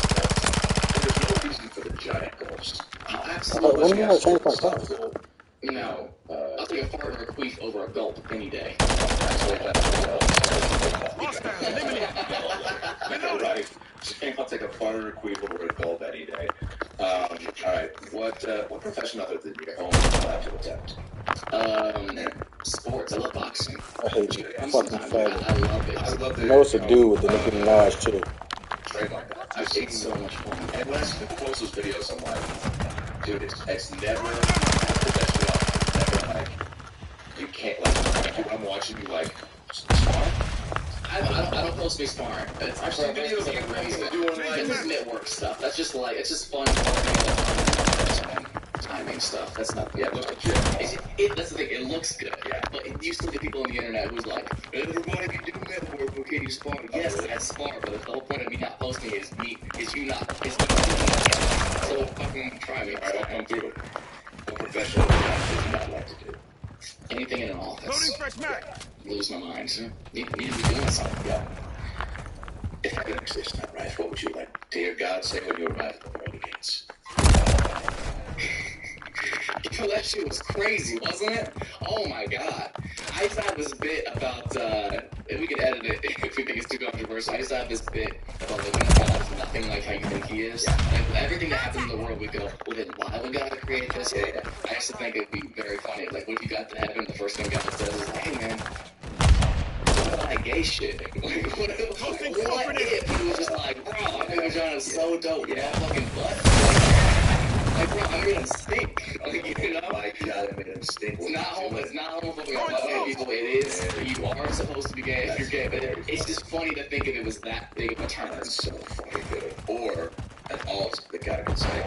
There's no reason for the giant gulps. Absolutely. When did I change my stuff? No. I'll take a fart or a queef over a gulp any day. Right. I'll take a fart or a queef over a gulp any day. All right. What profession other than your own have to attempt? Sports. I love boxing. I hate you. Fucking faggot. I love it. I love You know it's a dude with the Nicki Minaj too. Train like that. I've seen so much fun. And when I see people post those videos, I'm like, dude, it's never never like you can't like I'm watching you like smart. I don't post me sparring. I've seen videos of you doing like this network stuff. That's just like it's just fun. Timing stuff. That's not. Yeah, it looks legit. That's the thing. It looks good. Yeah. But you still get people on the internet who's like, everybody can do network. Okay, you spar. Yes, that's spar. But the whole point of me not posting is you not. It's so fucking try me. Alright, I'll come through. What professional do you not like to do? Anything in an office. Loading fresh mag. Lose my mind. Need to be doing something. Yeah. If I could exist in that life, what would you like to hear God say when you arrive at the pearly gates? Yo, that shit was crazy, wasn't it? Oh my god. I used to have this bit about, we could edit it if we think it's too controversial. I used to have this bit about living in God is nothing like how you think he is. Yeah. Like, everything that happens in the world, we go, well then why would God create this? Yeah. I used to think it'd be very funny. Like, what if you got to heaven, the first thing God says is, hey man, what about gay shit? Like, what if he was just like, bro, I think Vagina is so dope, you know, fucking butt. Like, bro, I made him stink. Like, you know? My God, I made him stink. It's not homophobic. People, it is. You are supposed to be gay if you're gay, but it's just funny to think if it was that big of a turn. That's so fucking good. Or an alt the guy could say,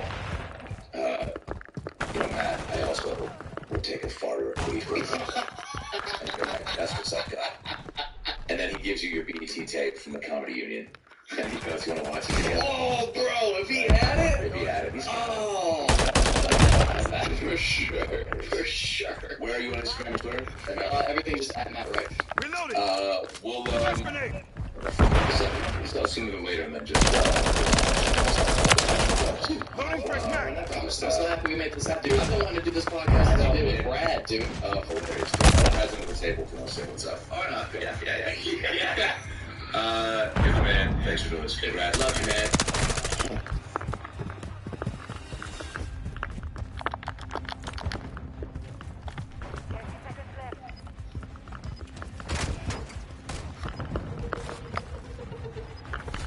you know, Matt, I also would take a fart or a queef. And you're like, that's what's up, guy. And then he gives you your BET tape from the Comedy Union. And he goes, you want to watch it again? Oh, bro, if he had it? If he had it, he's oh. For sure. Where are you on Instagram, Twitter? Everything just at Matt Rick. Reloading. We'll, Grenade. I'll see them later and then just, Loading fresh mag. I'm so happy we made this happen, dude. I've been wanting to do this podcast as I did with Brad, dude. Hilarious. Brad's under the table if you want to say what's up. Oh, no. Yeah. Good man. Thanks for doing this. Congrats. Love you, man.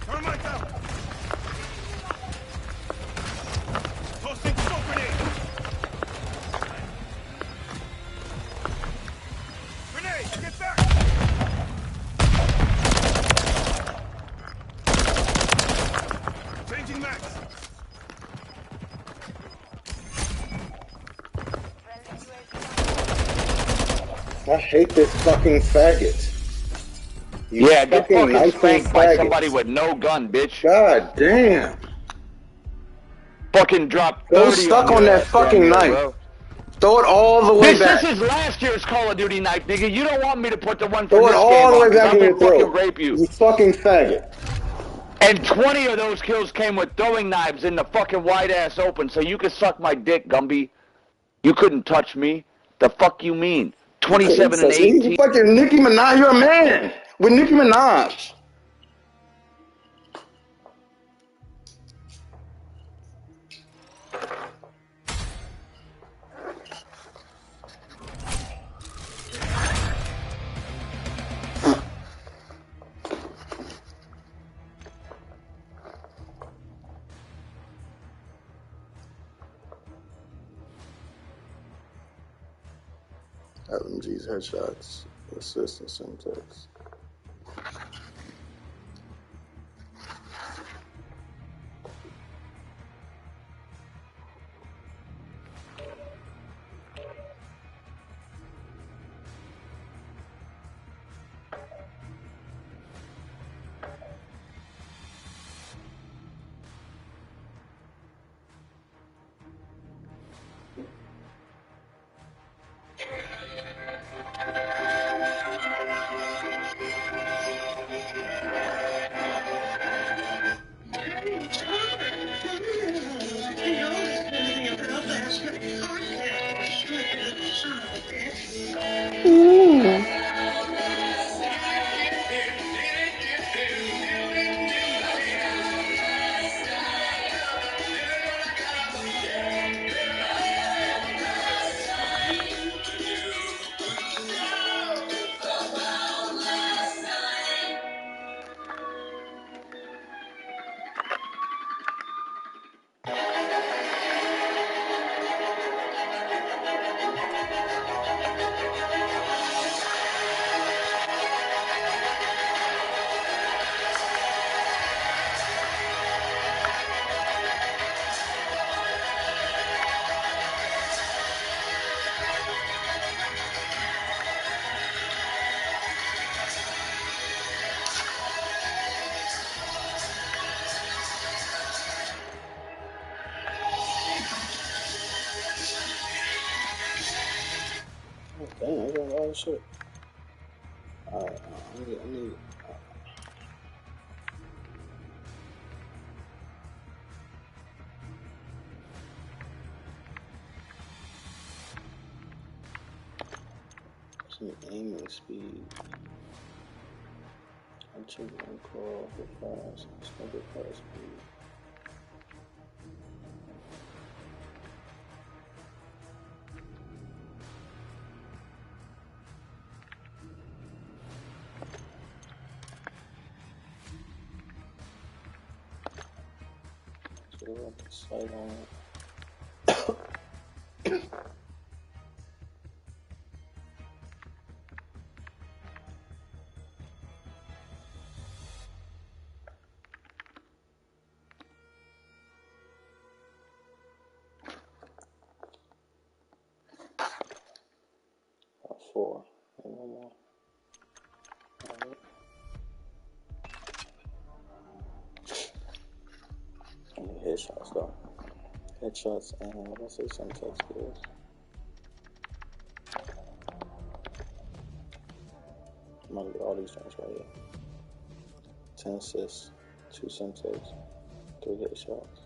Thermite out. Tossing smoke grenade. Grenade, get back. Changing max. I hate this fucking faggot. You Yeah, get fucking knife spanked by faggot. somebody with no gun, bitch. God damn. Fucking drop 30 Go stuck on your that ass, fucking damn knife. bro. Throw it all the way back. This is last year's Call of Duty knife, nigga. You don't want me to put the one Throw from it this all game the way on, because back I'm in your gonna fucking throat. rape you. You fucking faggot. And 20 of those kills came with throwing knives in the fucking wide-ass open, so you could suck my dick, Gumby. You couldn't touch me. The fuck you mean? 27 and 18. Fucking Nicki Minaj, you're a man. With Nicki Minaj. LMG's headshots, assists, and simtex. Damn, I got a lot of shit. Alright, I need some aiming speed. I took one call for fast, smoke fast speed. So I put sight on it. Four. And one more. Alright. I need headshots though. Headshots and let's say some tech skills. I'm gonna get all these things right here. 10 assists, 2 simtex, 3 headshots.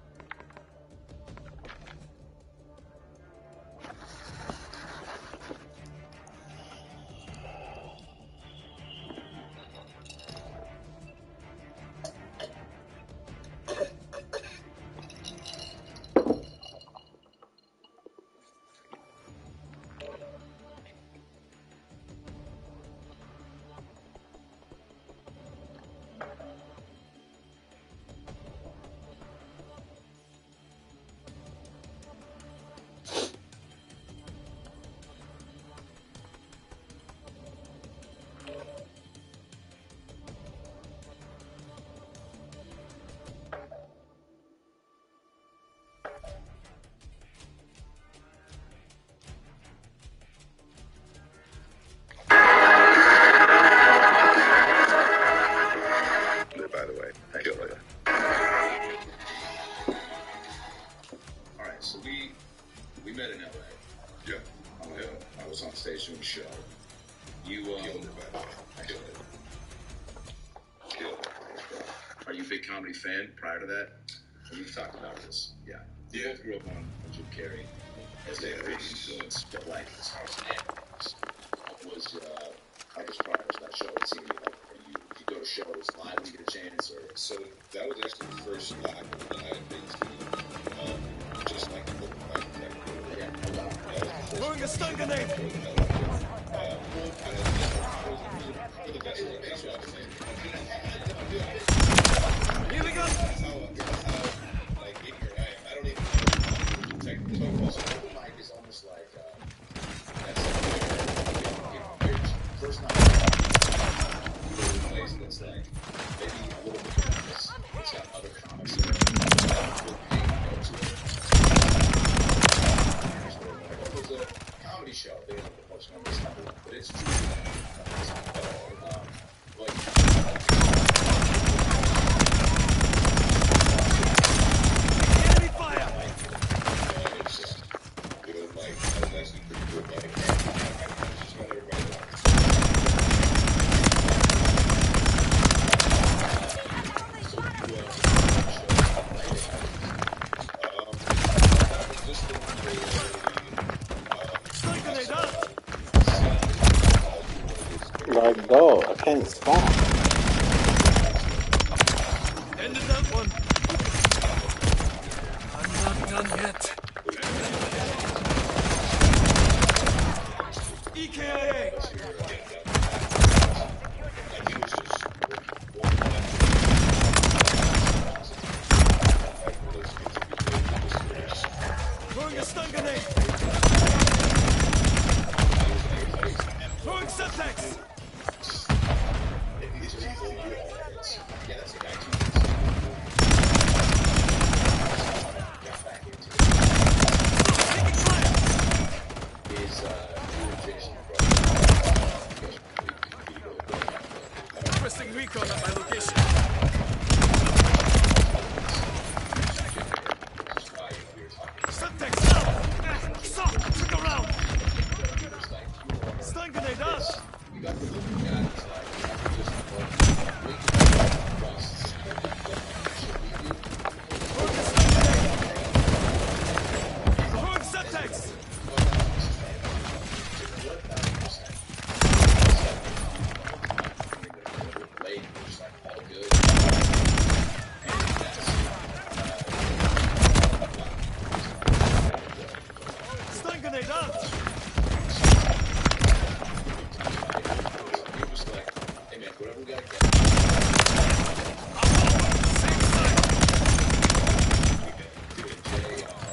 comedy fan prior to that. And we've talked about this. Yeah. We both grew up on Jim Carrey as a big influence, but like as far as animals, what was I guess prior to that show, it seemed like you go to shows live when you get a chance, or so that was actually the first live that I had been to, just like Throwing a stun grenade. Healing up. I don't even know technical. So open mic is almost like that's first night. Place that's like maybe a little bit famous. It's got other comics in it. It's a comedy show. They don't have the most numbers, but it's true. Enemy fire. It's just good. Like that was actually pretty good. Like just not everybody. Like, go. I can't stop. Ended that one. I'm not done yet. EKIA. Throwing a stun grenade. Throwing subtext. Requesting recon at my location. Subtext up! Stop! Took around! Stun grenade up! Throwing subtext! Stun grenade up!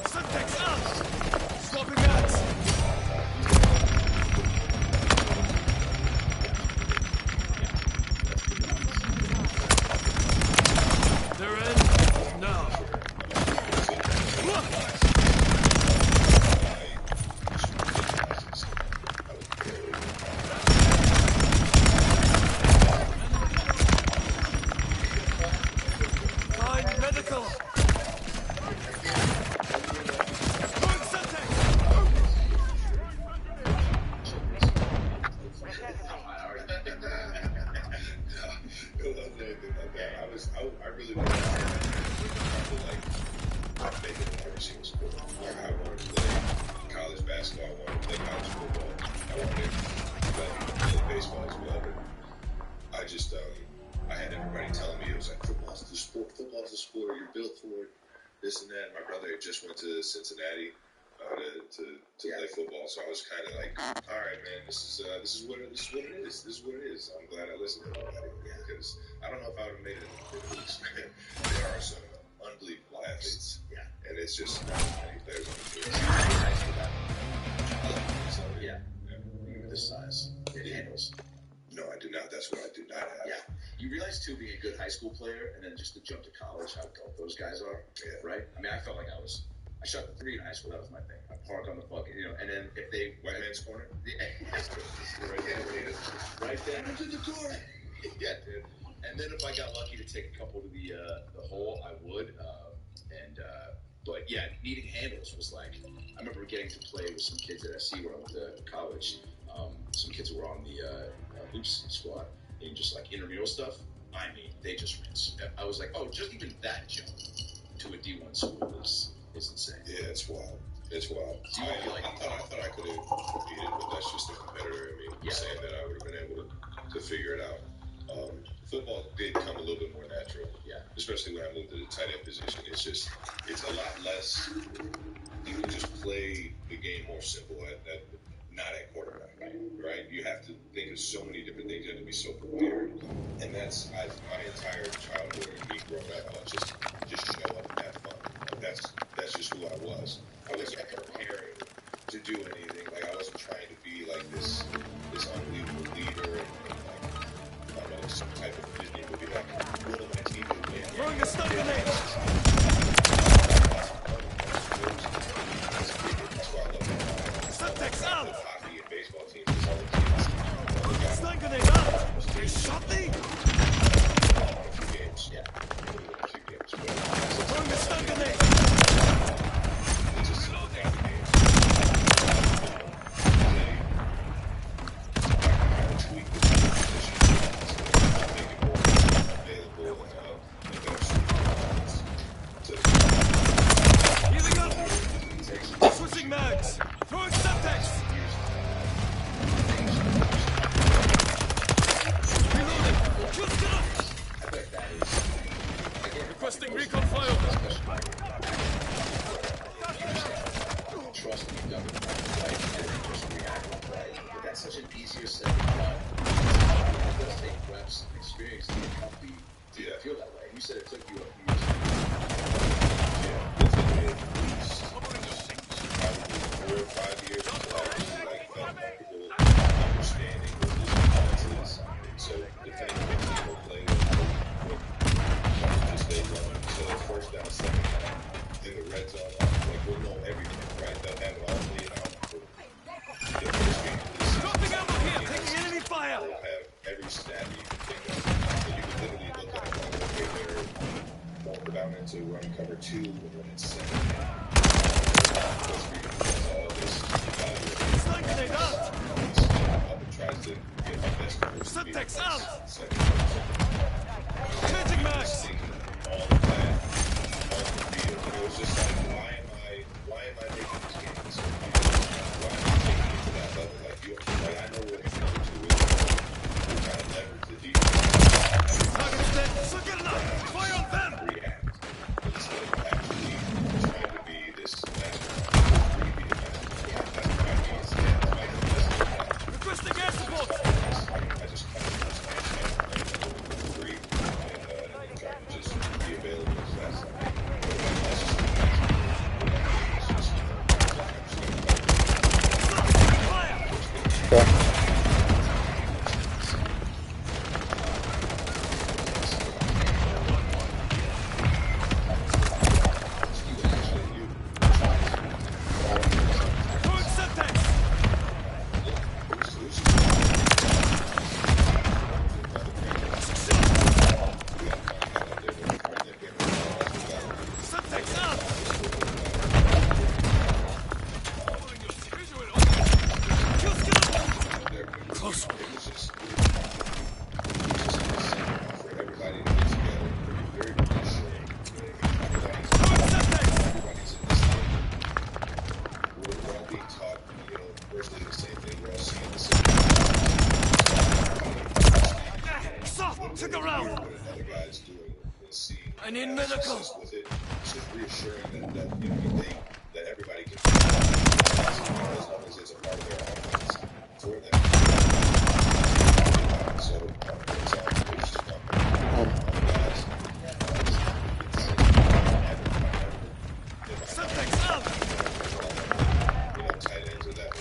Subtext up! Swapping guns! They're in now. Look! Find medical! Throwing subtext! I really wanted to like I'm making every single sport. Like I wanted to play college basketball, I wanted to play college football, I wanted to play baseball as well. But I just I had everybody telling me it was like football's the sport, you're built for it, this and that. My brother had just went to Cincinnati to play football, so I was kind of like, all right, man, this is what it is. I'm glad I listened to everybody because I don't know if I would have made it in the leagues. There are some unbelievable athletes, and it's just not many players on the field. So this size, it handles. No, I do not. That's what I do not have. Yeah. You realize, too, being a good high school player and then just to jump to college, how dope those guys are, right? I mean, I felt like I shot the three in high school. That was my thing. I park on the bucket, and then if they... White man's corner? Right there. Into the door. Yeah, dude. And then if I got lucky to take a couple to the hole, I would. But yeah, needing handles was like... I remember getting to play with some kids at SC when I went to college. Some kids were on the hoops squad, and just like intramural stuff. I mean, they just rinse. I was like, oh, just even that jump to a D1 school is insane. Yeah, it's wild. It's wild. Do you feel like I thought I could have competed, but that's just the competitor in me saying that I would have been able to figure it out. Football did come a little bit more natural. Yeah. Especially when I moved to the tight end position. It's a lot less. You can just play the game more simple not at quarterback, right? You have to think of so many different things. You have to be so prepared. And that's my entire childhood and me growing up. I was just show up and have fun. Like that's just who I was. I wasn't preparing to do anything. Like I wasn't trying to be like this unbelievable leader and like I don't know, some type of Disney movie like will my team win? Throwing a stun grenade. Subtext out! Hockey and baseball teams is all the teams. Stun grenade out! They shot me! A few games, yeah. A few games. Throwing a stun grenade! It's just a game. Tweak the position to make it more available and better. Healing up! Switching mags! Throwing subtext! Reloading! Kill skill! Requesting recon flyover! trust me, government, right? And just react, right? But that's such an easier said than done. It does take reps and experience to get healthy to feel that way. You said it took you a few years. Yeah, it took me at least probably 4 or 5 years until I really like felt comfortable understanding what this defense is. So depending on what team will play with just stay running. So first down, second down, in the red zone, like we'll know everything, right? They'll have it all laid out for the first game of this season. Dropping ammo here, taking enemy fire! They'll have every stat you can think of. And you can literally look at it like, okay, they're more down into run cover 2 and when it's 7. Stun grenade out! Up and tries to get my best coverage. Subtext out! Changing max! All of that on the field. And it was just like, why am I making these games so easy? Why am I taking it to that level? Like I know what it's going to do. We're trying to leverage the defense. Target's dead! So get it up! Fire on them! React. Instead of actually trying to be this master. Requesting air support! I just kind of understand free and try to just be available as fast as I can. That's just I need medical. With it, it's just reassuring that everybody can as long as it's a part of their offense for them. So it's just Subtext out! Tight ends of that.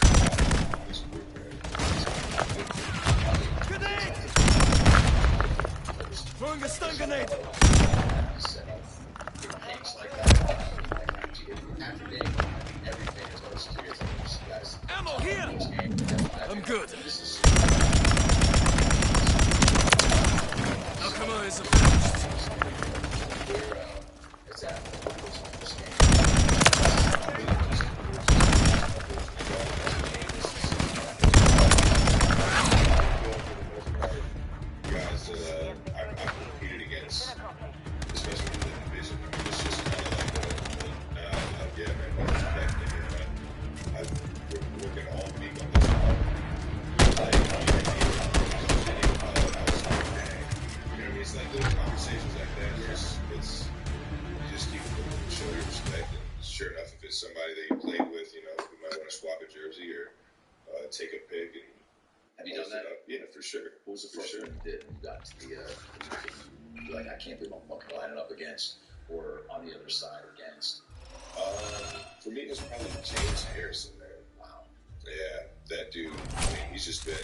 Grenade! Throwing a stun grenade! Ammo here! I'm good. Nakama is finished. Guys guys that I've competed against, especially in the division. I mean, it's just kind of like, yeah, man, what's back there? I've been working all week on this part. It's like little conversations like that. It's you just keep show your respect, and sure enough, if it's somebody that you played with, you might want to swap a jersey or take a pic and. Have you done that? Yeah, for sure. What was the first one you did when you got to the you're like, I can't believe I'm fucking lining up against, or on the other side against? For me, it was probably James Harrison, man. Wow. Yeah, that dude. I mean, he's just been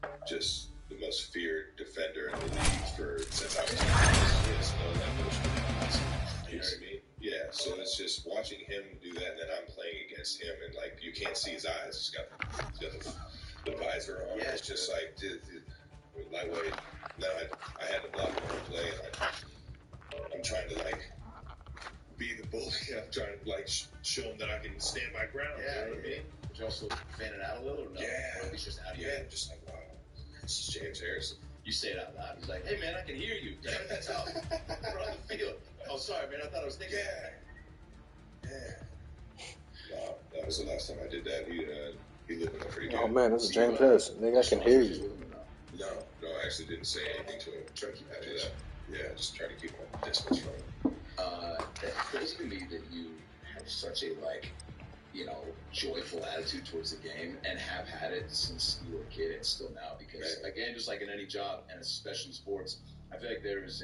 the most feared defender in the league since I was 10. You know what I mean? Yeah. So it's just watching him do that, and then I'm playing against him, and like you can't see his eyes. He's got the visor on. Yeah, it's just like, lightweight. Now I had to block him on play, and I'm trying to like be the bully. I'm trying to like show him that I can stand my ground. Yeah, you know what I mean? But you also fan it out a little, or no? Yeah. Or at least just out of Yeah, just like, wow, this is James Harrison. You say it out loud. He's like, hey man, I can hear you. Damn it, that's out. We're on the field. Oh, sorry, man. I thought I was thinking. Yeah. Wow, that was the last time I did that. He lived in a pretty good. Oh man, this is James Harrison. Nigga, I can hear you. No, I actually didn't say anything to him. Trying to keep after that. Yeah, just trying to keep my distance from him. It's crazy to me that you have such a joyful attitude towards the game, and have had it since you were a kid and still now. Because again, just like in any job, and especially sports, I feel like there's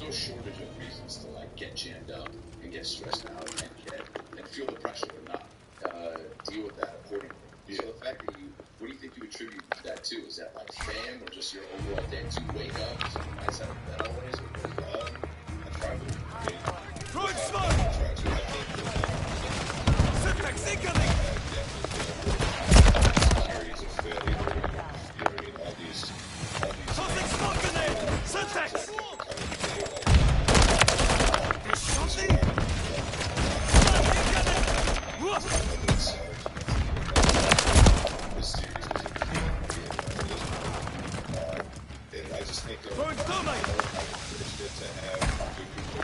no shortage of reasons to like get jammed up and get stressed out and feel the pressure and not deal with that accordingly. Yeah. So the fact that what do you think you attribute that to? Is that like fam, or just your overall day to wake up? Is it nice out of bed always? I probably. Throw it smoke! Syntax incoming! Tossing smoke grenade! Syntax! Something? I just think throwing thermite! It's good to have good people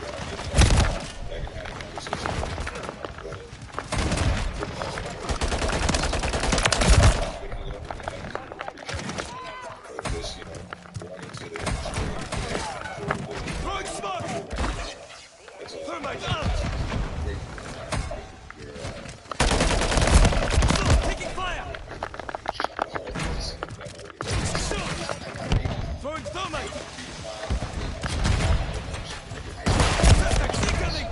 that can have a conversation. Throwing smoke! Thermite out! Taking fire! Throwing thermite! Syntax incoming!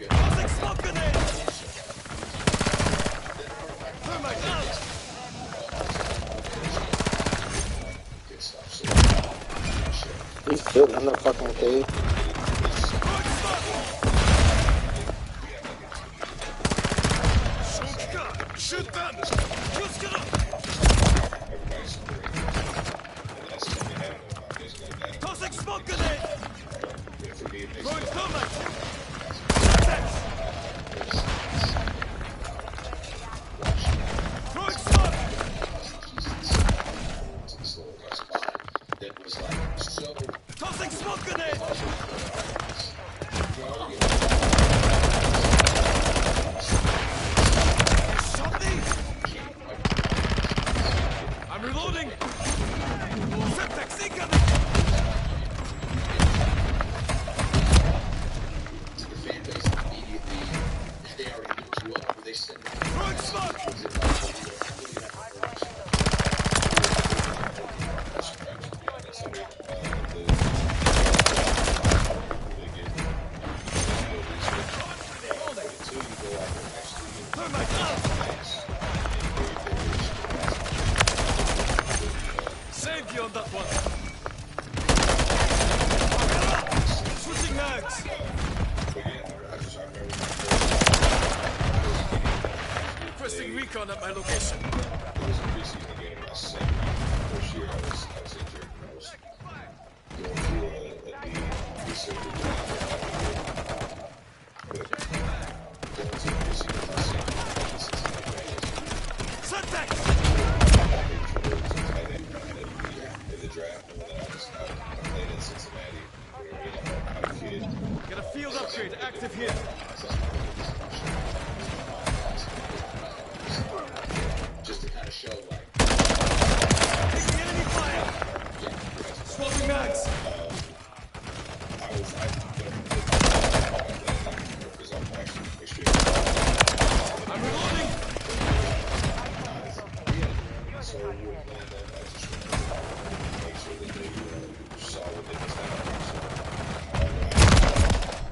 Tossing smoke grenade! Thermite out! He's still in the fucking cave. Shoot them! Tossing smoke grenade! Throwing thermite! Throwing smoke! That was like so. Tossing smoke grenade! Shot me! I'm reloading! Syntax incoming! To the fan base immediately, they already looked you up. Were they sitting? Throwing smoke! Thermite out! Saved you on that one! Switching mags! Requesting recon at my location. It was a preseason game my first year. I was injured. I was going through a knee resurgery. But going to the preseason my senior year, Syntax! show like. Taking enemy fire. Swapping mags. I'm reloading. So we were playing that. I just wanted to make sure that they saw what they missed out on. So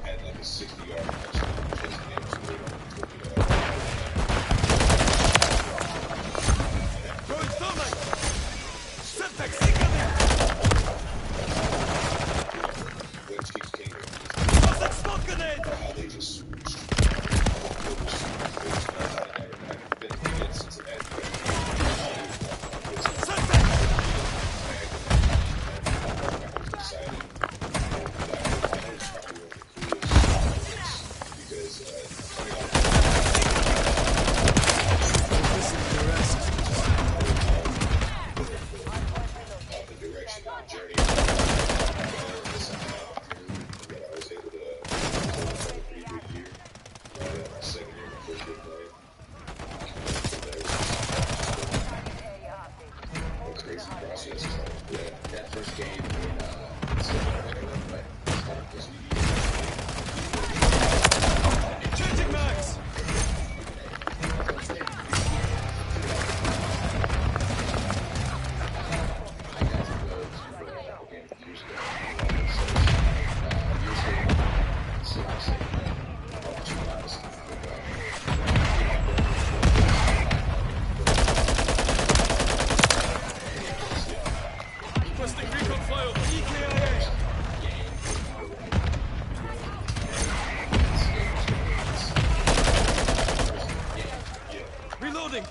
I had like a 60-yard touchdown. Just game straight on. Going thermite. Setback, incoming. What Chiefs Kingdom Toss that smoke grenade. how they just Changing mags. Requesting recon flyover. EKIA. Reloading.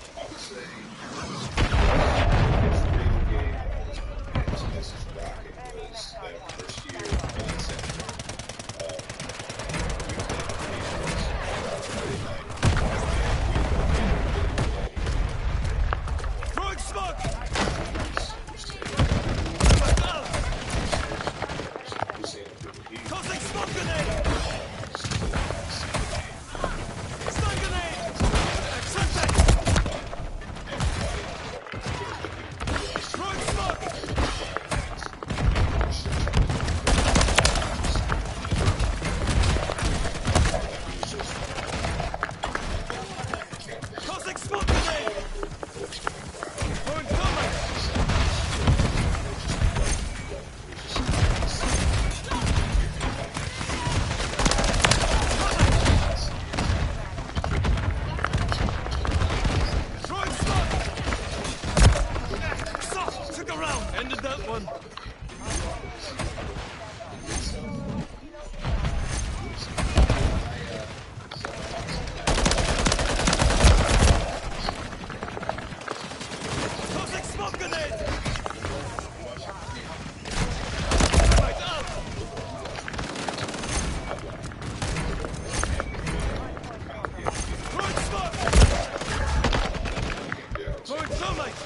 Throwing smoke. Tossing smoke grenade. Stun grenade. Setback. Throwing smoke. Tossing smoke grenade. Throwing thermite. Throwing smoke. Stop. Took a round. Ended that one. Tossing smoke grenade. Right up. Throwing smoke. Throwing thermite.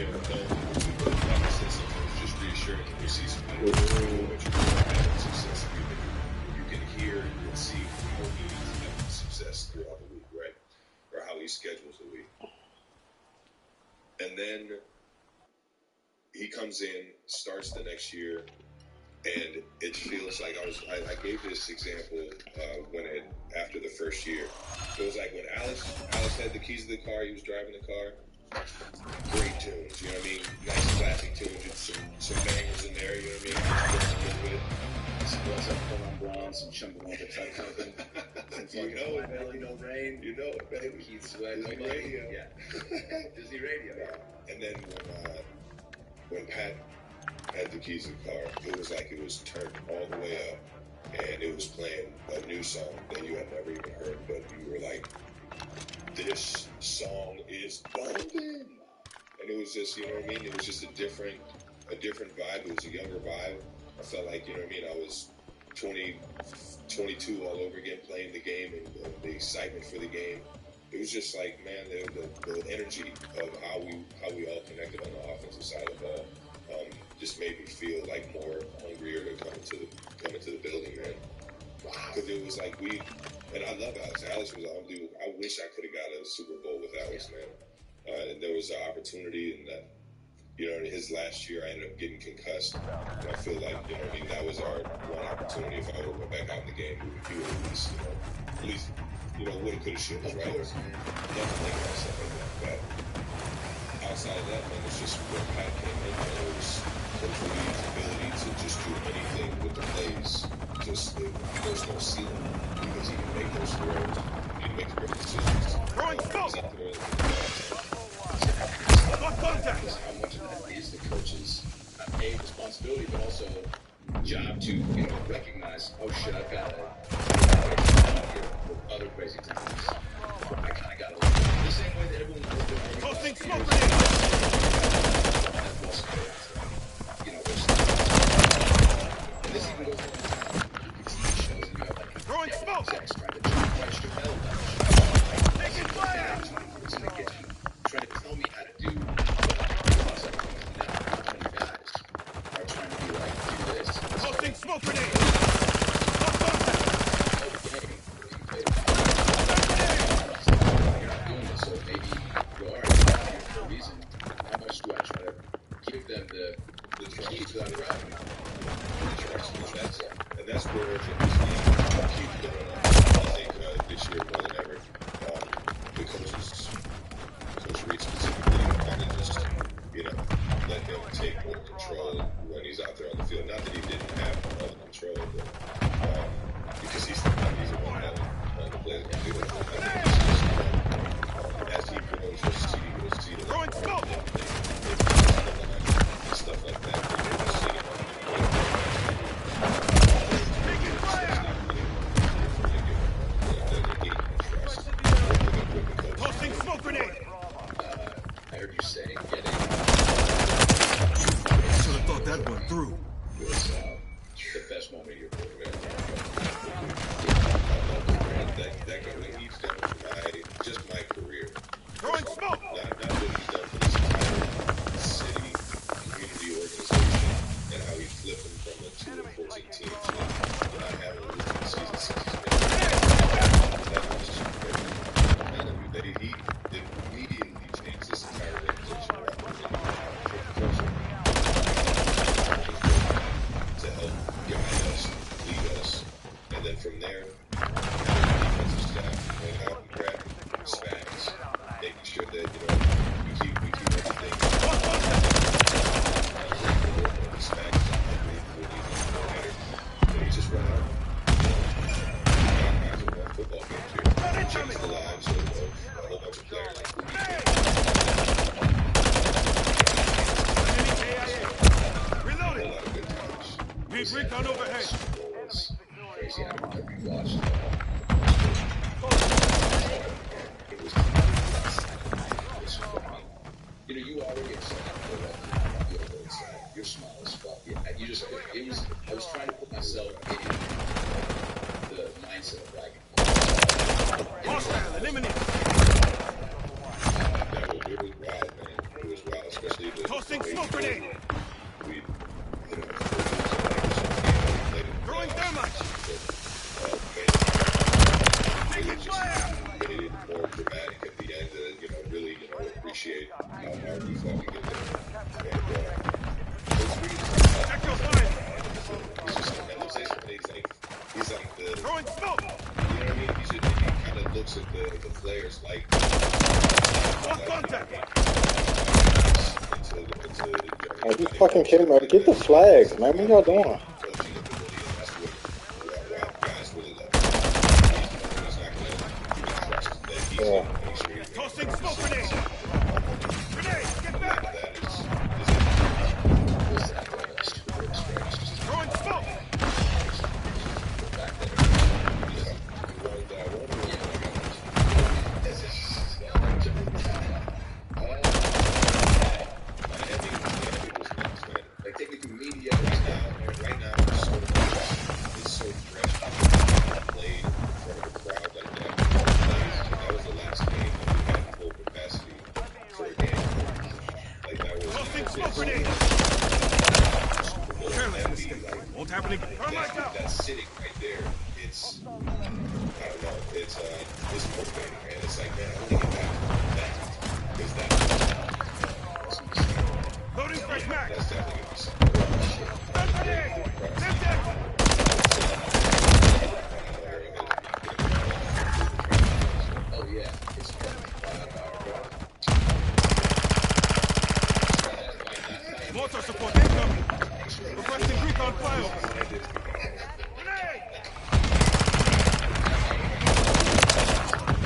you know, like I said, something was just reassuring when you see some people doing what you're doing, having success. You can hear and see how he's having success throughout the week, right? Or how he schedules the week. And then he comes in, starts the next year, and it feels like I gave this example after the first year. It was like when Alice had the keys to the car, he was driving the car. Great tunes, you know what I mean? Nice classic tunes with some bangers in there, you know what I mean? Some what's up, Pull on Blonde, some Chumbawamba type something. You know it, Belly, no rain. You know it, baby. Keith Sweat, Disney Radio. Yeah. Disney Radio. Yeah. And then when Pat had the keys to the car, it was like it was turned all the way up, and it was playing a new song that you had never even heard, but you were like, this song is bumping. And it was just, you know what I mean? It was just a different vibe. It was a younger vibe. I felt like, you know what I mean? I was 22 all over again, playing the game, and the excitement for the game. It was just like, man, the energy of how we all connected on the offensive side of the ball just made me feel like more hungrier to come into the building, man. Because it was like and I love Alex. Alex was unbelievable. I wish I could have got a Super Bowl with Alex, man. And there was an opportunity, and you know, in his last year, I ended up getting concussed. And I feel like, you know what I mean, that was our one opportunity. If I would have went back out in the game, we would at least, you know, woulda, coulda, shoulda, right? Of course, man. Never think about stuff like that. But outside of that, man, it's just when Pat came in, man, it was Coach Reed's ability to just do anything with the plays. There's no ceiling because he can make those throws. He can make great decisions. Throwing smoke! How much of that is the coach's responsibility, but also job to, you know, recognize, oh shit, I've got other crazy times. I kind of got to the same way that everyone knows that. Tossing smoke you know, and this even goes on. You can see shows and you have like throwing smoke! Trying to touch your bell. Taking fire! It's in the kitchen, trying to tell me how to do. Tossing smoke grenade! So maybe you are here for a reason. How much do I try to give them the key to that route? And that's where it keep going on. I think this year more than ever, the Coach Reed specifically, kind of just, you know, let him take more control when he's out there on the field. Not that he didn't have all the control, but because he's the one on the play that can do it. As he grows, you'll see the throwing smoke! Stuff like that. Taking fire! Tossing smoke grenade! I heard you say getting. Should have thought that one through. Was the best moment of your career. That guy, when he's done for just my career. Throwing smoke! Not what he's done for this entire city, community, organization, and how he flipped him from a 2-14 team to not having a losing season since he's been there. That was just crazy. And that he immediately changed this entire organization to help guide us, lead us, and then from there, defensive staff went out and grabbed Spags, making sure that, you know, we keep everything. Spags is unbelievable, and he just ran out. Guys have won football games here. Changed the lives of a whole bunch of players. Reloading! A lot of good times. Need recon overhead! Crazy how much we watched. You know, you already excited. You're small as fuck. Yeah, you just, I was trying to put myself in the mindset of like, hostile, eliminate! It was wild, man. It was wild, especially Tossing smoke grenade! Throwing thermite! Taking fire! Made it more dramatic at the end to, really, appreciate how hard we fought to get there. Check your fire! He's like the... Throwing smoke! You know what I mean? He kind of looks at the players like... Lock contact! Oh, you fucking kidding me? Get the flags, man. What y'all doing? Yeah. Tossing smoke grenade! Grenade! Get back! Throwing smoke! Like, take me through media right now, it's so fresh. I played in front of a crowd like that. That was the last game that we had full capacity for a game. Like, that was... Tossing smoke grenade! Careless mistake. Won't happen again. That's sitting right there. It's... I don't know. It's motivating, man. It's like, man, I want to get back to that. Because that's Loading fresh mag! definitely going to be something. Oh yeah, it's Mortar support incoming! Requesting recon flyover! Grenade!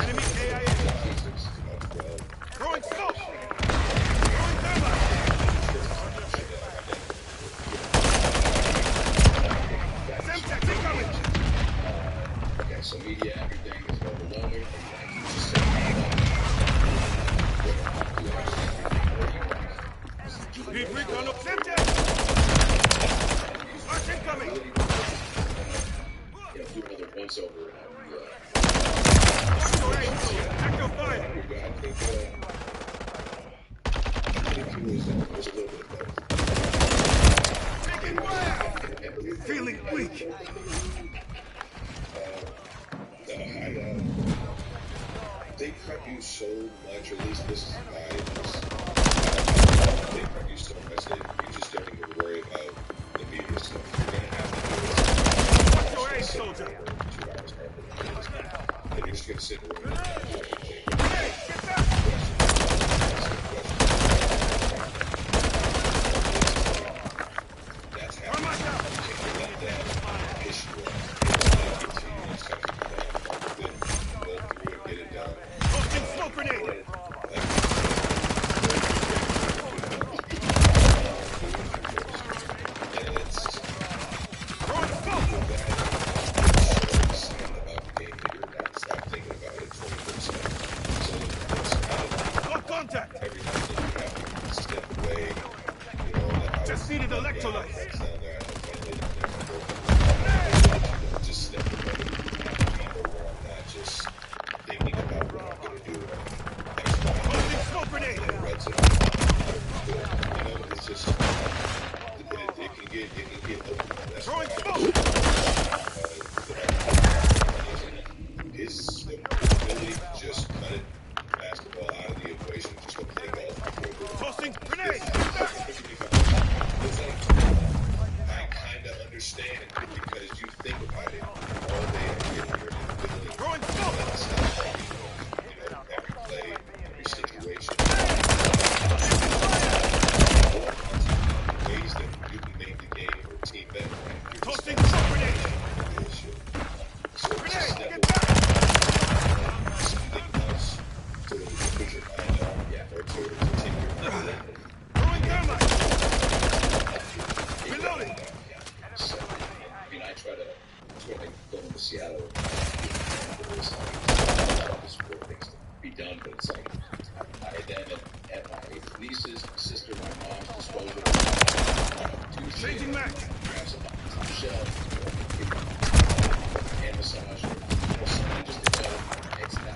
Enemy AIA! Throwing smoke! Throwing thermite! Semtex incoming! okay, so media, everything is overwhelming. Need recon of Semtex! Arch incoming! Do another once over and Check your fire! Taking fire! Feeling weak! They prep you so much, or at least this is how it is. They prep you so much that you just don't even worry about the media stuff. You're going to have to do it. Watch your aim, soldier! 2 hours and you're just going to sit in the room and Hey, get back! that's how Arm out! let that issue up. Get it done. Tossing smoke grenade! Throwing smoke! Lock contact! Just needed electrolytes! Just step away. Just thinking about what I'm going to do. Tossing smoke grenade! It's just, it can get open. Throwing smoke! His ability to just cut basketball out of the equation, just go play golf. Tossing grenade! It's like, I kind of understand because you think about it all day, every day. Throwing smoke! Every play, every situation. Ways that you can make the game or team better. Tossing smoke grenade! Grenade! Get back! Something else to put your mind on, or to take your Throwing thermite! Reloading! so, I try to go into Seattle and there's a lot of support things to be done, but it's like I then at my niece's, my sister, my mom's disposal, Changing max! grab some top shelf, hand massage, just to go. It's not.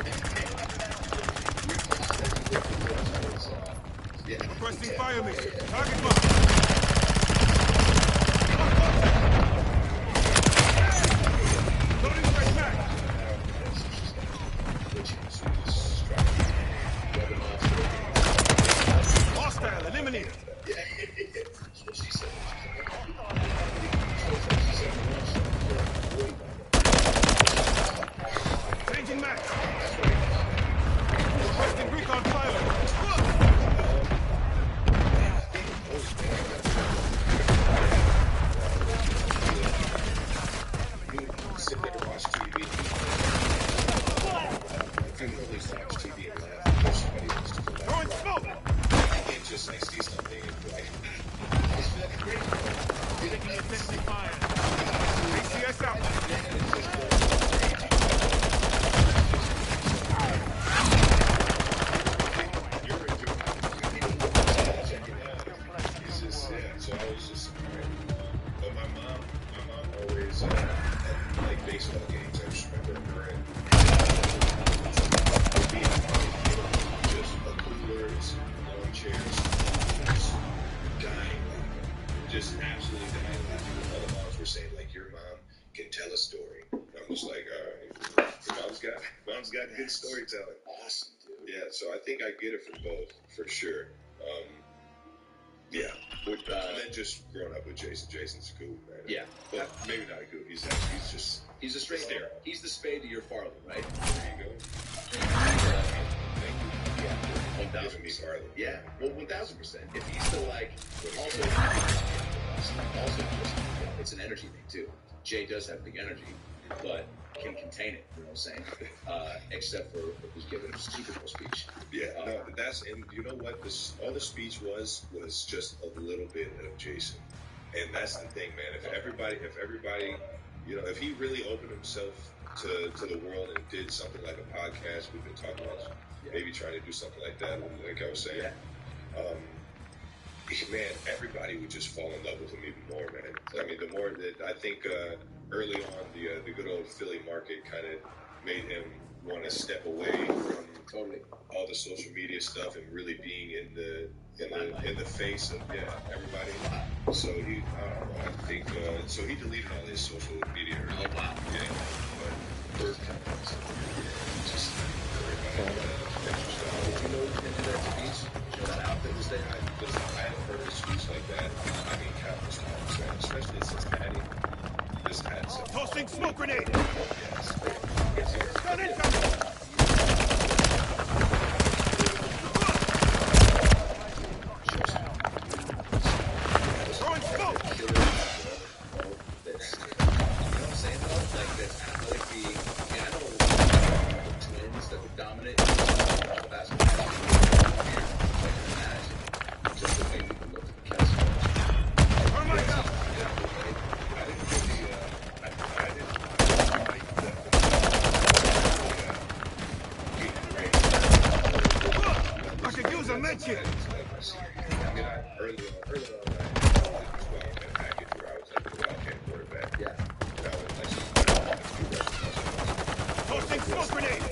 Requesting fire mission. Target mark. Loading straight back. Hostile eliminated. That's what she said. Changing max. Requesting recon pilot. Sit there and watch TV. If you always watch TV and laugh, there's somebody else to laugh. Throwing smoke. You can't just like see something and be like, it's that great. Enemy intensely fired. ACS out. It's just, yeah, so I was just, alright. But my mom always, at, like, baseball games, I just remember her and being just coolers, lawn chairs, just dying laughing. Just absolutely dying laughing. All the moms were saying, like, your mom can tell a story. I'm just like, alright. Mom's got good storytelling. Awesome, dude. Yeah, so I think I get it from both, for sure. Yeah. And then just growing up with Jason. Jason's a goof, man. Yeah. Well, maybe not a goof. He's a straight there. He's the Spade to your Farley, right? There you go. Thank you. Yeah. 1,000 me Farley. Yeah. Well, 1,000%. If he's the like, also just, it's an energy thing too. Jay does have big energy, but can contain it. You know what I'm saying? Except for who's giving a Super Bowl speech. Yeah. No, and you know what? All the speech was just a little bit of Jason, and that's the thing, man. If everybody, you know, if he really opened himself to the world and did something like a podcast, we've been talking about maybe trying to do something like that. Like I was saying, man, everybody would just fall in love with him even more, man. I mean, the more that I think early on, the good old Philly market kind of made him want to step away from all the social media stuff and really being in the face of everybody. So he, I don't know, I think so he deleted all his social media. Oh wow, yeah. But first, just you know into that speech, you know that outfit was there. I haven't heard a speech like that. I mean, countless times, man. Especially in Cincinnati. Just had some. Tossing smoke grenade. Yes. Gun incoming. Throwing smoke. You know what I'm saying though? Like that's athletic being, I know twins that were dominant basketball. Just the way people look at the cast. Oh my God. I could use a mention. I mean, early on, I was in a package where I was like the wildcat quarterback. Yeah. Tossing smoke grenade.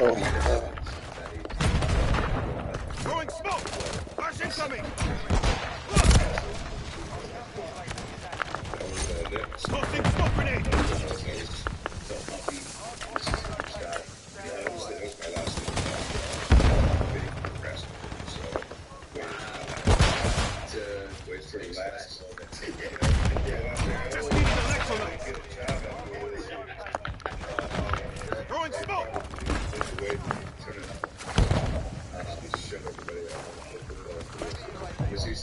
Oh my God. Throwing smoke. Flash incoming. Tossing smoke grenade. Just need an electrolyte. Throwing smoke. Was he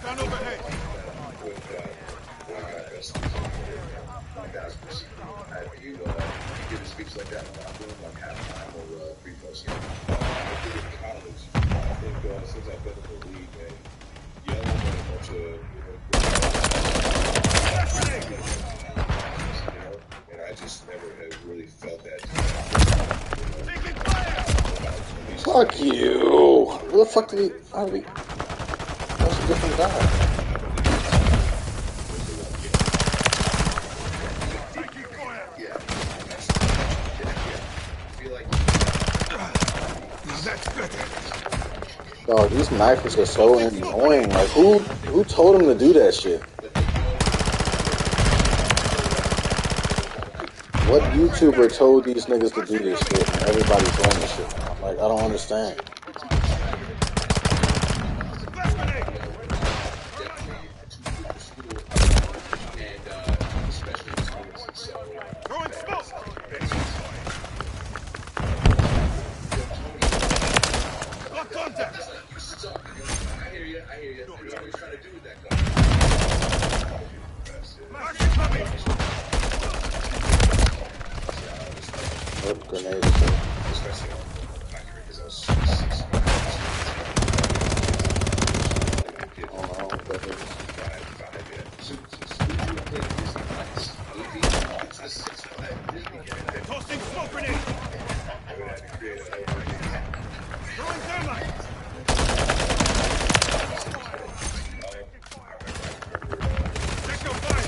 Gun overhead. You give a speech like that in the locker room, like halftime or pre-post game? I think in college, I think since I've been in the league, man, yelling at a bunch of, and I just never have really felt that. Fuck you. Where the fuck did he? How did he? That's a different guy. Dog, these knifers are so annoying. Like, who told him to do that shit? What YouTuber told these niggas to do this shit? And everybody's doing this shit. Like, I don't understand. Grenade. Tossing smoke grenade. Throwing thermite. Check your fire.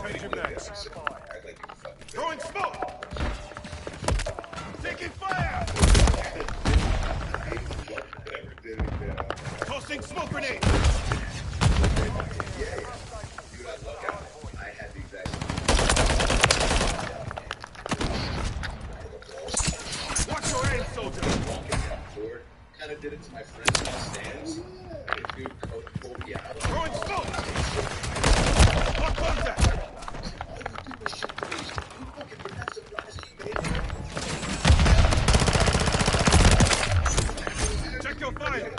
Change your backs. Throwing smoke. Taking fire. Tossing smoke grenade. Watch your aim, soldier. Kind of did it to my friends in the stands. Throwing smoke. Lock contact. Check your fire.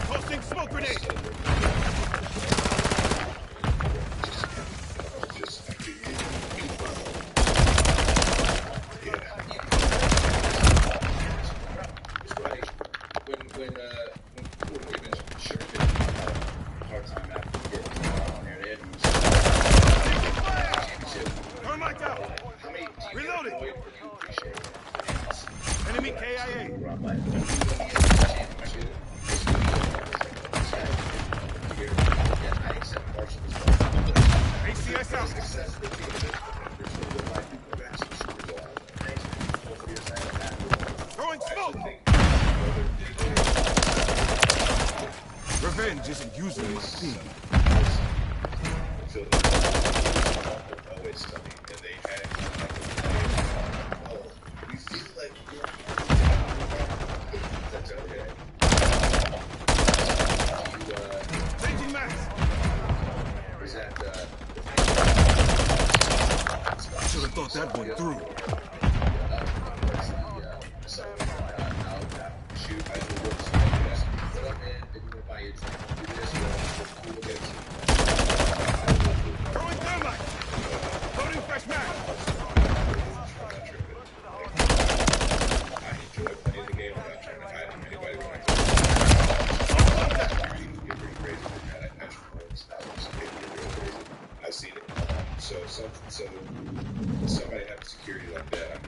Tossing smoke grenade. Thermite out. Reloading. Enemy KIA. ACS out. Throwing smoke. Revenge isn't usually my theme. Changing max. Should have thought that one through. Throwing thermite. Loading fresh mag. I've seen it. So somebody having security like that,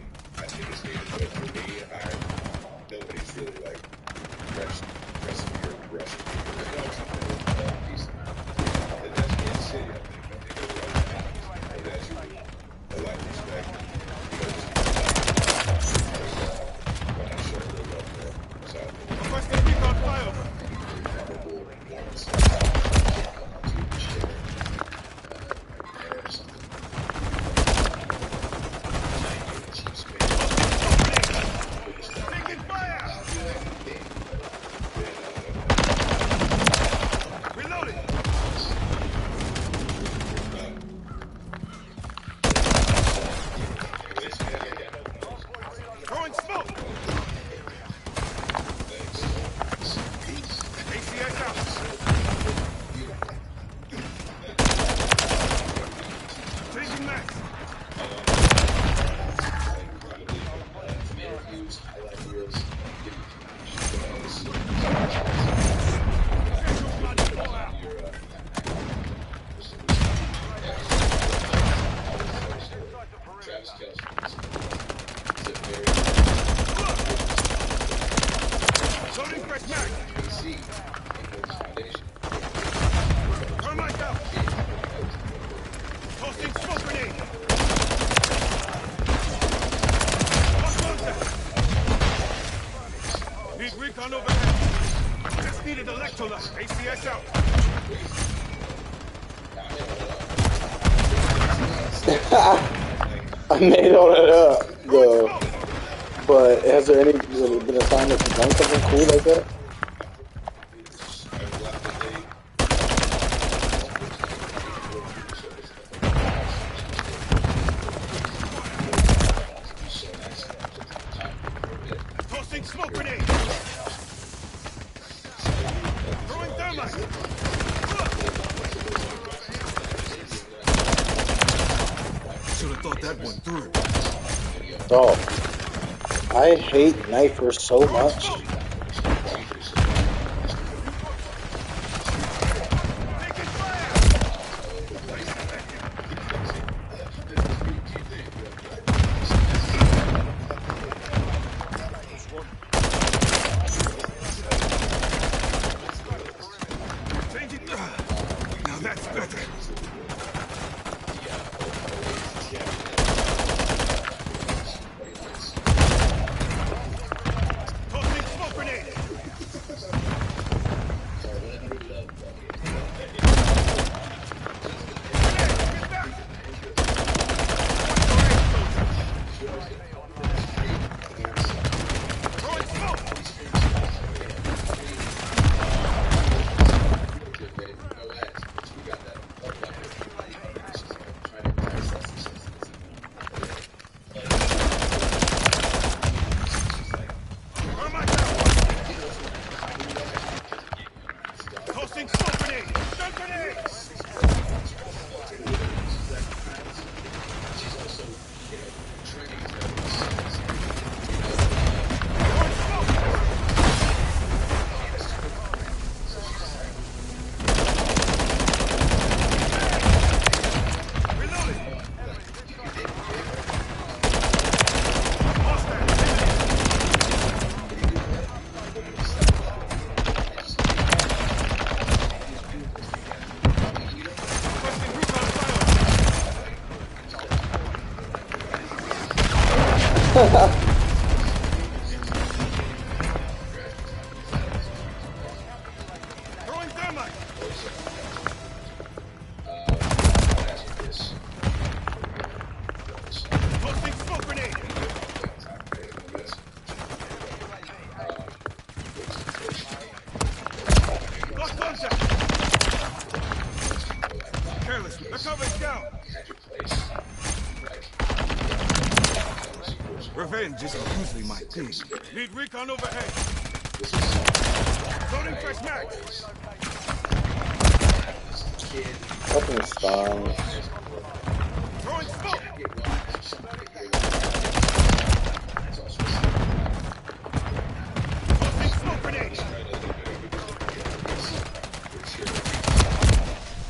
Loading fresh mag. Thermite out. Tossing smoke grenade. Lost contact. Need recon overhead. Just needed electrolyte. ACS out. I made all that up, though. But has there been a time that you've done something cool like that? Tossing smoke grenade. Throwing thermite. Should have thought that one through. Oh, I hate knifers so much. Now that's better. Tossing smoke grenade. Throwing smoke. Tossing smoke grenade. Smoke grenade. Throwing thermite. Tossing smoke grenade. Lost contact. Careless. The cover's down. Revenge isn't usually my thing. Need recon overhead. Loading fresh mag. Fucking stop. Throwing smoke. Tossing smoke grenade.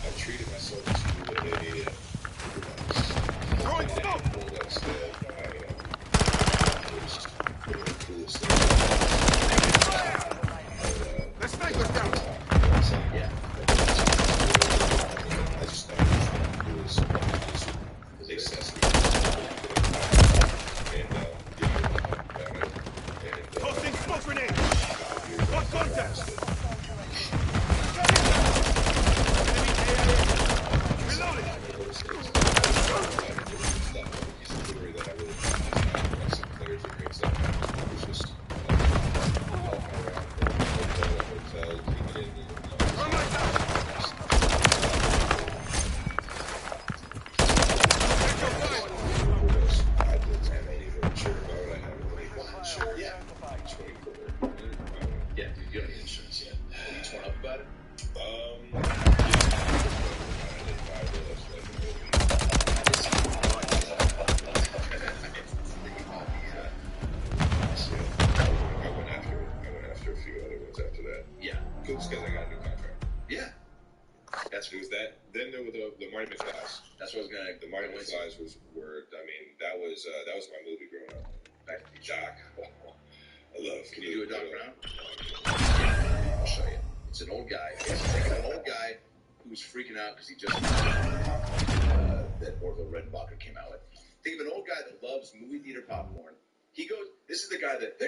I treated myself to Throwing smoke. The sniper's down. Tossing smoke grenade. Lost contact. Reloading. Yeah, dude, you don't need insurance yet. Are you torn up about it? I went after a few other ones after that. Yeah. Because I got a new contract. Yeah. That's It was that. Then there were the Marty McFly's. That's what I was gonna. The Marty McFly's were. I mean, that was. was my movie growing up. Back to the Doc. I love. Can you do a Doc Brown? I'll show you. It's an old guy. It's an old guy who's freaking out because he just that Orville Redenbacher came out with. Think of an old guy that loves movie theater popcorn. He goes. This is the guy that